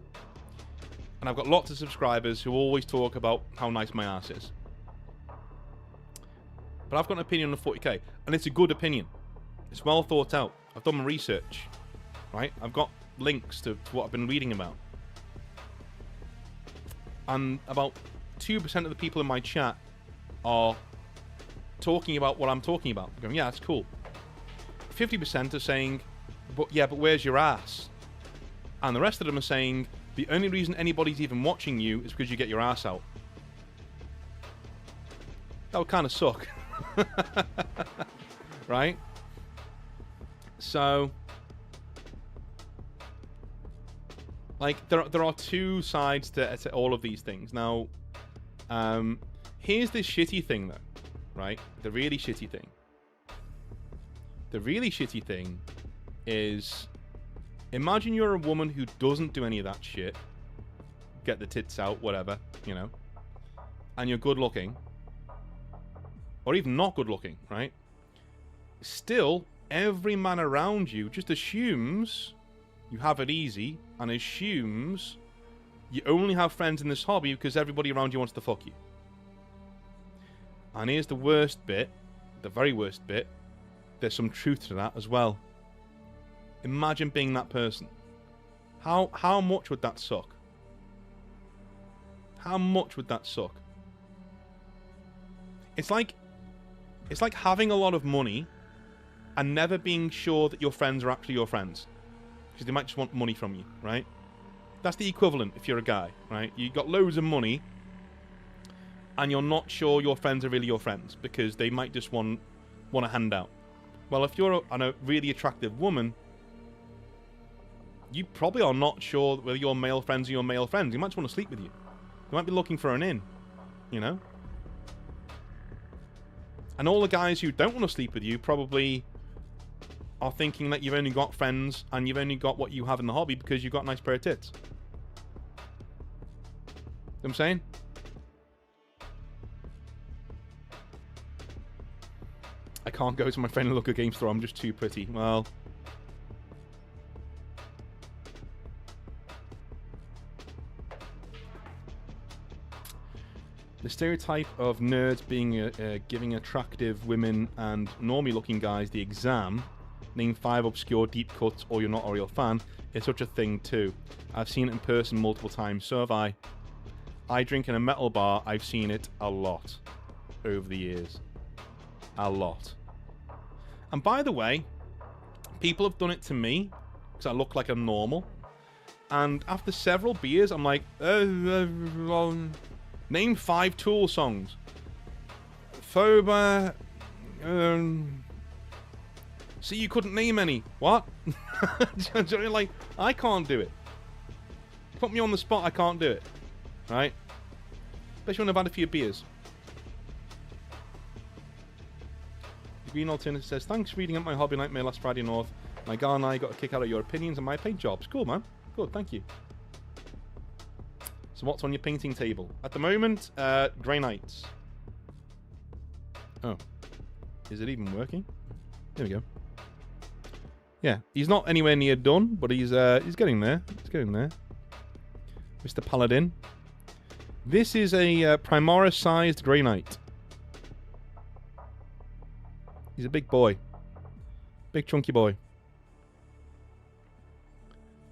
And I've got lots of subscribers who always talk about how nice my ass is. But I've got an opinion on 40k, and it's a good opinion. It's well thought out. I've done my research, right? I've got links to what I've been reading about. And about 2% of the people in my chat are talking about what I'm talking about. I'm going, yeah, that's cool. 50% are saying, but where's your ass? And the rest of them are saying, the only reason anybody's even watching you is because you get your ass out. That would kind of suck. Right? So, like, there are two sides to all of these things. Now, here's this shitty thing, though. Right? The really shitty thing. The really shitty thing is... Imagine you're a woman who doesn't do any of that shit. Get the tits out, whatever, you know. And you're good looking. Or even not good looking, right? Still, every man around you just assumes you have it easy and assumes you only have friends in this hobby because everybody around you wants to fuck you. And here's the worst bit, the very worst bit. There's some truth to that as well. Imagine being that person. How much would that suck? How much would that suck? It's like having a lot of money and never being sure that your friends are actually your friends. Because they might just want money from you, right? That's the equivalent if you're a guy, right? You got loads of money and you're not sure your friends are really your friends because they might just want a handout. Well, if you're a really attractive woman, you probably are not sure whether your male friends are your male friends. You might just want to sleep with you. You might be looking for an in, you know? And all the guys who don't want to sleep with you probably are thinking that you've only got friends and you've only got what you have in the hobby because you've got a nice pair of tits. You know what I'm saying? I can't go to my friendly local game store, I'm just too pretty. Well... The stereotype of nerds being giving attractive women and normie-looking guys the exam, name 5 obscure deep cuts or you're not a real fan, is such a thing too. I've seen it in person multiple times, so have I. I drink in a metal bar, I've seen it a lot over the years. A lot. And by the way, people have done it to me, because I look like I'm normal, and after several beers, I'm like, name 5 Tool songs. Phoba. See, you couldn't name any. What? Like, I can't do it. Put me on the spot, I can't do it. Right? Especially when I've had a few beers. The Green Alternative says, thanks for reading out my hobby nightmare last Friday North. My gal and I got a kick out of your opinions and my paint jobs. Cool, man. Good, thank you. So what's on your painting table? At the moment, granites. Oh. Is it even working? There we go. Yeah, he's not anywhere near done, but he's getting there. He's getting there. Mr. Paladin. This is a Primaris-sized granite. He's a big boy. Big chunky boy.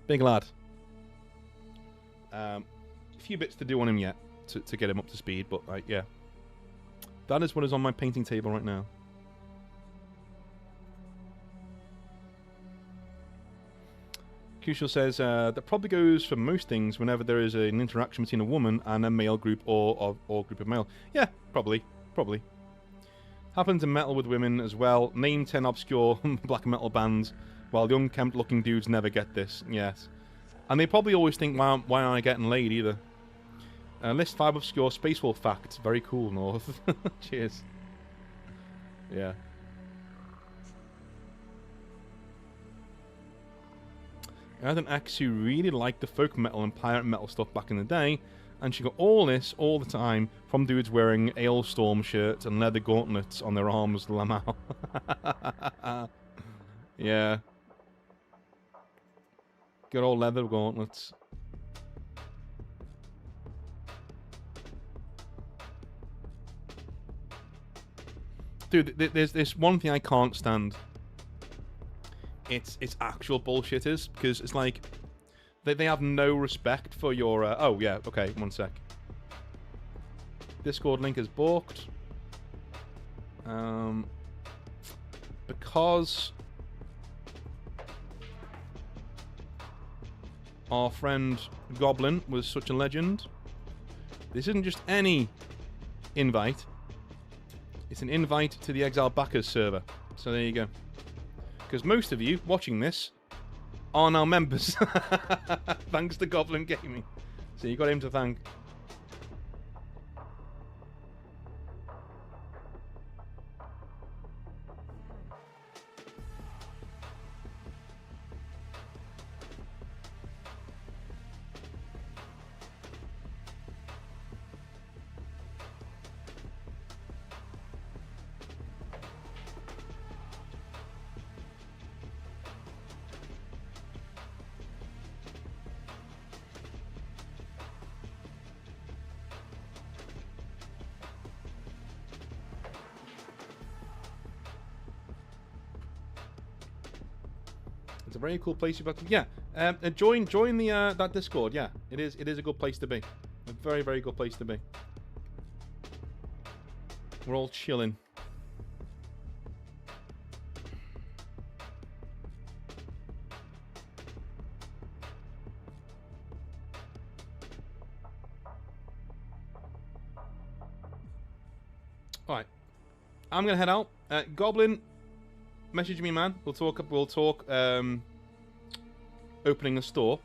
Big lad. A few bits to do on him yet to get him up to speed, but yeah. That is what is on my painting table right now. Kushal says, that probably goes for most things whenever there is an interaction between a woman and a male group or group of male. Yeah, probably. Happens in metal with women as well. Name 10 obscure black metal bands, while the unkempt looking dudes never get this. Yes. And they probably always think, why aren't I getting laid either? List 5 obscure Space Wolf facts. Very cool, North. Cheers. Yeah. I had an ex who really liked the folk metal and pirate metal stuff back in the day, and she got all this all the time from dudes wearing Ailstorm shirts and leather gauntlets on their arms. Lamau. Yeah. Good old leather gauntlets. Dude, there's one thing I can't stand. It's actual bullshitters, because it's like they have no respect for your oh yeah, okay, one sec. Discord link is balked. Because our friend Goblin was such a legend. This isn't just any invite. It's an invite to the Exile Backers server. So there you go. Because most of you watching this are now members. Thanks to Goblin Gaming. So you got him to thank. It's a very cool place. You've got to, yeah. Join the that Discord. Yeah, it is a good place to be. A very, very good place to be. We're all chilling. All right, I'm gonna head out. Goblin, message me, man. We'll talk. Opening a store,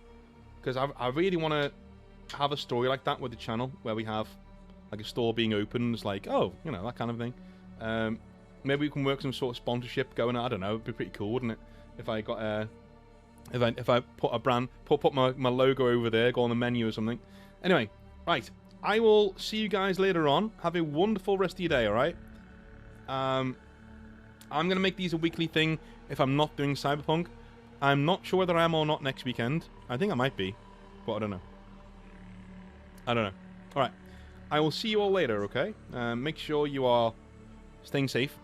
because I really want to have a story like that with the channel where we have like a store being opened. It's like, oh, you know, that kind of thing. Maybe we can work some sort of sponsorship going. I don't know. It'd be pretty cool, wouldn't it? If I got if I put a brand, put my logo over there, go on the menu or something. Anyway, right. I will see you guys later on. Have a wonderful rest of your day. All right. I'm gonna make these a weekly thing if I'm not doing Cyberpunk. I'm not sure whether I am or not next weekend. I think I might be, but I don't know. Alright. I will see you all later, okay? Make sure you are staying safe.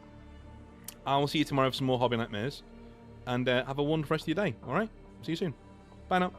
I will see you tomorrow for some more Hobby Nightmares. And have a wonderful rest of your day, alright? See you soon. Bye now.